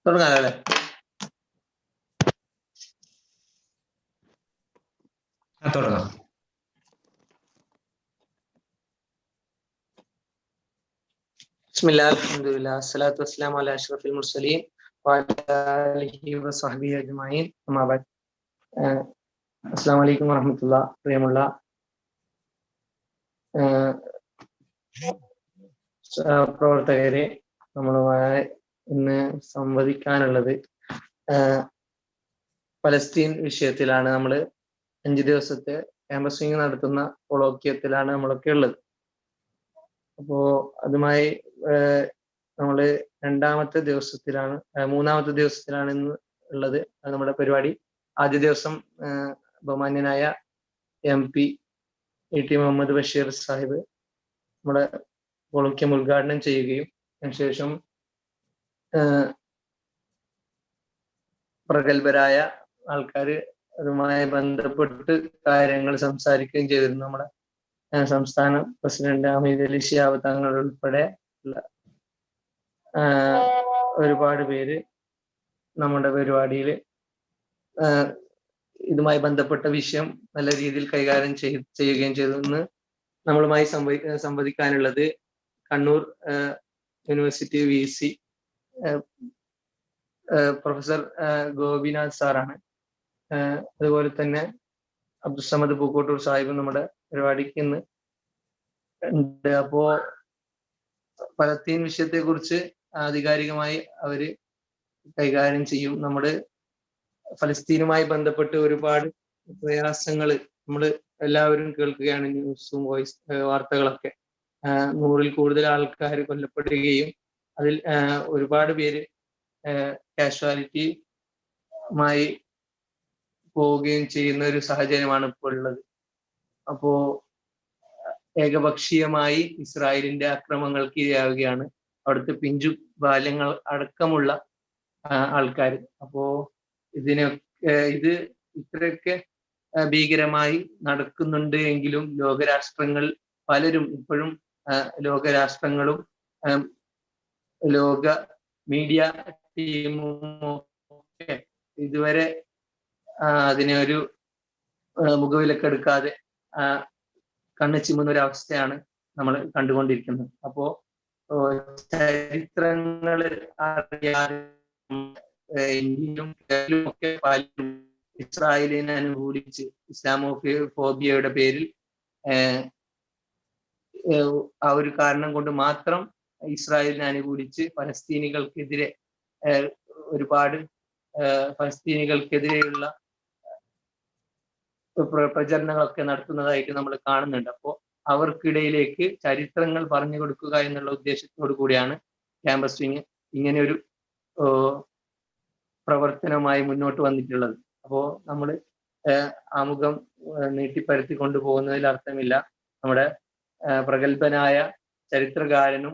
തുടങ്ങാല്ലേ? തുടങ്ങാം. ബിസ്മില്ലാഹിർ റഹ്മാനിർ റഹീം. അസ്സലാത്തു വസ്സലാമു അലാ അഷ്റഫിൽ മുർസലീൻ വഅലാ ആലിഹി വസഹ്ബിഹി അജ്മഈൻ. അമ്മാ ബഅദ്. അസ്സലാമു അലൈക്കും വറഹ്മത്തുള്ളാഹി. പ്രിയമുള്ള പ്രവർത്തകരെ, നമ്മളുമായി ഇന്ന് സംവദിക്കാനുള്ളത് പലസ്തീൻ വിഷയത്തിലാണ്. നമ്മൾ 5 ദിവസത്തെ ക്യാമ്പസിംഗ് നടത്തുന്ന കൊളോക്യത്തിലാണ് നമ്മളൊക്കെ ഉള്ളത്. അപ്പോ അതുമായി നമ്മൾ മൂന്നാമത്തെ ദിവസത്തിലാണ് ഇന്ന് ഉള്ളത് നമ്മുടെ പരിപാടി. ആദ്യ ദിവസം ബഹുമാന്യനായ MP ET മുഹമ്മദ് ബഷീർ സാഹിബ് നമ്മുടെ കൊളോക്യം ഉദ്ഘാടനം ചെയ്യുകയും അതിനുശേഷം പ്രഗത്ഭരായ ആൾക്കാർ അതുമായി ബന്ധപ്പെട്ട് കാര്യങ്ങൾ സംസാരിക്കുകയും ചെയ്തിരുന്നു. നമ്മുടെ സംസ്ഥാന പ്രസിഡന്റ് ഹമീദ് അലി ശിഹാബ് തങ്ങൾ ഉൾപ്പെടെ ഒരുപാട് പേര് നമ്മുടെ പരിപാടിയിൽ ഇതുമായി ബന്ധപ്പെട്ട വിഷയം നല്ല രീതിയിൽ കൈകാര്യം ചെയ്യുകയും ചെയ്തു. ഇന്ന് നമ്മളുമായി സംവദിക്കാനുള്ളത് Kannur university VC professor Gopinath സാറാണ്. അതുപോലെ തന്നെ അബ്ദുസ്സമദ് പൂക്കോട്ടൂർ സാഹിബ് നമ്മുടെ പരിപാടിക്ക് ഇന്ന് ഉണ്ട്. അപ്പോ പലസ്തീൻ വിഷയത്തെ കുറിച്ച് ആധികാരികമായി അവര് കൈകാര്യം ചെയ്യും. നമ്മുടെ ഫലസ്തീനുമായി ബന്ധപ്പെട്ട് ഒരുപാട് പ്രയാസങ്ങൾ നമ്മൾ എല്ലാവരും കേൾക്കുകയാണ്. ന്യൂസും വാർത്തകളൊക്കെ 100-ൽ കൂടുതൽ ആൾക്കാർ കൊല്ലപ്പെടുകയും അതിൽ ഒരുപാട് പേര് കാഷ്വാലിറ്റിയുമായി പോവുകയും ചെയ്യുന്ന ഒരു സാഹചര്യമാണ് ഇപ്പോൾ ഉള്ളത്. അപ്പോ ഏകപക്ഷീയമായി ഇസ്രായേലിന്റെ അക്രമങ്ങൾക്ക് ഇരയാവുകയാണ് അവിടുത്തെ പിഞ്ചു ബാല്യങ്ങൾ അടക്കമുള്ള ആൾക്കാർ. അപ്പോ ഇത് ഇത്രയൊക്കെ ഭീകരമായി നടക്കുന്നുണ്ട് എങ്കിലും ലോകരാഷ്ട്രങ്ങൾ പലരും ഇപ്പോഴും ലോകരാഷ്ട്രങ്ങളും ലോക മീഡിയ ടീമും ഒക്കെ ഇതുവരെ അതിനെ ഒരു മുഖവിലക്കെടുക്കാതെ കണ്ണു ചിമ്മുന്ന ഒരു അവസ്ഥയാണ് നമ്മൾ കണ്ടുകൊണ്ടിരിക്കുന്നത്. അപ്പോ ചരിത്രങ്ങൾ അറിയാതെ ഇന്ത്യയിലും കേരളവും ഒക്കെ പലരും ഇസ്രായേലിനെ അനുകൂലിച്ച് ഇസ്ലാമോഫോബിയയുടെ പേരിൽ ആ ഒരു കാരണം കൊണ്ട് മാത്രം ഇസ്രായേലിനെ അനുകൂലിച്ച് ഫലസ്തീനികൾക്കെതിരെ ഒരുപാട് ഫലസ്തീനികൾക്കെതിരെയുള്ള പ്രചരണങ്ങളൊക്കെ നടത്തുന്നതായിട്ട് നമ്മൾ കാണുന്നുണ്ട്. അപ്പോൾ അവർക്കിടയിലേക്ക് ചരിത്രങ്ങൾ പറഞ്ഞു കൊടുക്കുക എന്നുള്ള ഉദ്ദേശത്തോടു കൂടിയാണ് ക്യാമ്പസിങ് ഇങ്ങനെ ഒരു പ്രവർത്തനമായി മുന്നോട്ട് വന്നിട്ടുള്ളത്. അപ്പോൾ നമ്മൾ ആമുഖം നീട്ടിപ്പരത്തി കൊണ്ടുപോകുന്നതിൽ അർത്ഥമില്ല. നമ്മുടെ പ്രഗത്ഭനായ ചരിത്രകാരനും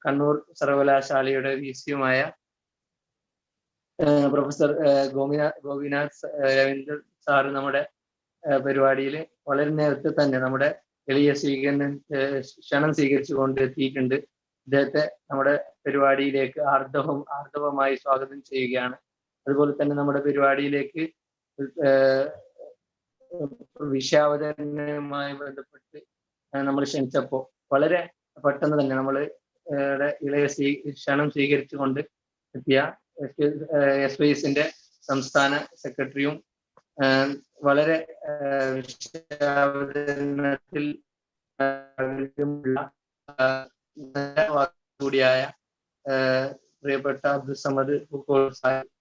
കണ്ണൂർ സർവകലാശാലയുടെ VC-യുമായ പ്രൊഫസർ ഗോപിനാഥ് രവീന്ദ്രൻ സാറ് നമ്മുടെ പരിപാടിയിൽ വളരെ നേരത്തെ തന്നെ നമ്മുടെ എളിയ ക്ഷണം സ്വീകരിച്ചുകൊണ്ട് എത്തിയിട്ടുണ്ട്. ഇദ്ദേഹത്തെ നമ്മുടെ പരിപാടിയിലേക്ക് ആർദ്രവമായി സ്വാഗതം ചെയ്യുകയാണ്. അതുപോലെ തന്നെ നമ്മുടെ പരിപാടിയിലേക്ക് വിഷയാവതരണവുമായി ബന്ധപ്പെട്ട് നമ്മൾ ക്ഷണിച്ചപ്പോൾ വളരെ പെട്ടെന്ന് തന്നെ നമ്മൾ ഇളയ ക്ഷണം സ്വീകരിച്ചുകൊണ്ട് എത്തിയ SYSന്റെ സംസ്ഥാന സെക്രട്ടറിയും വളരെ വിഷയാവതരണത്തിൽ കൂടിയായ പ്രിയപ്പെട്ട അബ്ദുസ്സമദ് പൂക്കോട്ടൂർ സാഹിബ്,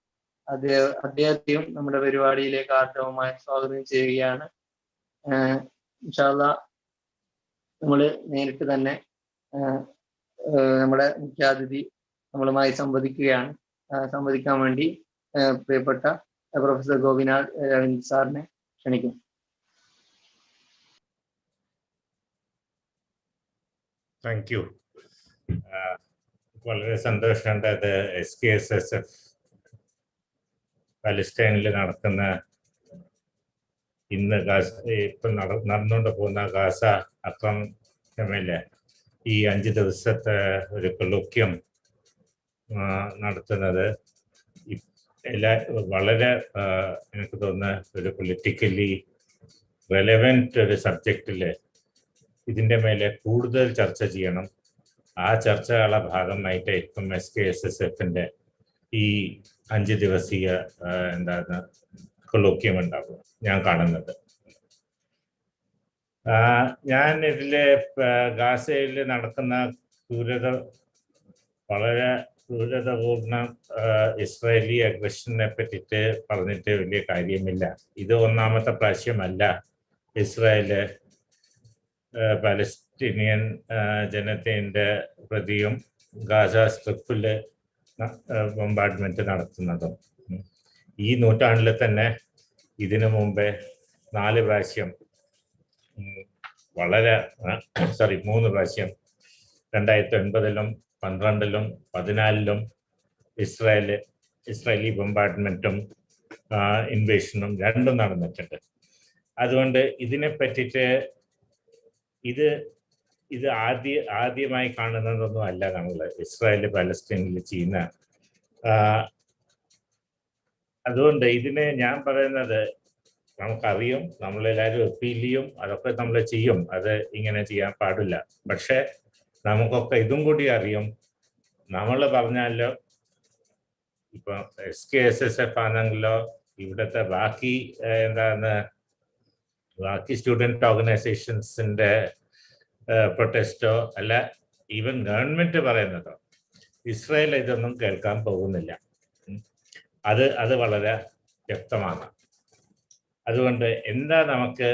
അദ്ദേഹത്തെയും നമ്മുടെ പരിപാടിയിലേക്ക് ആർദ്രവമായി സ്വാഗതം ചെയ്യുകയാണ്. ഇൻഷാ അല്ലാഹ് നമ്മൾ നേരിട്ട് തന്നെ നമ്മുടെ മുഖ്യാതിഥി നമ്മളുമായി സംവദിക്കാൻ വേണ്ടി പ്രിയപ്പെട്ട പ്രൊഫസർ ഗോപിനാഥ് രവീന്ദ്രൻ സാറിനെ ക്ഷണിക്കും. Thank you. വളരെ സന്തോഷമുണ്ട്. അത് SKSSF പാലസ്റ്റൈനിൽ നടക്കുന്ന ഇന്ന് ഇപ്പം നടന്നുകൊണ്ട് പോകുന്ന ഗാസ ആക്രമണമില്ല ഈ 5 ദിവസത്തെ ഒരു കൊളോക്യം നടത്തുന്നത് വളരെ എനിക്ക് തോന്നുന്ന ഒരു പൊളിറ്റിക്കലി റെലവൻറ്റ് ഒരു സബ്ജക്റ്റിൽ ഇതിൻ്റെ മേലെ കൂടുതൽ ചർച്ച ചെയ്യണം. ആ ചർച്ചകളുടെ ഭാഗമായിട്ടായിരിക്കും SKSSFന്റെ ഈ 5 ദിവസീയ എന്താണ് കൊളോക്യം ഉണ്ടാകും ഞാൻ കാണുന്നത്. ഞാൻ ഇതിലെ ഗാസയിൽ നടക്കുന്ന വളരെ ക്രൂരതപൂർണ്ണ ഇസ്രായേലി അഗ്രഷനെ പറ്റിയിട്ട് പറഞ്ഞിട്ട് വലിയ കാര്യമില്ല. ഇത് ഒന്നാമത്തെ പ്രാവശ്യമല്ല ഇസ്രായേല് പാലസ്തീനിയൻ ജനതയുടെ പ്രതിയും ഗാസ സ്ട്രിപ്പിൽ ബോംബാർഡ്മെന്റ് നടത്തുന്നതും. ഈ നൂറ്റാണ്ടിൽ തന്നെ ഇതിനു മുമ്പേ 4 പ്രാവശ്യം 3 പ്രാവശ്യം 2009-ലും 2012-ലും 2014-ലും ഇസ്രായേലി ബോംബാർഡ്മെന്റും ഇൻവേഷനും രണ്ടും നടന്നിട്ടുണ്ട്. അതുകൊണ്ട് ഇതിനെ പറ്റിയിട്ട് ഇത് ആദ്യമായി കാണുന്നതൊന്നും അല്ല നമ്മൾ ഇസ്രായേൽ പാലസ്തീനിൽ ചെയ്യുന്ന. അതുകൊണ്ട് ഇതിനെ ഞാൻ പറയുന്നത് നമുക്കറിയും, നമ്മളെല്ലാവരും അപ്പീൽ ചെയ്യും, അതൊക്കെ നമ്മൾ ചെയ്യും, അത് ഇങ്ങനെ ചെയ്യാൻ പാടില്ല. പക്ഷെ നമുക്കൊക്കെ ഇതും കൂടി അറിയും, നമ്മൾ പറഞ്ഞാലോ ഇപ്പൊ SKSSF ആണെങ്കിലോ ഇവിടുത്തെ ബാക്കി സ്റ്റുഡൻറ് ഓർഗനൈസേഷൻസിന്റെ പ്രൊട്ടസ്റ്റോ അല്ല ഈവൻ ഗവൺമെന്റ് പറയുന്നതോ ഇസ്രായേൽ ഇതൊന്നും കേൾക്കാൻ പോകുന്നില്ല. അത് വളരെ വ്യക്തമാണ്. അതുകൊണ്ട് എന്താ നമുക്ക്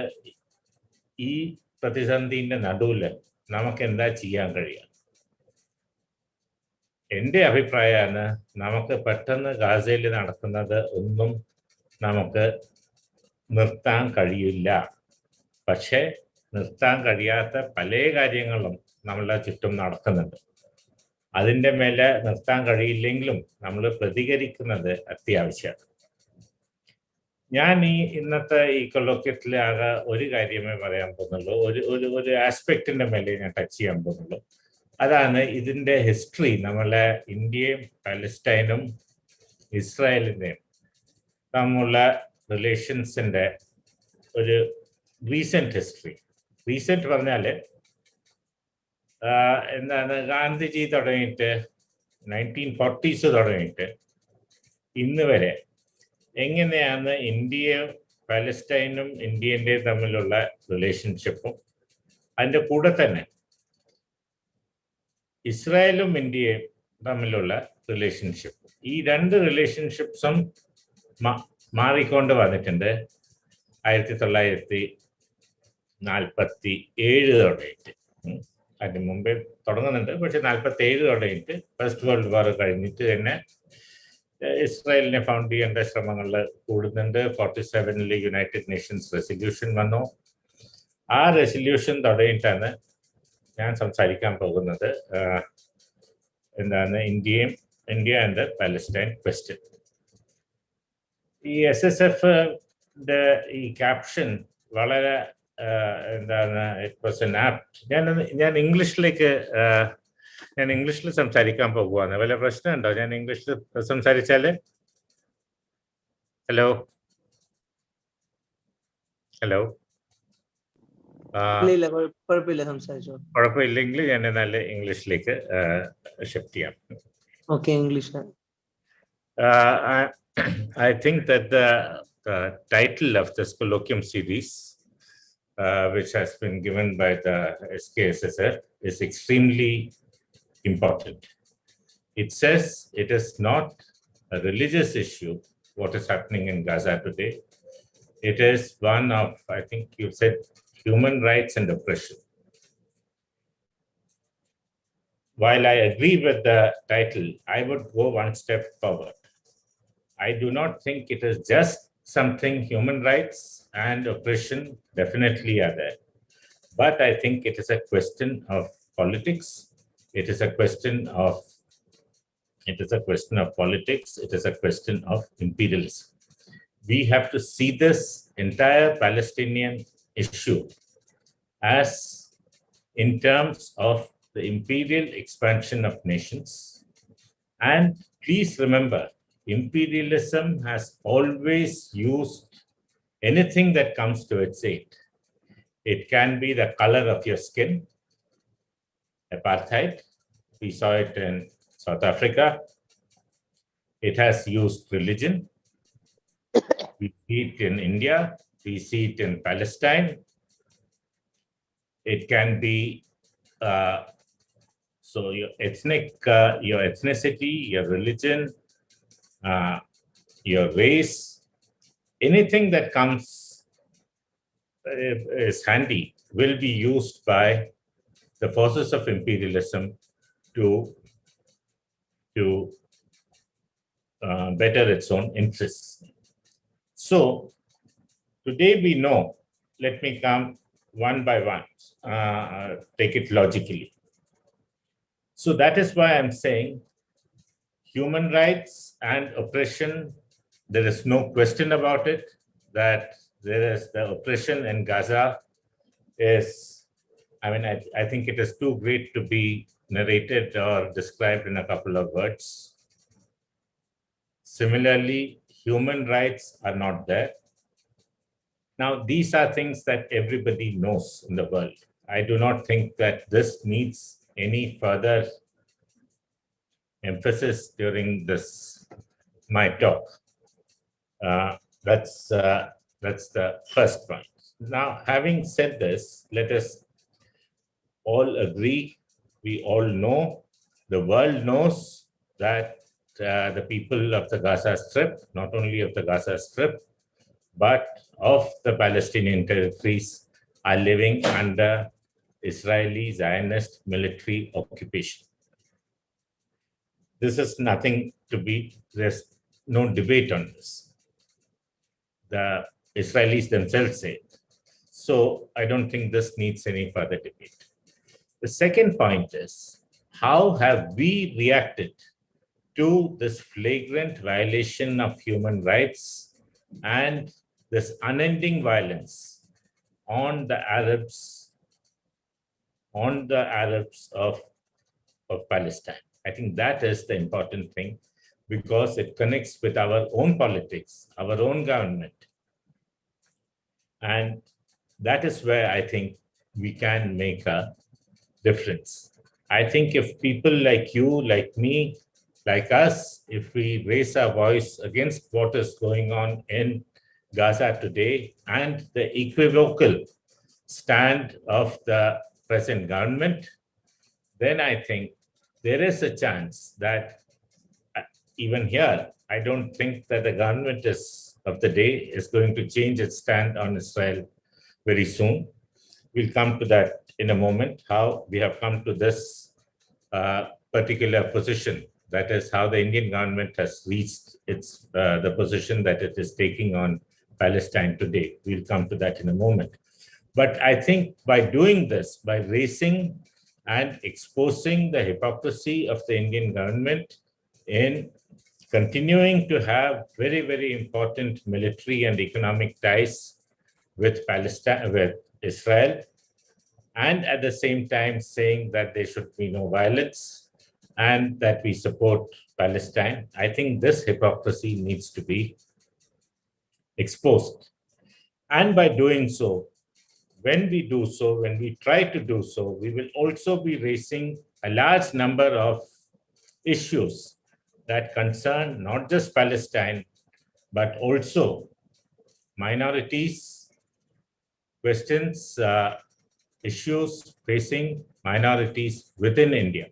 ഈ പ്രതിസന്ധിന്റെ നടുവിൽ നമുക്ക് എന്താ ചെയ്യാൻ കഴിയുക? എൻ്റെ അഭിപ്രായമാണ് നമുക്ക് പെട്ടെന്ന് ഗാസയിൽ നടക്കുന്നത് ഒന്നും നമുക്ക് നിർത്താൻ കഴിയില്ല. പക്ഷേ നിർത്താൻ കഴിയാത്ത പല കാര്യങ്ങളും നമ്മളെ ചുറ്റും നടക്കുന്നുണ്ട്. അതിൻ്റെ മേലെ നിർത്താൻ കഴിയില്ലെങ്കിലും നമ്മൾ പ്രതികരിക്കുന്നത് അത്യാവശ്യമാണ്. ഞാൻ ഇന്നത്തെ ഈ കൊളോക്യത്തിൽ ആകെ ഒരു കാര്യമേ പറയാൻ പോകുന്നുള്ളൂ, ഒരു ആസ്പെക്റ്റിന്റെ മേലെ ഞാൻ ടച്ച് ചെയ്യാൻ പോകുന്നുള്ളൂ. അതാണ് ഇതിന്റെ ഹിസ്റ്ററി. നമ്മളെ ഇന്ത്യയും പാലസ്റ്റൈനും ഇസ്രായേലിന്റെയും തമ്മിലുള്ള റിലേഷൻസിന്റെ ഒരു റീസെന്റ് ഹിസ്റ്ററി. റീസെന്റ് പറഞ്ഞാല് ഗാന്ധിജി തുടങ്ങിയിട്ട് 1940s തുടങ്ങിയിട്ട് ഇന്ന് വരെ എങ്ങനെയാണ് ഇന്ത്യയും പാലസ്റ്റൈനും ഇന്ത്യൻ്റെയും തമ്മിലുള്ള റിലേഷൻഷിപ്പും അതിൻ്റെ കൂടെ തന്നെ ഇസ്രായേലും ഇന്ത്യയും തമ്മിലുള്ള റിലേഷൻഷിപ്പും, ഈ 2 റിലേഷൻഷിപ്സും മാറിക്കൊണ്ട് വന്നിട്ടുണ്ട് 1947 തുടങ്ങിയിട്ട്. അതിന് മുമ്പേ തുടങ്ങുന്നുണ്ട്, പക്ഷെ 47 തുടങ്ങിയിട്ട് ഫസ്റ്റ് വേൾഡ് വാർ കഴിഞ്ഞിട്ട് തന്നെ ഇസ്രായേലിനെ ഫൗണ്ട് ചെയ്യേണ്ട ശ്രമങ്ങൾ കൂടുന്നുണ്ട്. 47-ൽ യുണൈറ്റഡ് നേഷൻസ് റെസൊല്യൂഷൻ വന്നു. ആ റെസൊല്യൂഷൻ തുടങ്ങിയിട്ടാണ് ഞാൻ സംസാരിക്കാൻ പോകുന്നത്. India and Palestine question. ഈ SSF-ന്റെ ഈ ക്യാപ്ഷൻ വളരെ ഇറ്റ് വാസ് എൻ ആപ്റ്റ്. ഞാൻ ഇംഗ്ലീഷിൽ സംസാരിക്കാൻ പോകുവാണ്. വല്ല പ്രശ്നമുണ്ടോ ഞാൻ ഇംഗ്ലീഷിൽ സംസാരിച്ചാല്? ഹലോ കുഴപ്പമില്ലെങ്കിൽ ഞാൻ നല്ല ഇംഗ്ലീഷിലേക്ക് ഷിഫ്റ്റ് ചെയ്യാം. Okay, English. I think that the title of this colloquium series, which has been given by the SKSSF, is extremely important. It says it is not a religious issue, what is happening in Gaza today. It is one of, I think you said, human rights and oppression. While I agree with the title, I would go one step forward. I do not think it is just something human rights and oppression definitely are there. But I think it is a question of politics. It is a question of politics. It is a question of imperialism. We have to see this entire Palestinian issue as in terms of the imperial expansion of nations And please remember, imperialism has always used anything that comes to its aid. It can be the color of your skin, apartheid. We saw it in South Africa. It has used religion. We see it in India. We see it in Palestine. It can be so your ethnicity, your religion, your race, anything that comes is handy will be used by the forces of imperialism to better its own interests. So today we know, let me come one by one, take it logically. So that is why I'm saying human rights and oppression, there is no question about it, that there is the oppression in Gaza is, I think it is too great to be narrated or described in a couple of words. Similarly, human rights are not there. Now, these are things that everybody knows in the world. I do not think that this needs any further emphasis during my talk. That's the first point. Now, having said this, let us all agree, we all know, the world knows that the people of the Gaza Strip, not only of the Gaza Strip, but of the Palestinian territories, are living under Israeli Zionist military occupation. This is nothing to be, there's no debate on this. The Israelis themselves say it. So I don't think this needs any further debate. The second point is, how have we reacted to this flagrant violation of human rights and this unending violence on the Arabs of Palestine? I think that is the important thing, because it connects with our own politics, our own government. And that is where I think we can make a difference. I think if people like you, like me, like us, if we raise our voice against what is going on in Gaza today and the equivocal stand of the present government, then I think there is a chance that even here, I don't think that the government of the day is going to change its stand on Israel very soon. We'll come to that in a moment, how we have come to this particular position. That is how the Indian government has reached the position that it is taking on Palestine today. We'll come to that in a moment. But I think by doing this, by raising and exposing the hypocrisy of the Indian government in continuing to have very, very important military and economic ties with Palestine, with Israel, and at the same time saying that there should be no violence and that we support Palestine, I think this hypocrisy needs to be exposed. And by doing so, when we try to do so, we will also be raising a large number of issues that concern not just Palestine, but also minorities, questions, issues facing minorities within India.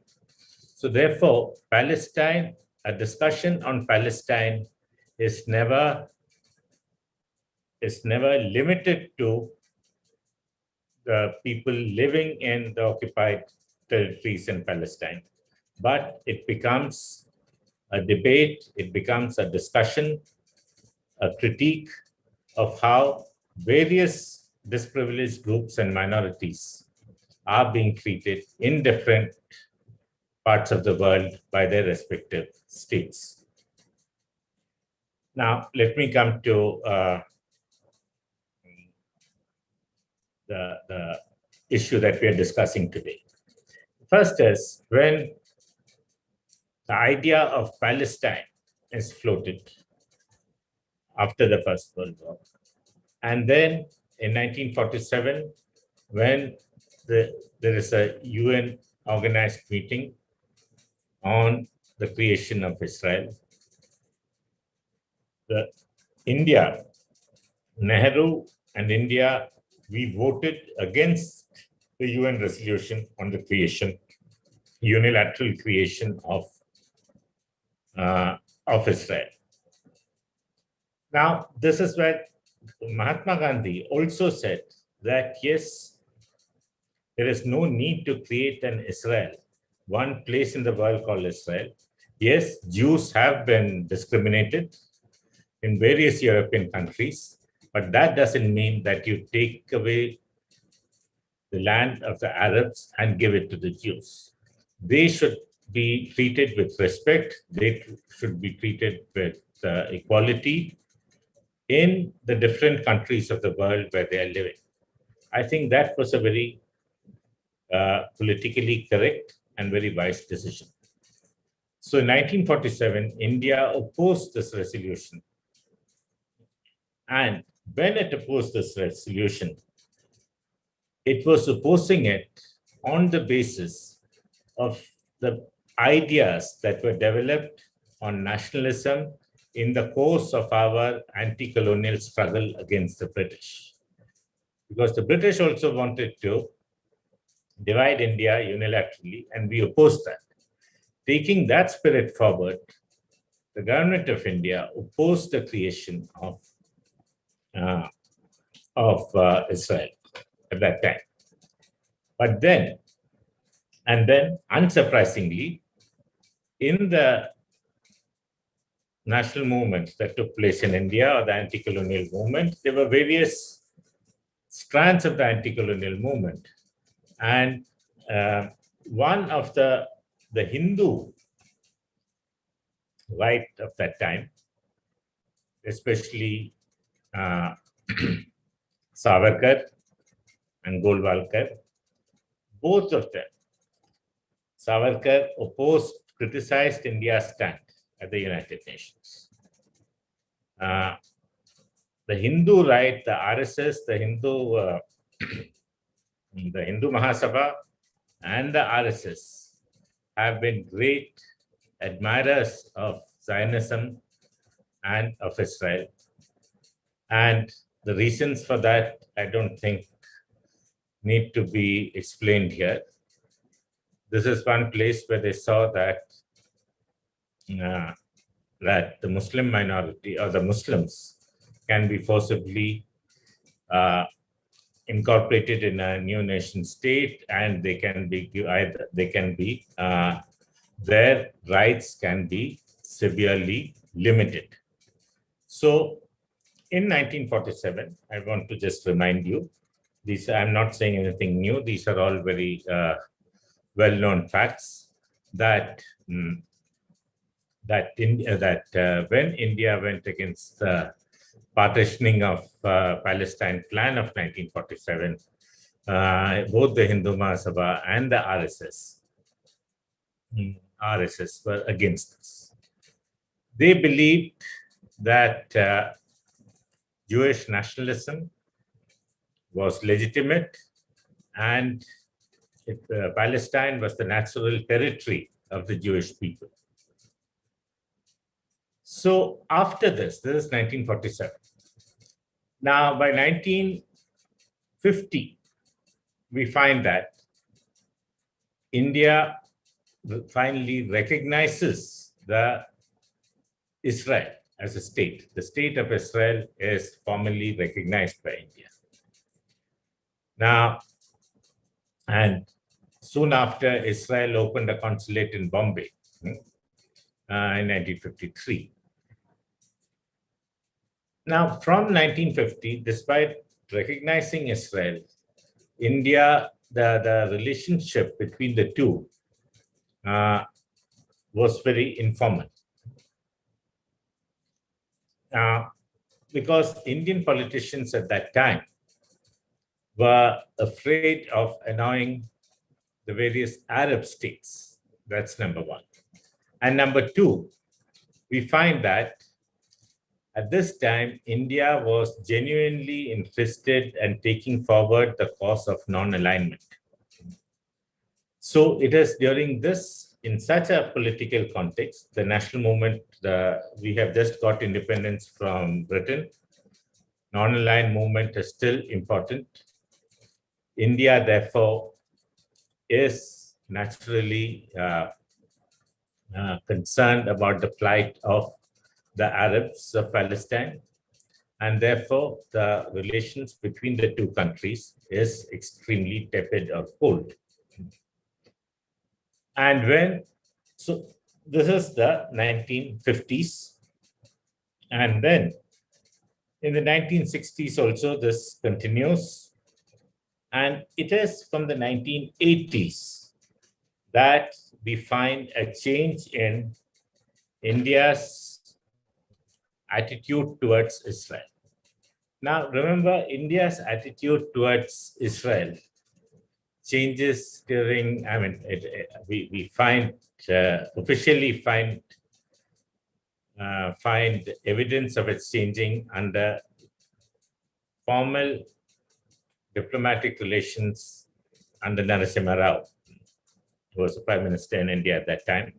So therefore, Palestine, a discussion on Palestine is never limited to the people living in the occupied territories in Palestine, but it becomes a debate, it becomes a discussion, a critique of how various disprivileged groups and minorities are being treated in different parts of the world by their respective states. Now, let me come to the issue that we are discussing today. First is, when the idea of Palestine is floated after the First World War. And then in 1947, when there is a UN organized meeting on the creation of Israel, India, Nehru and India, we voted against the UN resolution on the unilateral creation of Israel. Now, this is where Mahatma Gandhi also said that, yes, there is no need to create an Israel, one place in the world called Israel. Yes, Jews have been discriminated in various European countries, but that doesn't mean that you take away the land of the Arabs and give it to the Jews. They should be treated with respect. They should be treated with equality in the different countries of the world where they are living. I think that was a very politically correct and very wise decision. So in 1947, India opposed this resolution. And when it opposed this resolution, it was opposing it on the basis of the ideas that were developed on nationalism in the course of our anti-colonial struggle against the British. Because the British also wanted to divide India unilaterally, and we opposed that. Taking that spirit forward, the government of India opposed the creation of Israel at that time. But then, unsurprisingly, in the national movements that took place in India, or the anti-colonial movement, there were various strands of the anti-colonial movement. And one of the Hindu right of that time, especially Savarkar and Golwalkar, both of them, Savarkar criticized India's stand at the United Nations. The Hindu right, the RSS, the Hindu Mahasabha and the RSS have been great admirers of Zionism and of Israel. And the reasons for that, I don't think need to be explained here. This is one place where they saw that that the Muslim minority or the Muslims can be forcibly incorporated in a new nation state, and they can be their rights can be severely limited. So in 1947, I want to just remind you, I'm not saying anything new. These are all very well-known facts that when India went against the partitioning of Palestine plan of 1947, both the Hindu Mahasabha and the RSS were against this. They believed that Jewish nationalism was legitimate, and Palestine was the natural territory of the Jewish people. So after this is 1947. Now, by 1950, we find that India finally recognizes Israel as a state. The state of Israel is formally recognized by India. Now, and soon after, Israel opened a consulate in Bombay in 1953. Now, from 1950, despite recognizing Israel, India, the relationship between the two was very informal. Because Indian politicians at that time were afraid of annoying the various Arab states. That's number one. And number two, we find that at this time, India was genuinely interested in taking forward the cause of non-alignment. So it is during this, in such a political context, the national movement, we have just got independence from Britain. Non-aligned movement is still important. India, therefore, is naturally concerned about the plight of the Arabs of Palestine, and therefore the relations between the two countries is extremely tepid or cold. And so this is the 1950s, and then in the 1960s also this continues, and it is from the 1980s that we find a change in India's attitude towards Israel. Now, remember, India's attitude towards Israel changes during, we find, officially find evidence of its changing under formal diplomatic relations under Narasimha Rao, who was the Prime Minister in India at that time.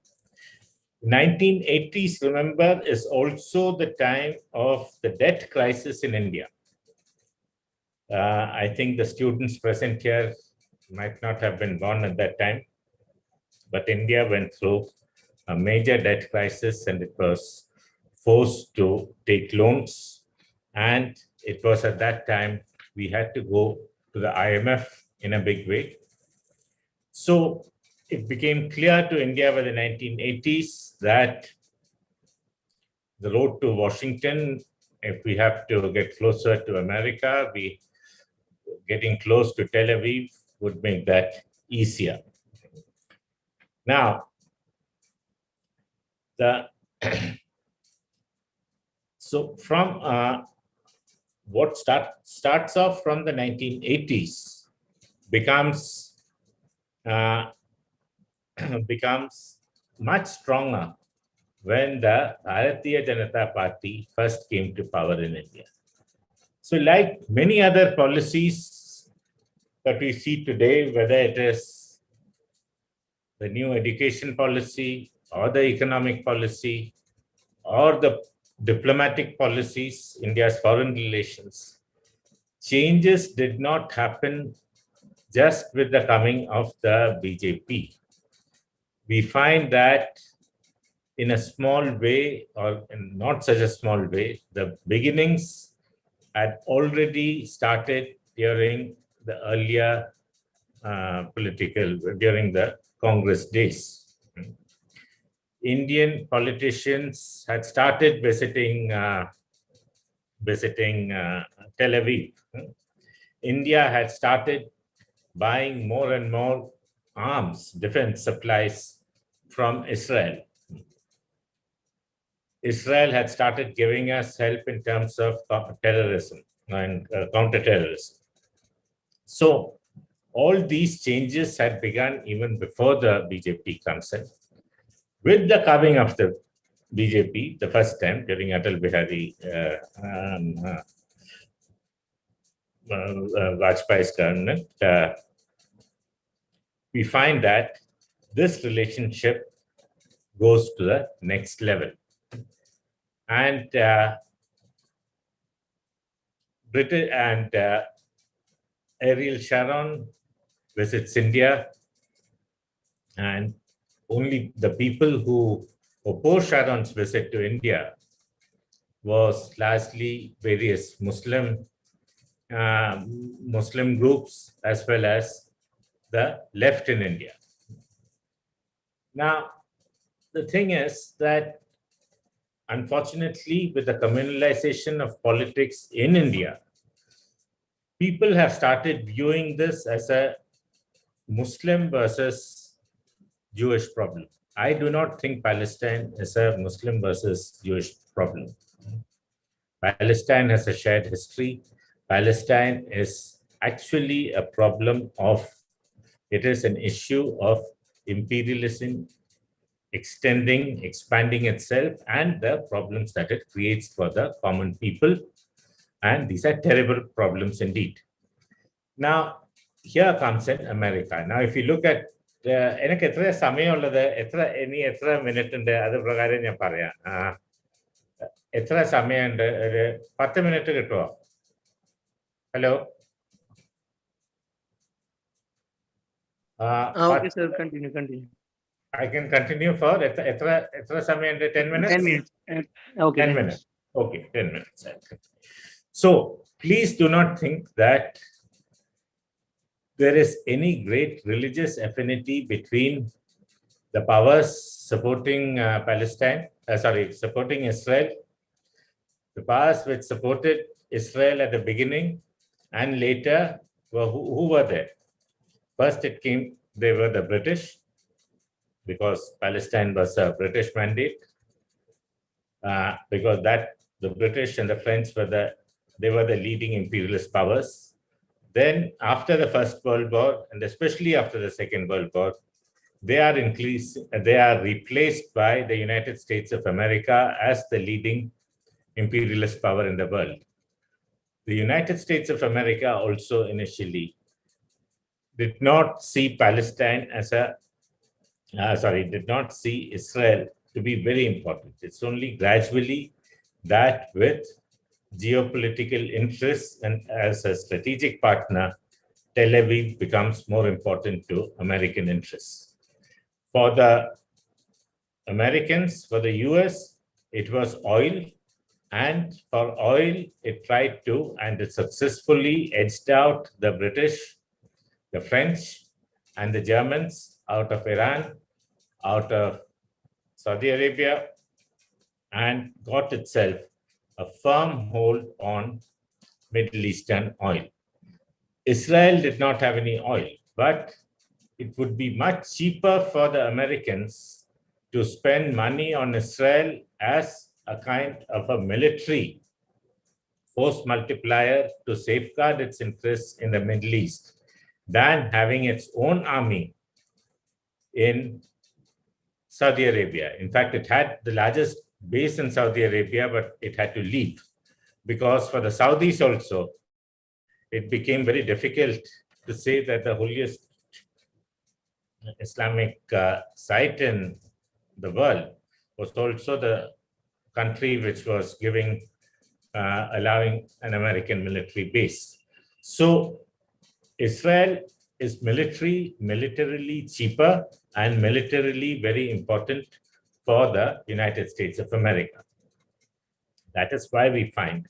1980s, remember, is also the time of the debt crisis in India. I think the students present here might not have been born at that time, but India went through a major debt crisis and it was forced to take loans. And it was at that time we had to go to the IMF in a big way. So it became clear to India by the 1980s that the road to Washington, if we have to get closer to America, getting close to Tel Aviv would make that easier. Now, so from what starts off from the 1980s becomes much stronger when the Bharatiya Janata Party first came to power in India. So like many other policies that we see today, whether it is the new education policy or the economic policy or the diplomatic policies, India's foreign relations, changes did not happen just with the coming of the BJP. We find that in a small way, or in not such a small way, the beginnings had already started during the earlier during the Congress days. Indian politicians had started visiting Tel Aviv. India had started buying more and more arms, defense supplies from Israel. Israel had started giving us help in terms of terrorism and counter-terrorism. So all these changes had begun even before the BJP comes in. With the coming of the BJP, the first time during Atal Bihari Vajpayee's government, we find that this relationship goes to the next level. And Britain and Ariel Sharon visits India, and only the people who opposed Sharon's visit to India was largely various Muslim groups as well as the left in India. Now, the thing is that unfortunately, with the communalization of politics in India, people have started viewing this as a Muslim versus Jewish problem. I do not think Palestine is a Muslim versus Jewish problem. Palestine has a shared history. Palestine is actually a problem of, it is an issue of imperialism extending, expanding itself, and the problems that it creates for the common people. And these are terrible problems indeed. Now, here comes in America. Now, if you look at എനിക്ക് എത്ര സമയമുള്ളത്, എത്ര minute ഉണ്ട്, അത് പ്രകാരം ഞാൻ പറയാം. എത്ര സമയമുണ്ട്? ഒരു 10 മിനിറ്റ് കിട്ടുമോ? Hello? Okay, sir, continue. I can continue for എത്ര സമയമുണ്ട്? 10 minutes? 10 minutes. Okay, 10 minutes. Okay, 10 minutes. So, please do not think that there is any great religious affinity between the powers supporting supporting Israel, the powers which supported Israel at the beginning and later, who were there? First they were the British, because Palestine was a British mandate, because the British and the French were the leading imperialist powers. Then after the First World War, and especially after the Second World War, they are replaced by the United States of America as the leading imperialist power in the world. The United States of America also initially did not see Israel to be very important. It's only gradually that with geopolitical interests and as a strategic partner, Tel Aviv becomes more important to American interests. For the Americans, for the US, it was oil. And for oil, it tried to, and it successfully edged out the British, the French, and the Germans out of Iran, out of Saudi Arabia, and got itself a firm hold on Middle Eastern oil. Israel did not have any oil, but it would be much cheaper for the Americans to spend money on Israel as a kind of a military force multiplier to safeguard its interests in the Middle East than having its own army in Saudi Arabia. In fact, it had the largest base in Saudi Arabia, but it had to leave, because for the Saudis also, it became very difficult to say that the holiest Islamic site in the world was also the country which was allowing an American military base. So Israel is militarily cheaper and militarily very important for the United States of America. That is why we find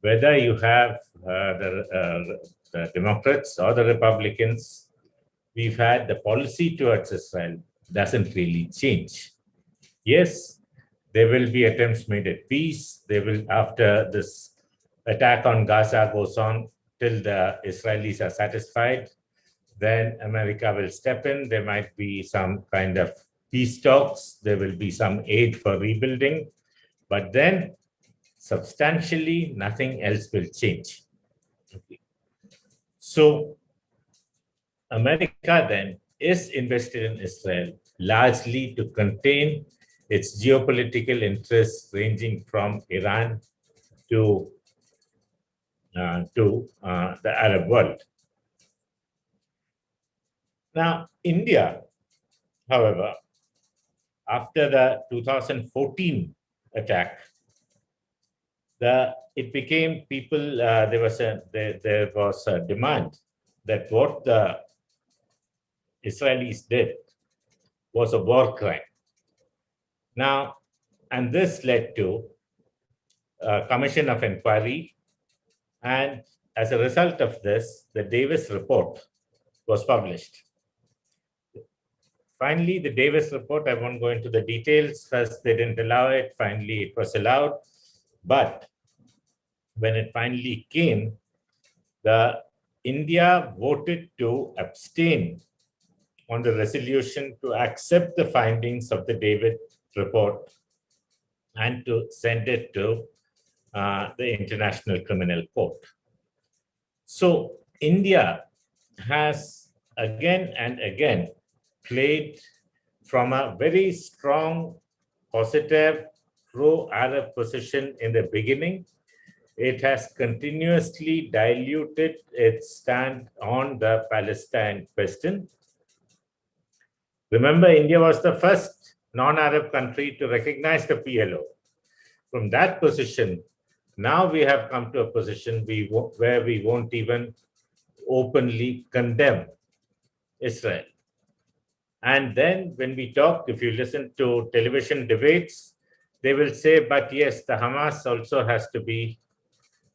whether you have the Democrats or the Republicans, we've had the policy towards Israel doesn't really change. Yes, there will be attempts made at peace. They will, after this attack on Gaza goes on till the Israelis are satisfied, then America will step in. There might be some kind of peace talks. There will be some aid for rebuilding. But then substantially, nothing else will change. Okay. So America then is invested in Israel largely to contain its geopolitical interests ranging from Iran to the Arab world. Now, India, however, after the 2014 attack, it became there was a demand that what the Israelis did was a war crime. Now, and this led to a commission of inquiry, and as a result of this, the Davis report was published. Finally, the Davis report, I won't go into the details. First, they didn't allow it. Finally, it was allowed. But when it finally came, India voted to abstain on the resolution to accept the findings of the Davis report and to send it to the International Criminal Court. So India has again and again played from a very strong, positive, pro-Arab position in the beginning, it has continuously diluted its stand on the Palestine question. Remember, India was the first non-Arab country to recognize the PLO. From that position, now we have come to a position where we won't even openly condemn Israel. And then when we talk, if you listen to television debates, they will say, but yes, the Hamas also has to be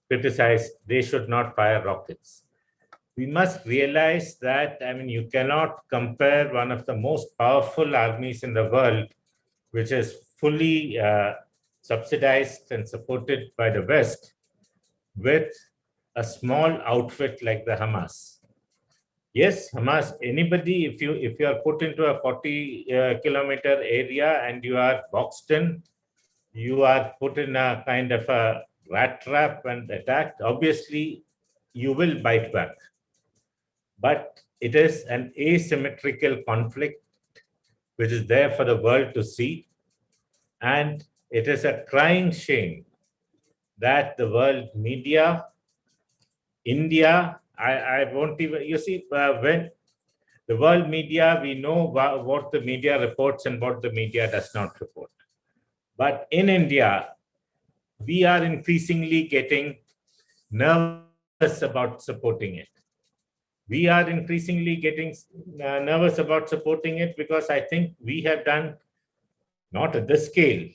criticized. They should not fire rockets. We must realize that, I mean, you cannot compare one of the most powerful armies in the world, which is fully subsidized and supported by the West, with a small outfit like the Hamas. Yes, Hamas, anybody, if you are put into a 40-kilometer area and you are boxed in, you are put in a kind of a rat trap and attacked, obviously you will bite back. But it is an asymmetrical conflict which is there for the world to see. And it is a crying shame that the world media, India, I won't even, you see, when the world media, we know what the media reports and what the media does not report. But in India, we are increasingly getting nervous about supporting it. We are increasingly getting nervous about supporting it because I think we have done, not at this scale,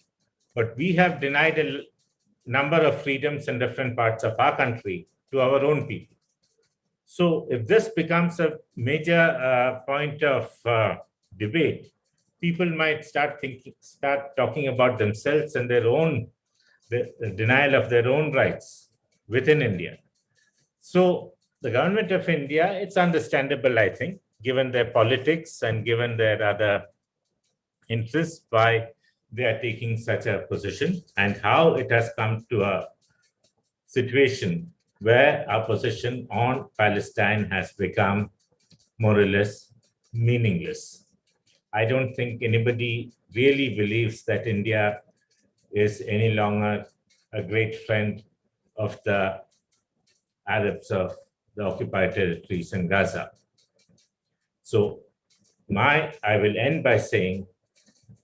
but we have denied a number of freedoms in different parts of our country to our own people. So if this becomes a major point of debate, people might start talking about themselves and their own, the denial of their own rights within India. So the government of India, it's understandable, I think, given their politics and given their other interests, why they are taking such a position and how it has come to a situation where our position on Palestine has become more or less meaningless. I don't think anybody really believes that India is any longer a great friend of the Arabs of the occupied territories in Gaza. So I will end by saying,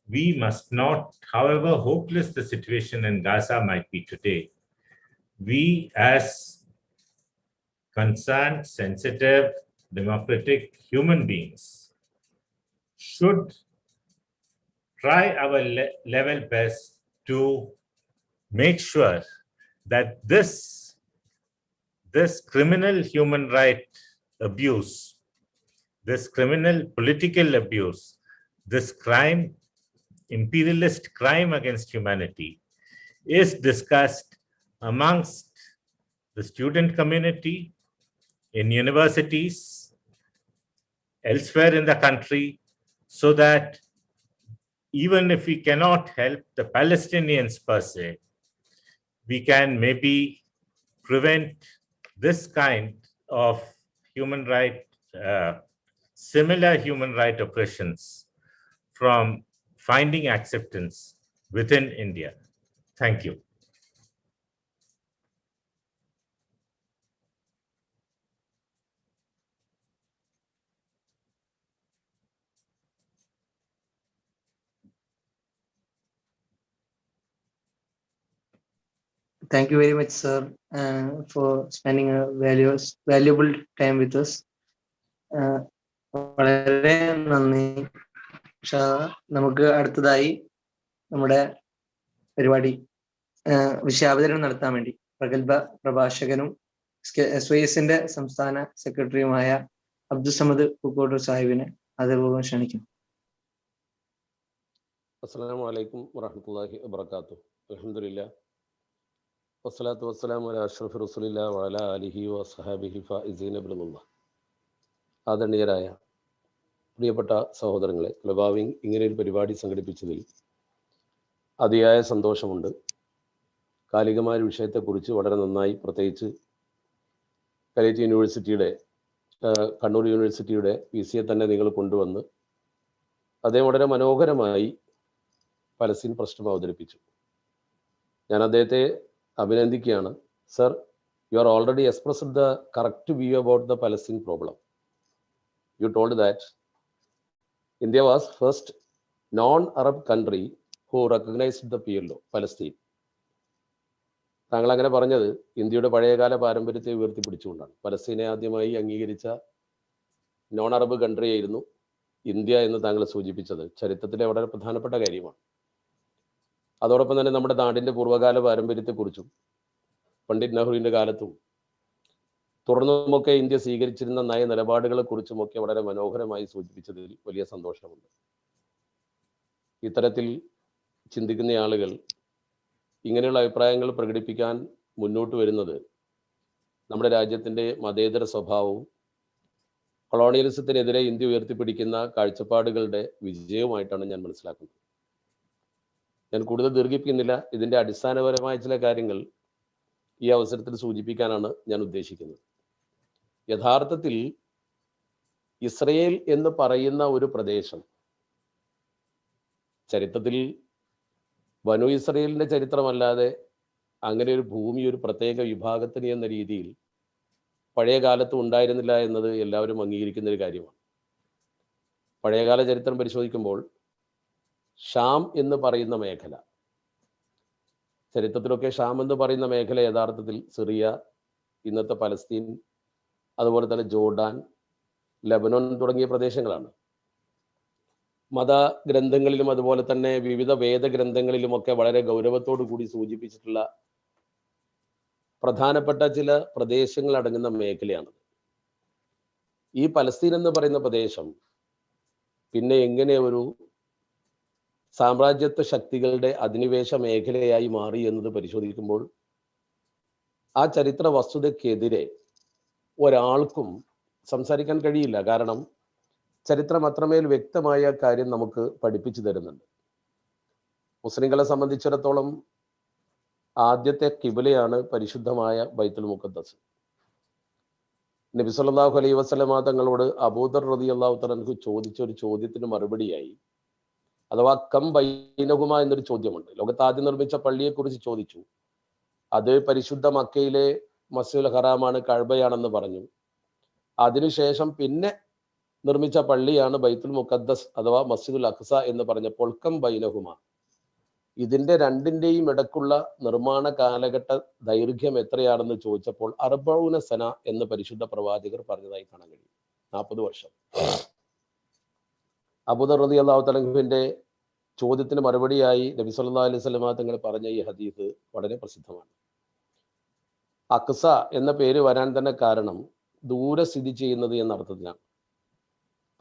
we must not, however hopeless the situation in Gaza might be today, we as concerned, sensitive, democratic human beings should try our level best to make sure that this criminal human right abuse, this criminal political abuse, this crime, imperialist crime against humanity is discussed amongst the student community, in universities, elsewhere in the country, so that even if we cannot help the Palestinians per se, we can maybe prevent this kind of human right, similar human right oppressions from finding acceptance within India. Thank you. Thank you very much, sir, for spending a valuable time with us. വളരെ നന്ദി. നമുക്ക് അടുത്തതായി നമ്മുടെ പരിപാടി വിഷയാവതരണം നടത്താൻ വേണ്ടി പ്രഗത്ഭ പ്രഭാഷകനും SYSന്റെ സംസ്ഥാന സെക്രട്ടറിയുമായ അബ്ദുസമദ് പൂക്കോട്ടൂർ സാഹിബിനെ ആദരപൂർവ്വം ക്ഷണിക്കുന്നു. അസ്സലാമു അലൈക്കും വറഹ്മത്തുള്ളാഹി വബറകാതുഹു. അൽഹംദുലില്ലാഹ് വസ്സലാത്തു വസ്സലാമു അലാ അഷ്റഫി റസൂലില്ലാഹി വഅലാ ആലിഹി വസ്ഹബിഹി ഫായിസീന ബില്ലാഹ്. ആദരണീയരായ പ്രിയപ്പെട്ട സഹോദരങ്ങളെ, ക്ലബാവിംഗ് ഇങ്ങനെ ഒരു പരിപാടി സംഘടിപ്പിച്ചതിൽ അതിയായ സന്തോഷമുണ്ട്. കാലികമായ വിഷയത്തെക്കുറിച്ച് വളരെ നന്നായി, പ്രത്യേകിച്ച് കലേറ്റ് യൂണിവേഴ്സിറ്റിയുടെ, കണ്ണൂർ യൂണിവേഴ്സിറ്റിയുടെ VC തന്നെ നിങ്ങൾ കൊണ്ടുവന്ന് അദ്ദേഹം വളരെ മനോഹരമായി പലസ്തീൻ പ്രശ്നം അവതരിപ്പിച്ചു. ഞാൻ അദ്ദേഹത്തെ അഭിനന്ദിക്കുകയാണ്. Sir, you are already expressed the correct view about the Palestine problem. You told that India was first non-Arab country who recognized the PLO, Palestine. താങ്കൾ അങ്ങനെ പറഞ്ഞത് ഇന്ത്യയുടെ പഴയകാല പാരമ്പര്യത്തെ ഉയർത്തിപ്പിടിച്ചുകൊണ്ടാണ്. പലസ്തീനെ ആദ്യമായി അംഗീകരിച്ച നോൺ അറബ് കൺട്രി ആയിരുന്നു ഇന്ത്യ എന്ന് താങ്കൾ സൂചിപ്പിച്ചത് ചരിത്രത്തിലെ വളരെ പ്രധാനപ്പെട്ട കാര്യമാണ്. അതോടൊപ്പം തന്നെ നമ്മുടെ നാടിൻ്റെ പൂർവ്വകാല പാരമ്പര്യത്തെക്കുറിച്ചും പണ്ഡിറ്റ് നെഹ്റുവിൻ്റെ കാലത്തും തുടർന്നുമൊക്കെ ഇന്ത്യ സ്വീകരിച്ചിരുന്ന നയ നിലപാടുകളെ കുറിച്ചുമൊക്കെ വളരെ മനോഹരമായി സൂചിപ്പിച്ചതിൽ വലിയ സന്തോഷമുണ്ട്. ഇത്തരത്തിൽ ചിന്തിക്കുന്ന ആളുകൾ ഇങ്ങനെയുള്ള അഭിപ്രായങ്ങൾ പ്രകടിപ്പിക്കാൻ മുന്നോട്ട് വരുന്നത് നമ്മുടെ രാജ്യത്തിൻ്റെ മതേതര സ്വഭാവവും കൊളോണിയലിസത്തിനെതിരെ ഇന്ത്യ ഉയർത്തിപ്പിടിക്കുന്ന കാഴ്ചപ്പാടുകളുടെ വിജയവുമായിട്ടാണ് ഞാൻ മനസ്സിലാക്കുന്നത്. ഞാൻ കൂടുതൽ ദീർഘിപ്പിക്കുന്നില്ല. ഇതിൻ്റെ അടിസ്ഥാനപരമായ ചില കാര്യങ്ങൾ ഈ അവസരത്തിൽ സൂചിപ്പിക്കാനാണ് ഞാൻ ഉദ്ദേശിക്കുന്നത്. യഥാർത്ഥത്തിൽ ഇസ്രയേൽ എന്ന് പറയുന്ന ഒരു പ്രദേശം ചരിത്രത്തിൽ ബനു ഇസ്രയേലിൻ്റെ ചരിത്രമല്ലാതെ അങ്ങനെ ഒരു ഭൂമി ഒരു പ്രത്യേക വിഭാഗത്തിന് എന്ന രീതിയിൽ പഴയ കാലത്ത് ഉണ്ടായിരുന്നില്ല എന്നത് എല്ലാവരും അംഗീകരിക്കുന്ന ഒരു കാര്യമാണ്. പഴയകാല ചരിത്രം പരിശോധിക്കുമ്പോൾ ഷാം എന്ന് പറയുന്ന മേഖല, ചരിത്രത്തിലൊക്കെ ഷാം എന്ന് പറയുന്ന മേഖല യഥാർത്ഥത്തിൽ സിറിയ, ഇന്നത്തെ പലസ്തീൻ, അതുപോലെ തന്നെ ജോർഡാൻ, ലെബനോൻ തുടങ്ങിയ പ്രദേശങ്ങളാണ്. മതഗ്രന്ഥങ്ങളിലും അതുപോലെ തന്നെ വിവിധ വേദഗ്രന്ഥങ്ങളിലുമൊക്കെ വളരെ ഗൗരവത്തോടു കൂടി സൂചിപ്പിച്ചിട്ടുള്ള പ്രധാനപ്പെട്ട ചില പ്രദേശങ്ങൾ അടങ്ങുന്ന മേഖലയാണ്. ഈ പലസ്തീൻ എന്ന് പറയുന്ന പ്രദേശം പിന്നെ എങ്ങനെ ഒരു സാമ്രാജ്യത്വ ശക്തികളുടെ അധിനിവേശ മേഖലയായി മാറി എന്നത് പരിശോധിക്കുമ്പോൾ ആ ചരിത്ര വസ്തുതയ്ക്കെതിരെ ഒരാൾക്കും സംസാരിക്കാൻ കഴിയില്ല. കാരണം ചരിത്രം അത്രമേൽ വ്യക്തമായ കാര്യം നമുക്ക് പഠിപ്പിച്ചു തരുന്നുണ്ട്. മുസ്ലിങ്ങളെ സംബന്ധിച്ചിടത്തോളം ആദ്യത്തെ കിബിലയാണ് പരിശുദ്ധമായ ബൈത്തുൽ മുഖദ്ദസ്. നബി സല്ലല്ലാഹു അലൈഹി വസല്ലമ തങ്ങളോട് അബൂദർ റളിയല്ലാഹു തആല അൻഹു ചോദിച്ച ഒരു ചോദ്യത്തിന് മറുപടിയായി, അഥവാ കം ബൈനഹുമ എന്നൊരു ചോദ്യമുണ്ട്. ലോകത്ത് ആദ്യം നിർമ്മിച്ച പള്ളിയെക്കുറിച്ച് ചോദിച്ചു. അത് പരിശുദ്ധ മക്കയിലെ മസ്ജിദുൽ ഹറാമാണ്, കഅബയാണെന്ന് പറഞ്ഞു. അതിനുശേഷം പിന്നെ നിർമ്മിച്ച പള്ളിയാണ് ബൈത്തുൽ മുഖദ്ദസ് അഥവാ മസ്ജിദുൽ അഖ്സ എന്ന് പറഞ്ഞപ്പോൾ കം ബൈനഹുമ, ഇതിൻ്റെ രണ്ടിൻ്റെയും ഇടക്കുള്ള നിർമ്മാണ കാലഘട്ട ദൈർഘ്യം എത്രയാണെന്ന് ചോദിച്ചപ്പോൾ 40 സന എന്ന് പരിശുദ്ധ പ്രവാചകർ പറഞ്ഞതായി കാണാൻ കഴിയും. 40 വർഷം. അബൂദർ റളിയല്ലാഹു തആല അൻഹുവിന്റെ ചോദ്യത്തിന് മറുപടിയായി നബി സല്ലല്ലാഹു അലൈഹി വസല്ലമ തങ്ങൾ പറഞ്ഞ ഈ ഹദീസ് വളരെ പ്രസിദ്ധമാണ്. അഖ്സ എന്ന പേര് വരാൻ തന്നെ കാരണം ദൂരെ സ്ഥിതി ചെയ്യുന്നത് എന്ന അർത്ഥത്തിലാണ്.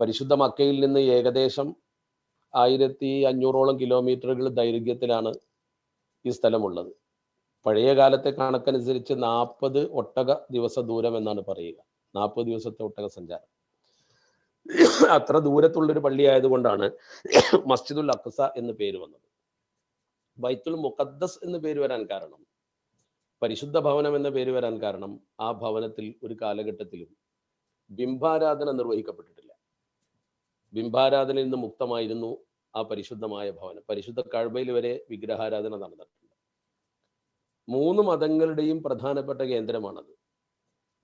പരിശുദ്ധ മക്കയിൽ നിന്ന് ഏകദേശം 1500ഓളം കിലോമീറ്ററുകൾ ദൈർഘ്യത്തിലാണ് ഈ സ്ഥലമുള്ളത്. പഴയ കാലത്തെ കണക്കനുസരിച്ച് 40 ഒട്ടക ദിവസ ദൂരം എന്നാണ് പറയുക. 40 ദിവസത്തെ ഒട്ടക സഞ്ചാരം. അത്ര ദൂരത്തുള്ളൊരു പള്ളി ആയതുകൊണ്ടാണ് മസ്ജിദുൽ അഖ്സ എന്ന് പേര് വന്നത്. ബൈത്തുൽ മുഖദ്ദസ് എന്ന് പേര് വരാൻ കാരണം, പരിശുദ്ധ ഭവനം എന്ന പേര് വരാൻ കാരണം, ആ ഭവനത്തിൽ ഒരു കാലഘട്ടത്തിലും ബിംബാരാധന നിർവഹിക്കപ്പെട്ടിട്ടില്ല. ബിംബാരാധനയിൽ നിന്ന് മുക്തമായിരുന്നു ആ പരിശുദ്ധമായ ഭവനം. പരിശുദ്ധ കഅബയിൽ വരെ വിഗ്രഹാരാധന നടന്നിട്ടുണ്ട്. 3 മതങ്ങളുടെയും പ്രധാനപ്പെട്ട കേന്ദ്രമാണത്.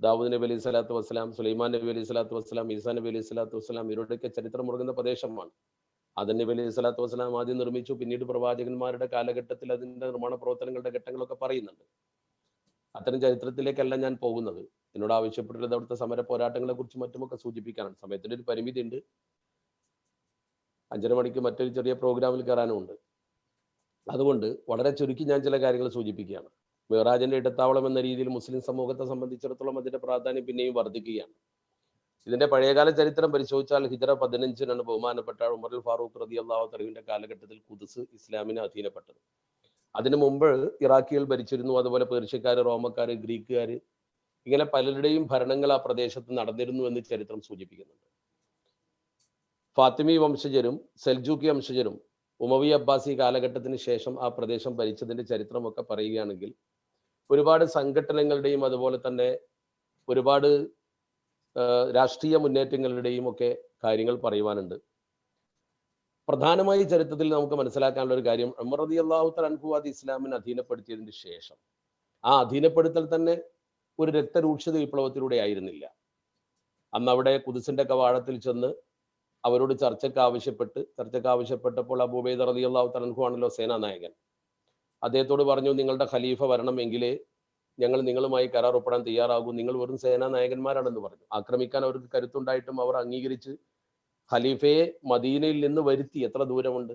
ദാവൂദ് നബി അലൈഹി സ്വലാത്തു വസ്സലാം, സുലൈമാൻ നബി അലൈഹി സ്വലാത്തു വസ്സലാം, ഈസാ നബി അലൈഹി സ്വലാത്തു വസ്സലാം, ഇവരുടെയൊക്കെ ചരിത്രം മുറുകുന്ന പ്രദേശമാണ്. ആദം നബി അലൈഹി സ്വലാത്തു വസ്സലാം ആദ്യം നിർമ്മിച്ചു. പിന്നീട് പ്രവാചകന്മാരുടെ കാലഘട്ടത്തിൽ അതിൻ്റെ നിർമ്മാണ പ്രവർത്തനങ്ങളുടെ ഘട്ടങ്ങളൊക്കെ പറയുന്നുണ്ട്. അത്തരം ചരിത്രത്തിലേക്കല്ല ഞാൻ പോകുന്നത്. എന്നോട് ആവശ്യപ്പെട്ടുള്ളത് അവിടുത്തെ സമര പോരാട്ടങ്ങളെ കുറിച്ച് മറ്റുമൊക്കെ സൂചിപ്പിക്കാനാണ്. സമയത്തിൻ്റെ ഒരു പരിമിതി ഉണ്ട്. 5:30 മണിക്ക് മറ്റൊരു ചെറിയ പ്രോഗ്രാമിൽ കയറാനുമുണ്ട്. അതുകൊണ്ട് വളരെ ചുരുക്കി ഞാൻ ചില കാര്യങ്ങൾ സൂചിപ്പിക്കുകയാണ്. മിറാജിന്റെ ഇടത്താവളം എന്ന രീതിയിൽ മുസ്ലിം സമൂഹത്തെ സംബന്ധിച്ചിടത്തോളം അതിന്റെ പ്രാധാന്യം പിന്നെയും വർദ്ധിക്കുകയാണ്. ഇതിന്റെ പഴയകാല ചരിത്രം പരിശോധിച്ചാൽ ഹിജറ 15-നാണ് ബഹുമാനപ്പെട്ട ഉമറുൽ ഫാറൂഖ് റളിയല്ലാഹു തആലയുടെ കാലഘട്ടത്തിൽ ഖുദ്സ് ഇസ്ലാമിന് അധീനപ്പെട്ടത്. അതിനു മുമ്പ് ഇറാഖികൾ ഭരിച്ചിരുന്നു. അതുപോലെ പേർഷ്യക്കാർ, റോമക്കാർ, ഗ്രീക്കുകാർ, ഇങ്ങനെ പലരുടെയും ഭരണങ്ങൾ ആ പ്രദേശത്ത് നടന്നിരുന്നു എന്ന് ചരിത്രം സൂചിപ്പിക്കുന്നുണ്ട്. ഫാത്തിമി വംശജരും സെൽജൂക്കി വംശജരും ഉമവി അബ്ബാസി കാലഘട്ടത്തിന് ശേഷം ആ പ്രദേശം ഭരിച്ചതിൻ്റെ ചരിത്രമൊക്കെ പറയുകയാണെങ്കിൽ ഒരുപാട് സംഘടനകളുടെയും അതുപോലെ തന്നെ ഒരുപാട് രാഷ്ട്രീയ മുന്നേറ്റങ്ങളുടെയും ഒക്കെ കാര്യങ്ങൾ പറയുവാനുണ്ട്. പ്രധാനമായി ചരിത്രത്തിൽ നമുക്ക് മനസ്സിലാക്കാനുള്ള ഒരു കാര്യം, ഉമർ റളിയല്ലാഹു തആല അൻഹു അത് ഇസ്ലാമിനെ അധീനപ്പെടുത്തിയതിന് ശേഷം ആ അധീനപ്പെടുത്തൽ തന്നെ ഒരു രക്തരൂക്ഷിത വിപ്ലവത്തിലൂടെ ആയിരുന്നില്ല. അന്ന് അവിടെ ഖുദ്സിന്റെ കവാടത്തിൽ ചെന്ന് അവരോട് ചർച്ചയ്ക്ക് ആവശ്യപ്പെട്ടപ്പോൾ അബൂ ഉബൈദ റളിയല്ലാഹു തആല അൻഹു ആണല്ലോ സേനാനായകൻ. അദ്ദേഹത്തോട് പറഞ്ഞു, നിങ്ങളുടെ ഖലീഫ വരണമെങ്കിലേ ഞങ്ങൾ നിങ്ങളുമായി കരാർ ഒപ്പിടാൻ തയ്യാറാകൂ, നിങ്ങൾ വെറും സേനാനായകന്മാരാണെന്ന് പറഞ്ഞു. ആക്രമിക്കാൻ അവർക്ക് കരുത്തുണ്ടായിട്ടും അവർ അംഗീകരിച്ച് ഖലീഫയെ മദീനയിൽ നിന്ന് വരുത്തി. എത്ര ദൂരമുണ്ട്?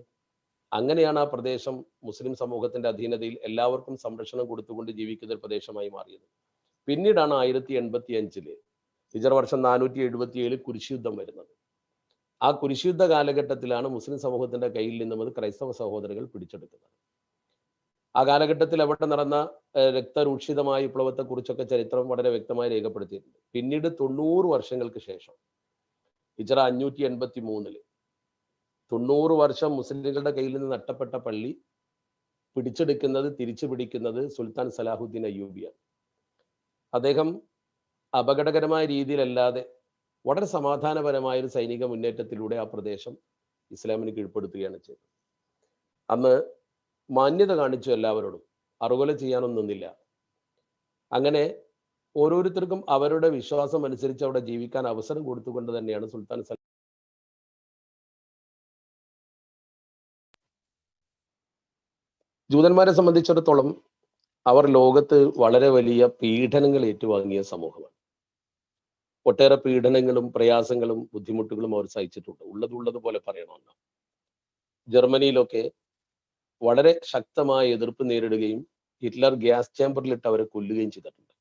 അങ്ങനെയാണ് ആ പ്രദേശം മുസ്ലിം സമൂഹത്തിന്റെ അധീനതയിൽ എല്ലാവർക്കും സംരക്ഷണം കൊടുത്തുകൊണ്ട് ജീവിക്കുന്ന ഒരു പ്രദേശമായി മാറിയത്. പിന്നീടാണ് 1085 ഹിജറ വർഷം 477 കുരിശുയുദ്ധം വരുന്നത്. ആ കുരിശുയുദ്ധ കാലഘട്ടത്തിലാണ് മുസ്ലിം സമൂഹത്തിന്റെ കയ്യിൽ നിന്നും അത് ക്രൈസ്തവ സഹോദരങ്ങൾ പിടിച്ചെടുക്കുന്നത്. ആ കാലഘട്ടത്തിൽ അവിടെ നടന്ന രക്തരൂക്ഷിതമായ വിപ്ലവത്തെ കുറിച്ചൊക്കെ ചരിത്രം വളരെ വ്യക്തമായി രേഖപ്പെടുത്തിയിട്ടുണ്ട്. പിന്നീട് 90 വർഷങ്ങൾക്ക് ശേഷം ഹിജറ 583 90 വർഷം മുസ്ലിങ്ങളുടെ കയ്യിൽ നിന്ന് നഷ്ടപ്പെട്ട പള്ളി തിരിച്ചു പിടിക്കുന്നത് സുൽത്താൻ സലാഹുദ്ദീൻ അയ്യൂബിയാണ്. അദ്ദേഹം അപകടകരമായ രീതിയിലല്ലാതെ വളരെ സമാധാനപരമായ ഒരു സൈനിക മുന്നേറ്റത്തിലൂടെ ആ പ്രദേശം ഇസ്ലാമിന് കീഴ്പ്പെടുത്തുകയാണ് ചെയ്തത്. അന്ന് മാന്യത കാണിച്ചു എല്ലാവരോടും, അറുകൊല ചെയ്യാനൊന്നും നിന്നില്ല. അങ്ങനെ ഓരോരുത്തർക്കും അവരുടെ വിശ്വാസം അനുസരിച്ച് അവിടെ ജീവിക്കാൻ അവസരം കൊടുത്തുകൊണ്ട് തന്നെയാണ് സുൽത്താൻ ജൂതന്മാരെ സംബന്ധിച്ചിടത്തോളം അവർ ലോകത്ത് വളരെ വലിയ പീഡനങ്ങൾ ഏറ്റുവാങ്ങിയ സമൂഹമാണ്. ഒട്ടേറെ പീഡനങ്ങളും പ്രയാസങ്ങളും ബുദ്ധിമുട്ടുകളും അവർ സഹിച്ചിട്ടുണ്ട്. ഉള്ളതുപോലെ പറയണമെന്ന്. ജർമ്മനിയിലൊക്കെ വളരെ ശക്തമായ എതിർപ്പ് നേരിടുകയും ഹിറ്റ്ലർ ഗ്യാസ് ചേമ്പറിലിട്ട് അവരെ കൊല്ലുകയും ചെയ്തിട്ടുണ്ട്.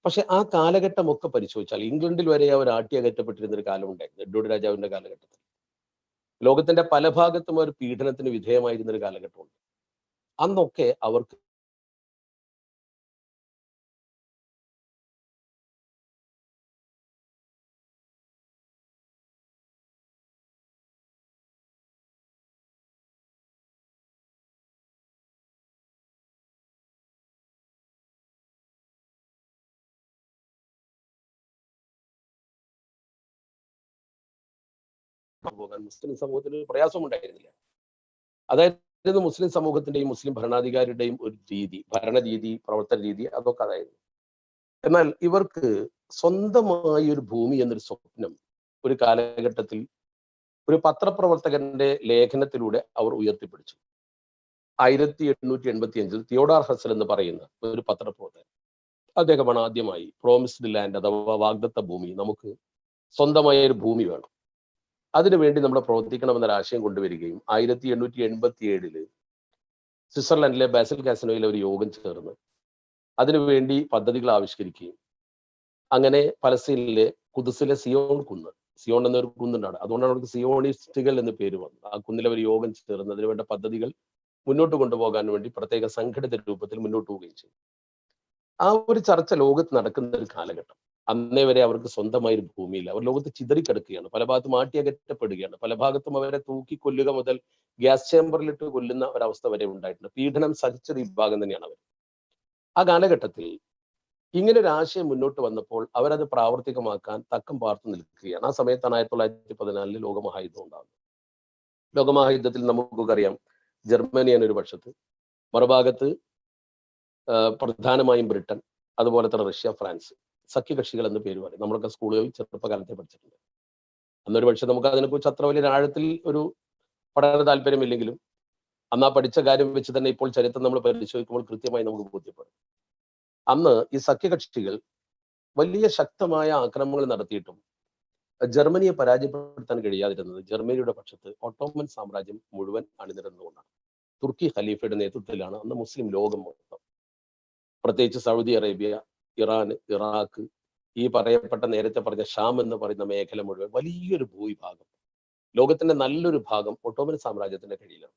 പക്ഷെ ആ കാലഘട്ടമൊക്കെ പരിശോധിച്ചാൽ ഇംഗ്ലണ്ടിൽ വരെ അവർ ആട്ടിയകറ്റപ്പെട്ടിരുന്ന ഒരു കാലം ഉണ്ടായിരുന്നു. എഡ്വേർഡ് രാജാവിന്റെ കാലഘട്ടത്തിൽ. ലോകത്തിന്റെ പല ഭാഗത്തും അവർ പീഡനത്തിന് വിധേയമായിരുന്ന ഒരു കാലഘട്ടമുണ്ട്. അന്നൊക്കെ അവർക്ക് പോകാൻ മുസ്ലിം സമൂഹത്തിന് ഒരു പ്രയാസമുണ്ടായിരുന്നില്ല. അതായത് മുസ്ലിം സമൂഹത്തിന്റെയും മുസ്ലിം ഭരണാധികാരിയുടെയും ഒരു രീതി, ഭരണരീതി, പ്രവർത്തന രീതി, അതൊക്കെ അതായിരുന്നു. എന്നാൽ ഇവർക്ക് സ്വന്തമായി ഒരു ഭൂമി എന്നൊരു സ്വപ്നം ഒരു കാലഘട്ടത്തിൽ ഒരു പത്രപ്രവർത്തകന്റെ ലേഖനത്തിലൂടെ അവർ ഉയർത്തിപ്പിടിച്ചു. 1885 തിയോഡാർ ഹസൽ എന്ന് പറയുന്ന ഒരു പത്രപ്രവർത്തകൻ, അദ്ദേഹമാണ് ആദ്യമായി പ്രോമിസ്ഡ് ലാൻഡ് അഥവാ വാഗ്ദത്ത ഭൂമി, നമുക്ക് സ്വന്തമായ ഒരു ഭൂമി വേണം, അതിനുവേണ്ടി നമ്മൾ പ്രവർത്തിക്കണമെന്നൊരു ആശയം കൊണ്ടുവരികയും 1887 സ്വിറ്റ്സർലൻഡിലെ ബാസൽ കാസിനോയിൽ ഒരു യോഗം ചേർന്ന് അതിനുവേണ്ടി പദ്ധതികൾ ആവിഷ്കരിക്കുകയും അങ്ങനെ പലസ്തീനിലെ ഖുദ്സിലെ സിയോൺ എന്നൊരു കുന്നുണ്ടാണ്, അതുകൊണ്ടാണ് അവർക്ക് സിയോണിസ്റ്റുകൾ എന്ന് പേര് വന്നത്. ആ കുന്നിലെ ഒരു യോഗം ചേർന്ന് അതിനുവേണ്ട പദ്ധതികൾ മുന്നോട്ട് കൊണ്ടുപോകാൻ വേണ്ടി പ്രത്യേക സംഘടിത രൂപത്തിൽ മുന്നോട്ട് പോവുകയും ചെയ്തു. ആ ഒരു ചർച്ച ലോകത്ത് നടക്കുന്ന ഒരു കാലഘട്ടം. അന്നേ വരെ അവർക്ക് സ്വന്തമായ ഒരു ഭൂമിയില്ല. അവർ ലോകത്ത് ചിതറിക്കിടക്കുകയാണ്, പല ഭാഗത്തും ആട്ടിയകറ്റപ്പെടുകയാണ്, പല ഭാഗത്തും അവരെ തൂക്കിക്കൊല്ലുക മുതൽ ഗ്യാസ് ചേമ്പറിലിട്ട് കൊല്ലുന്ന ഒരവസ്ഥ വരെ ഉണ്ടായിട്ടുണ്ട്. പീഡനം സഹിച്ചൊരു വിഭാഗം തന്നെയാണ് അവർ. ആ കാലഘട്ടത്തിൽ ഇങ്ങനെ ഒരു ആശയം മുന്നോട്ട് വന്നപ്പോൾ അവരത് പ്രാവർത്തികമാക്കാൻ തക്കം പാർത്തു നിൽക്കുകയാണ്. ആ സമയത്താണ് 1914 ലോകമഹായുദ്ധം ഉണ്ടാകുന്നത്. ലോകമഹായുദ്ധത്തിൽ നമുക്കറിയാം, ജർമ്മനിയാണ് ഒരു പക്ഷത്ത്, മറുഭാഗത്ത് പ്രധാനമായും ബ്രിട്ടൻ, അതുപോലെ തന്നെ റഷ്യ, ഫ്രാൻസ്, സഖ്യകക്ഷികൾ എന്ന് പേര് പറയും. നമ്മളൊക്കെ സ്കൂളുകളിൽ ചെറുപ്പകാലത്തെ പഠിച്ചിട്ടുണ്ട്. അന്നൊരു പക്ഷെ നമുക്ക് അതിനെക്കുറിച്ച് അത്ര വലിയ ആഴത്തിൽ ഒരു പഠന താല്പര്യമില്ലെങ്കിലും അന്ന് ആ പഠിച്ച കാര്യം വെച്ച് തന്നെ ഇപ്പോൾ ചരിത്രം നമ്മൾ പരിശോധിക്കുമ്പോൾ കൃത്യമായി നമുക്ക് ബോധ്യപ്പെടും. അന്ന് ഈ സഖ്യകക്ഷികൾ വലിയ ശക്തമായ ആക്രമണങ്ങൾ നടത്തിയിട്ടും ജർമ്മനിയെ പരാജയപ്പെടുത്താൻ കഴിയാതിരുന്നത് ജർമ്മനിയുടെ പക്ഷത്ത് ഓട്ടോമൻ സാമ്രാജ്യം മുഴുവൻ അണിനിരന്നുകൊണ്ടാണ്. തുർക്കി ഖലീഫയുടെ നേതൃത്വത്തിലാണ് അന്ന് മുസ്ലിം ലോകം മൊത്തം, പ്രത്യേകിച്ച് സൗദി അറേബ്യ, ഇറാൻ, ഇറാഖ്, ഈ പറയപ്പെട്ട നേരത്തെ പറഞ്ഞ ഷാം എന്ന് പറയുന്ന മേഖല മുഴുവൻ വലിയൊരു ഭൂവിഭാഗം, ലോകത്തിന്റെ നല്ലൊരു ഭാഗം ഒട്ടോമൻ സാമ്രാജ്യത്തിന്റെ കീഴിലാണ്.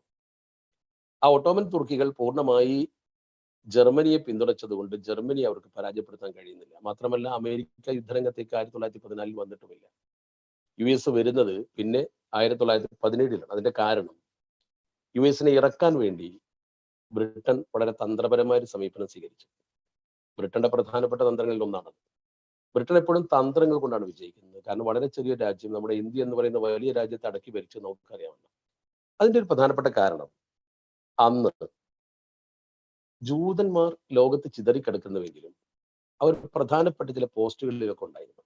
ആ ഒട്ടോമൻ തുർക്കികൾ പൂർണ്ണമായി ജർമ്മനിയെ പിന്തുണച്ചതുകൊണ്ട് ജർമ്മനി അവർക്ക് പരാജയപ്പെടുത്താൻ കഴിയുന്നില്ല. മാത്രമല്ല അമേരിക്ക യുദ്ധരംഗത്തേക്ക് 1914 വന്നിട്ടുമില്ല. US വരുന്നത് പിന്നെ 1917. അതിന്റെ കാരണം US ഇറക്കാൻ വേണ്ടി ബ്രിട്ടൻ വളരെ തന്ത്രപരമായ ഒരു സമീപനം സ്വീകരിച്ചു. ബ്രിട്ടന്റെ പ്രധാനപ്പെട്ട തന്ത്രങ്ങളിൽ ഒന്നാണ് ബ്രിട്ടൻ എപ്പോഴും തന്ത്രങ്ങൾ കൊണ്ടാണ് വിജയിക്കുന്നത്. കാരണം വളരെ ചെറിയ രാജ്യം, നമ്മുടെ ഇന്ത്യ എന്ന് പറയുന്ന വലിയ രാജ്യത്തെ അടക്കി ഭരിച്ചു നമുക്കറിയാമല്ലോ. അതിന്റെ ഒരു പ്രധാനപ്പെട്ട കാരണം, അന്ന് ജൂതന്മാർ ലോകത്ത് ചിതറിക്കിടക്കുന്നുവെങ്കിലും അവർ പ്രധാനപ്പെട്ട ചില പോസ്റ്റുകളിലൊക്കെ ഉണ്ടായിരുന്നു.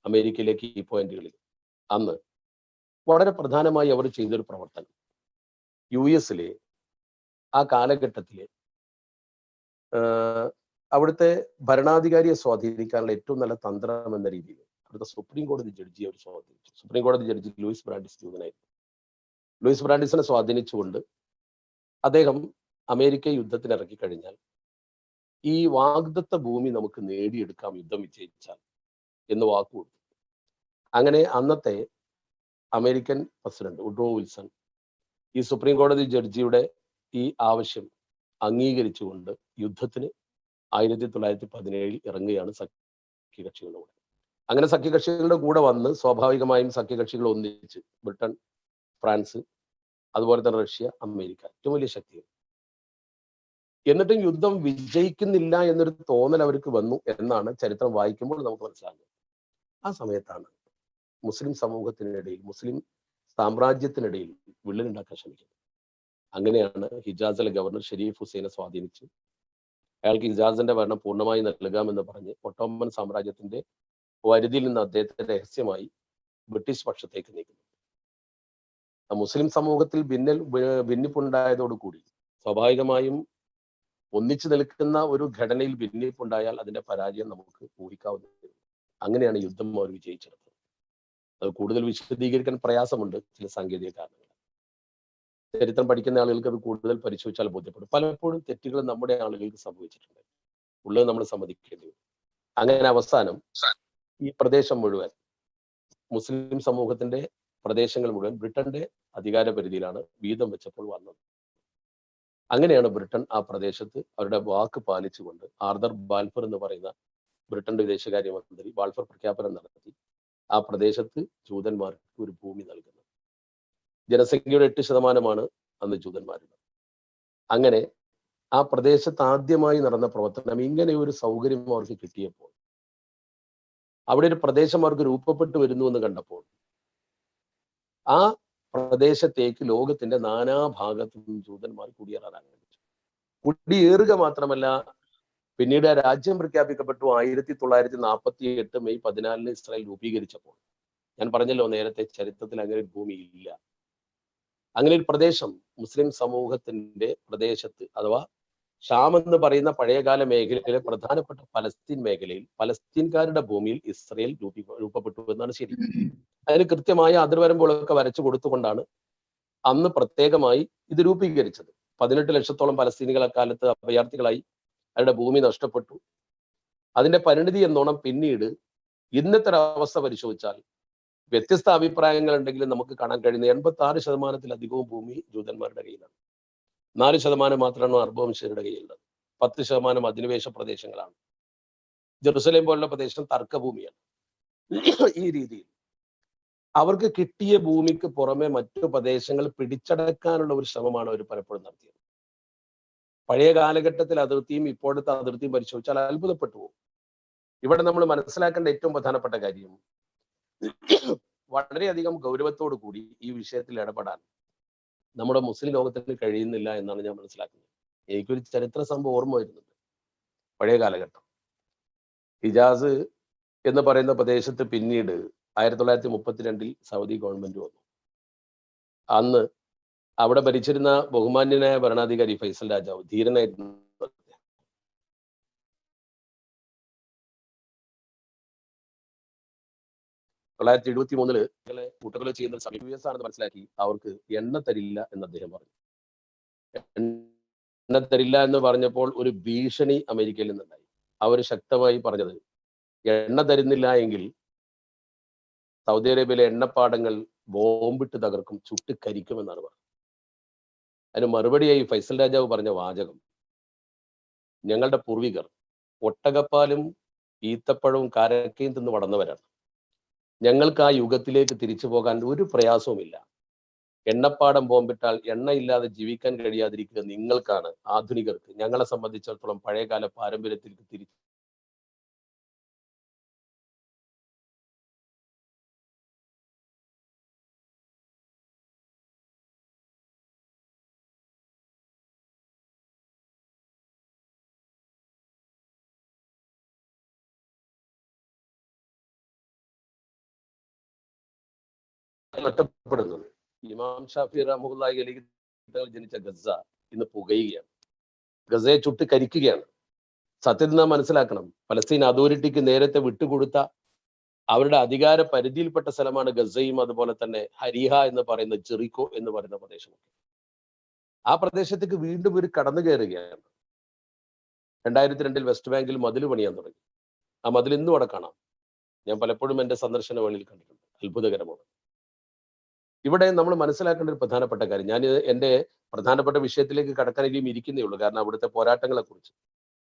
അമേരിക്കയിലെ കീ പോയിന്റുകളിൽ അന്ന് വളരെ പ്രധാനമായി അവർ ചെയ്തൊരു പ്രവർത്തനം, US ആ കാലഘട്ടത്തിലെ അവിടുത്തെ ഭരണാധികാരിയെ സ്വാധീനിക്കാനുള്ള ഏറ്റവും നല്ല തന്ത്രം എന്ന രീതിയിൽ അവിടുത്തെ സുപ്രീം കോടതി ജഡ്ജിയെ അവർ സ്വാധീനിച്ചു. സുപ്രീം കോടതി ജഡ്ജി ലൂയിസ് ബ്രാൻഡിസ് ജൂതനായിരുന്നു. ലൂയിസ് ബ്രാൻഡിസിനെ സ്വാധീനിച്ചുകൊണ്ട് അദ്ദേഹം അമേരിക്ക യുദ്ധത്തിന് ഇറക്കി കഴിഞ്ഞാൽ ഈ വാഗ്ദത്ത ഭൂമി നമുക്ക് നേടിയെടുക്കാം യുദ്ധം വിജയിച്ചാൽ എന്ന് വാക്കുകൊടുത്തു. അങ്ങനെ അന്നത്തെ അമേരിക്കൻ പ്രസിഡന്റ് വുഡ്രോ വിൽസൺ ഈ സുപ്രീം കോടതി ജഡ്ജിയുടെ ഈ ആവശ്യം അംഗീകരിച്ചുകൊണ്ട് യുദ്ധത്തിന് 1917 ഇറങ്ങുകയാണ് സഖ്യകക്ഷികളുടെ കൂടെ. അങ്ങനെ സഖ്യകക്ഷികളുടെ കൂടെ വന്ന് സ്വാഭാവികമായും സഖ്യകക്ഷികൾ ഒന്നിച്ച് ബ്രിട്ടൻ, ഫ്രാൻസ്, അതുപോലെ തന്നെ റഷ്യ, അമേരിക്ക, ഏറ്റവും വലിയ ശക്തികൾ. എന്നിട്ടും യുദ്ധം വിജയിക്കുന്നില്ല എന്നൊരു തോന്നൽ അവർക്ക് വന്നു എന്നാണ് ചരിത്രം വായിക്കുമ്പോൾ നമുക്ക് മനസ്സിലാകുന്നത്. ആ സമയത്താണ് മുസ്ലിം സമൂഹത്തിനിടയിൽ, മുസ്ലിം സാമ്രാജ്യത്തിനിടയിൽ വിള്ളലുണ്ടാക്കാൻ ശ്രമിക്കുന്നത്. അങ്ങനെയാണ് ഹിജാസിലെ ഗവർണർ ഷെരീഫ് ഹുസൈനെ സ്വാധീനിച്ച് അയാൾക്ക് ഹിജാസിന്റെ ഭരണം പൂർണ്ണമായി നൽകാമെന്ന് പറഞ്ഞ് ഒട്ടോമൻ സാമ്രാജ്യത്തിന്റെ വരുതിയിൽ നിന്ന് അദ്ദേഹത്തെ രഹസ്യമായി ബ്രിട്ടീഷ് പക്ഷത്തേക്ക് നീക്കുന്നു. മുസ്ലിം സമൂഹത്തിൽ ഭിന്നിപ്പുണ്ടായതോടുകൂടി സ്വാഭാവികമായും ഒന്നിച്ചു നിൽക്കുന്ന ഒരു ഘടനയിൽ ഭിന്നിപ്പുണ്ടായാൽ അതിന്റെ പരാജയം നമുക്ക് ഊഹിക്കാവുന്നതാണ്. അങ്ങനെയാണ് യുദ്ധം അവർ വിജയിച്ചെടുത്തത്. അത് കൂടുതൽ വിശദീകരിക്കാൻ പ്രയാസമുണ്ട്, ചില സാങ്കേതിക കാരണങ്ങൾ. ചരിത്രം പഠിക്കുന്ന ആളുകൾക്ക് അത് കൂടുതൽ പരിശോധിച്ചാൽ ബോധ്യപ്പെടും. പലപ്പോഴും തെറ്റുകൾ നമ്മുടെ ആളുകൾക്ക് സംഭവിച്ചിട്ടുണ്ട്, ഉള്ളത് നമ്മൾ സമ്മതിക്കേണ്ടി വരും. അങ്ങനെ അവസാനം ഈ പ്രദേശം മുഴുവൻ, മുസ്ലിം സമൂഹത്തിന്റെ പ്രദേശങ്ങൾ മുഴുവൻ ബ്രിട്ടന്റെ അധികാര പരിധിയിലാണ് വീതം വെച്ചപ്പോൾ വന്നത്. അങ്ങനെയാണ് ബ്രിട്ടൻ ആ പ്രദേശത്ത് അവരുടെ വാക്ക് പാലിച്ചുകൊണ്ട് ആർതർ ബാൽഫർ എന്ന് പറയുന്ന ബ്രിട്ടന്റെ വിദേശകാര്യമന്ത്രി ബാൽഫർ പ്രഖ്യാപനം നടത്തി ആ പ്രദേശത്ത് ജൂതന്മാർക്ക് ഒരു ഭൂമി നൽകുന്നത്. ജനസംഖ്യയുടെ 8% അന്ന് ജൂതന്മാരുള്ളത്. അങ്ങനെ ആ പ്രദേശത്ത് ആദ്യമായി നടന്ന പ്രവർത്തനം, ഇങ്ങനെ ഒരു സൗകര്യം അവർക്ക് കിട്ടിയപ്പോൾ, അവിടെ ഒരു പ്രദേശം അവർക്ക് രൂപപ്പെട്ടു വരുന്നു എന്ന് കണ്ടപ്പോൾ ആ പ്രദേശത്തേക്ക് ലോകത്തിന്റെ നാനാഭാഗത്തു നിന്നും ജൂതന്മാർ കുടിയേറാൻ ആരംഭിച്ചു. കുടിയേറുക മാത്രമല്ല, പിന്നീട് ആ രാജ്യം പ്രഖ്യാപിക്കപ്പെട്ടു. 1948 മെയ് 14 ഇസ്രായേൽ രൂപീകരിച്ചപ്പോൾ, ഞാൻ പറഞ്ഞല്ലോ നേരത്തെ, ചരിത്രത്തിൽ അങ്ങനെ ഒരു ഭൂമി ഇല്ല. അങ്ങനെ ഒരു പ്രദേശം മുസ്ലിം സമൂഹത്തിന്റെ പ്രദേശത്ത്, അഥവാ ഷാം എന്ന് പറയുന്ന പഴയകാല മേഖലയിലെ പ്രധാനപ്പെട്ട പലസ്തീൻ മേഖലയിൽ, പലസ്തീൻകാരുടെ ഭൂമിയിൽ ഇസ്രായേൽ രൂപപ്പെട്ടു എന്നാണ് ശരി. അതിന് കൃത്യമായ അതിർവരമ്പുകളൊക്കെ വരച്ചു കൊടുത്തുകൊണ്ടാണ് അന്ന് പ്രത്യേകമായി ഇത് രൂപീകരിച്ചത്. 18 ലക്ഷത്തോളം പലസ്തീനികൾ അക്കാലത്ത് അഭയാർത്ഥികളായി, അവരുടെ ഭൂമി നഷ്ടപ്പെട്ടു. അതിന്റെ പരിണിതി എന്നോണം പിന്നീട് ഇന്നത്തെ അവസ്ഥ പരിശോധിച്ചാൽ വ്യത്യസ്ത അഭിപ്രായങ്ങൾ ഉണ്ടെങ്കിലും നമുക്ക് കാണാൻ കഴിയുന്ന 86%-ലധികവും ഭൂമി ജൂതന്മാരുടെ കയ്യിലാണ്. 4% മാത്രമാണ് അറബ് വംശജരുടെ കയ്യിലുള്ളത്. 10% അധിനിവേശ പ്രദേശങ്ങളാണ്. ജെറുസലേം പോലുള്ള പ്രദേശം തർക്കഭൂമിയാണ്. ഈ രീതിയിൽ അവർക്ക് കിട്ടിയ ഭൂമിക്ക് പുറമെ മറ്റു പ്രദേശങ്ങൾ പിടിച്ചടക്കാനുള്ള ഒരു ശ്രമമാണ് അവർ പലപ്പോഴും നടത്തിയത്. പഴയ കാലഘട്ടത്തിൽ അതിർത്തിയും ഇപ്പോഴത്തെ അതിർത്തിയും പരിശോധിച്ചാൽ അത്ഭുതപ്പെട്ടു പോകും. ഇവിടെ നമ്മൾ മനസ്സിലാക്കേണ്ട ഏറ്റവും പ്രധാനപ്പെട്ട കാര്യം, വളരെയധികം ഗൗരവത്തോടു കൂടി ഈ വിഷയത്തിൽ ഇടപെടാൻ നമ്മുടെ മുസ്ലിം ലോകത്തിന് കഴിയുന്നില്ല എന്നാണ് ഞാൻ മനസ്സിലാക്കുന്നത്. എനിക്കൊരു ചരിത്ര സംഭവം ഓർമ്മ വരുന്നുണ്ട്. പഴയ കാലഘട്ടം ഹിജാസ് എന്ന് പറയുന്ന പ്രദേശത്ത് പിന്നീട് 1932 സൗദി ഗവൺമെന്റ് വന്നു. അന്ന് അവിടെ ഭരിച്ചിരുന്ന ബഹുമാന്യനായ ഭരണാധികാരി ഫൈസൽ രാജാവ്, ധീരനായിരുന്നു. 1973 കൂട്ടക്കൊല ചെയ്യുന്ന സമയം US ആണെന്ന് മനസ്സിലാക്കി അവർക്ക് എണ്ണ തരില്ല എന്ന് അദ്ദേഹം പറഞ്ഞു. എണ്ണ തരില്ല എന്ന് പറഞ്ഞപ്പോൾ ഒരു ഭീഷണി അമേരിക്കയിൽ നിന്നുണ്ടായി. അവർ ശക്തമായി പറഞ്ഞത്, എണ്ണ തരുന്നില്ല എങ്കിൽ സൗദി അറേബ്യയിലെ എണ്ണപ്പാടങ്ങൾ ബോംബിട്ട് തകർക്കും, ചുട്ടുകരിക്കുമെന്നാണ് പറഞ്ഞത്. അതിന് മറുപടിയായി ഫൈസൽ രാജാവ് പറഞ്ഞ വാചകം, ഞങ്ങളുടെ പൂർവികർ ഒട്ടകപ്പാലും ഈത്തപ്പഴവും കാരക്കയും തിന്ന് വളർന്നവരാണ്. ഞങ്ങൾക്ക് ആ യുഗത്തിലേക്ക് തിരിച്ചു പോകാൻ ഒരു പ്രയാസവുമില്ല. എണ്ണപ്പാടം ബോംബിട്ടാൽ എണ്ണയില്ലാതെ ജീവിക്കാൻ കഴിയാതിരിക്കുക നിങ്ങൾക്കാണ്, ആധുനികർക്ക്. ഞങ്ങളെ സംബന്ധിച്ചിടത്തോളം പഴയകാല പാരമ്പര്യത്തിലേക്ക് തിരിച്ചു ഒറ്റപ്പെടുന്നത്. ഇമാം ഷാഫി റഹ്മത്തുള്ളാഹി അലൈഹി ജനിച്ച ഗസ ഇന്ന് പുകയുകയാണ്, ഗസയെ ചുട്ട് കരിക്കുകയാണ്. സത്യത്തിൽ നാം മനസ്സിലാക്കണം, പലസ്തീൻ അതോറിറ്റിക്ക് നേരത്തെ വിട്ടുകൊടുത്ത അവരുടെ അധികാര പരിധിയിൽപ്പെട്ട സ്ഥലമാണ് ഗസയും അതുപോലെ തന്നെ ഹരിഹ എന്ന് പറയുന്ന ജെറിക്കോ എന്ന് പറയുന്ന പ്രദേശമൊക്കെ. ആ പ്രദേശത്തേക്ക് വീണ്ടും ഒരു കടന്നു കയറുകയാണ്. 2002 വെസ്റ്റ് ബാങ്കിൽ മതിൽ പണിയാൻ തുടങ്ങി. ആ മതിൽ ഇന്നും അവിടെ കാണാം. ഞാൻ പലപ്പോഴും എൻ്റെ സന്ദർശന വേളയിൽ കണ്ടിട്ടുണ്ട്. അത്ഭുതകരമാണ്. ഇവിടെ നമ്മൾ മനസ്സിലാക്കേണ്ട ഒരു പ്രധാനപ്പെട്ട കാര്യം, ഞാൻ എൻ്റെ പ്രധാനപ്പെട്ട വിഷയത്തിലേക്ക് കടക്കാനെങ്കിലും ഇരിക്കുന്നേ ഉള്ളൂ. കാരണം അവിടുത്തെ പോരാട്ടങ്ങളെ കുറിച്ച്,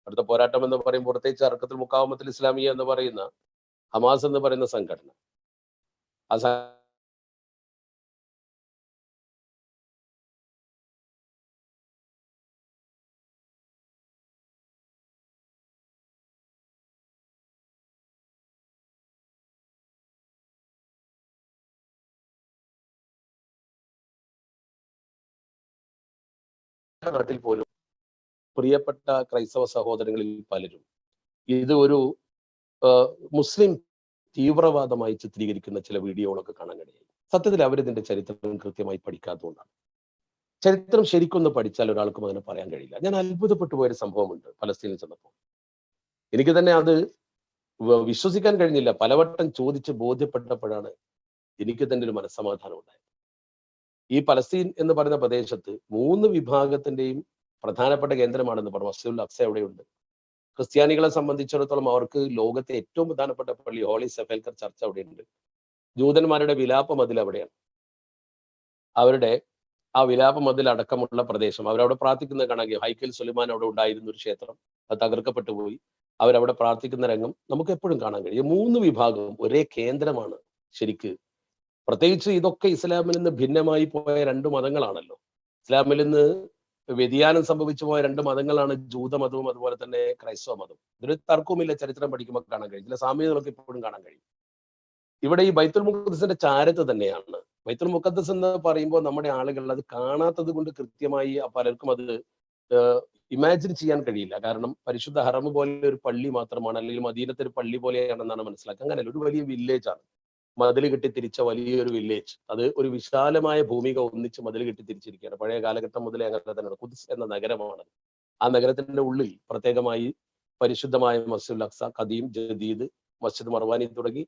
അവിടുത്തെ പോരാട്ടം എന്ന് പറയുമ്പോൾ പ്രത്യേകിച്ച് അർക്കത്തുൽ മുഖാവമത്തുൽ ഇസ്ലാമിയ എന്ന് പറയുന്ന ഹമാസ് എന്ന് പറയുന്ന സംഘടന, ആ നാട്ടിൽ പോലും പ്രിയപ്പെട്ട ക്രൈസ്തവ സഹോദരങ്ങളിൽ പലരും ഇത് ഒരു മുസ്ലിം തീവ്രവാദമായി ചിത്രീകരിക്കുന്ന ചില വീഡിയോകളൊക്കെ കാണാൻ കഴിയും. സത്യത്തിൽ അവരിതിന്റെ ചരിത്രം കൃത്യമായി പഠിക്കാത്തതുകൊണ്ടാണ്. ചരിത്രം ശരിക്കൊന്ന് പഠിച്ചാൽ ഒരാൾക്കും അങ്ങനെ പറയാൻ കഴിയില്ല. ഞാൻ അത്ഭുതപ്പെട്ടു പോയൊരു സംഭവമുണ്ട് പലസ്തീനിൽ ചെന്നപ്പോൾ. എനിക്ക് തന്നെ അത് വിശ്വസിക്കാൻ കഴിഞ്ഞില്ല. പലവട്ടം ചോദിച്ച് ബോധ്യപ്പെട്ടപ്പോഴാണ് എനിക്ക് തന്നെ ഒരു മനസ്സമാധാനം ഉണ്ടായത്. ഈ പലസ്തീൻ എന്ന് പറയുന്ന പ്രദേശത്ത് 3 വിഭാഗത്തിന്റെയും പ്രധാനപ്പെട്ട കേന്ദ്രമാണെന്ന് പറഞ്ഞു. മസ്ജിദുൽ അക്സ അവിടെയുണ്ട്. ക്രിസ്ത്യാനികളെ സംബന്ധിച്ചിടത്തോളം അവർക്ക് ലോകത്തെ ഏറ്റവും പ്രധാനപ്പെട്ട പള്ളി ഹോളി സെഫേൽക്കർ ചർച്ച് അവിടെയുണ്ട്. ജൂതന്മാരുടെ വിലാപ മതിൽ അവിടെയാണ്. അവരുടെ ആ വിലാപ മതിൽ അടക്കമുള്ള പ്രദേശം അവരവിടെ പ്രാർത്ഥിക്കുന്ന കാണാൻ. ഹൈക്കൽ സുലൈമാൻ അവിടെ ഉണ്ടായിരുന്ന ഒരു ക്ഷേത്രം, അത് തകർക്കപ്പെട്ടു പോയി. അവരവിടെ പ്രാർത്ഥിക്കുന്ന രംഗം നമുക്ക് എപ്പോഴും കാണാൻ കഴിയും. 3 വിഭാഗവും ഒരേ കേന്ദ്രമാണ് ശരിക്ക്. പ്രത്യേകിച്ച് ഇതൊക്കെ ഇസ്ലാമിൽ നിന്ന് ഭിന്നമായി പോയ 2 മതങ്ങളാണല്ലോ. ഇസ്ലാമിൽ നിന്ന് വ്യതിയാനം സംഭവിച്ചു പോയ 2 മതങ്ങളാണ് ജൂതമതവും അതുപോലെ തന്നെ ക്രൈസ്തവ മതവും. ഇതൊരു തർക്കവുമില്ല, ചരിത്രം പഠിക്കുമ്പോൾ കാണാൻ കഴിയും. ചില സാമ്യതകളൊക്കെ ഇപ്പോഴും കാണാൻ കഴിയും. ഇവിടെ ഈ ബൈത്തുൽ മുഖദ്ദസിന്റെ ചാരത്ത് തന്നെയാണ്. ബൈത്തുൽ മുഖദ്ദസ് എന്ന് പറയുമ്പോൾ നമ്മുടെ ആളുകൾ അത് കാണാത്തത് കൊണ്ട് കൃത്യമായി പലർക്കും അത് ഇമാജിൻ ചെയ്യാൻ കഴിയില്ല. കാരണം പരിശുദ്ധ ഹറം പോലെ ഒരു പള്ളി മാത്രമാണ്, അല്ലെങ്കിൽ മദീനത്തെ ഒരു പള്ളി പോലെയാണെന്നാണ് മനസ്സിലാക്കുക. അങ്ങനെയല്ല, ഒരു വലിയ വില്ലേജ് ആണ്. മതിൽ കെട്ടി തിരിച്ച വലിയൊരു വില്ലേജ്. അത് ഒരു വിശാലമായ ഭൂമിക ഒന്നിച്ച് മതിൽ കെട്ടി തിരിച്ചിരിക്കുകയാണ്. പഴയ കാലഘട്ടം മുതലേ അങ്ങനെ തന്നെയാണ്. ഖുദ്സ് എന്ന നഗരമാണ്. ആ നഗരത്തിന്റെ ഉള്ളിൽ പ്രത്യേകമായി പരിശുദ്ധമായ മസ്ജിദുൽ അക്സ, ഖദീം, ജദീദ്, മസ്ജിദ് മർവാനി തുടങ്ങി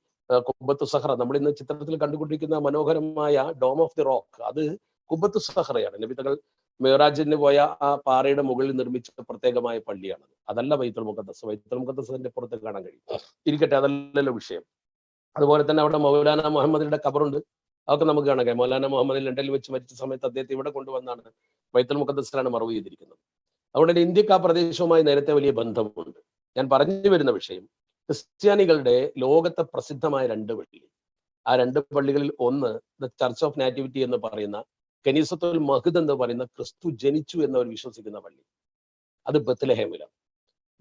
കുബ്ബത്തു സഹ്റ, നമ്മൾ ഇന്ന് ചിത്രത്തിൽ കണ്ടുകൊണ്ടിരിക്കുന്ന മനോഹരമായ ഡോം ഓഫ് ദി റോക്ക്, അത് കുബ്ബത്തു സഹ്റയാണ്. നബി തങ്ങൾ മിഅ്റാജിന് പോയ ആ പാറയുടെ മുകളിൽ നിർമ്മിച്ച പ്രത്യേകമായ പള്ളിയാണത്. അതല്ല ബൈത്തുൽ മുഖദ്ദസ്. ബൈത്തുൽ മുഖദ്ദസിന്റെ പുറത്ത് കാണാൻ കഴിയും. ഇരിക്കട്ടെ, അതല്ലല്ലോ വിഷയം. അതുപോലെ തന്നെ അവിടെ മൗലാന മുഹമ്മദിന്റെ ഖബറുണ്ട്. അതൊക്കെ നമുക്ക് കാണാൻ കഴിയും. മൗലാന മുഹമ്മദ് ലണ്ടനിൽ വെച്ച് മരിച്ച സമയത്ത് അദ്ദേഹത്തെ ഇവിടെ കൊണ്ടുവന്നാണ് ബൈത്തുൽ മുഖദ്ദസിലാണ് മറവ് ചെയ്തിരിക്കുന്നത്. അതുകൊണ്ട് ഇന്ത്യക്ക് ആ പ്രദേശവുമായി നേരത്തെ വലിയ ബന്ധമുണ്ട്. ഞാൻ പറഞ്ഞു വരുന്ന വിഷയം, ക്രിസ്ത്യാനികളുടെ ലോകത്തെ പ്രസിദ്ധമായ 2 പള്ളി, ആ 2 പള്ളികളിൽ ഒന്ന് ദ ചർച്ച് ഓഫ് നാറ്റിവിറ്റി എന്ന് പറയുന്ന കനീസത്തുൽ മഹ്ദ് എന്ന് പറയുന്ന ക്രിസ്തു ജനിച്ചു എന്നവർ വിശ്വസിക്കുന്ന പള്ളി, അത് ബത്ലഹേമിലാണ്.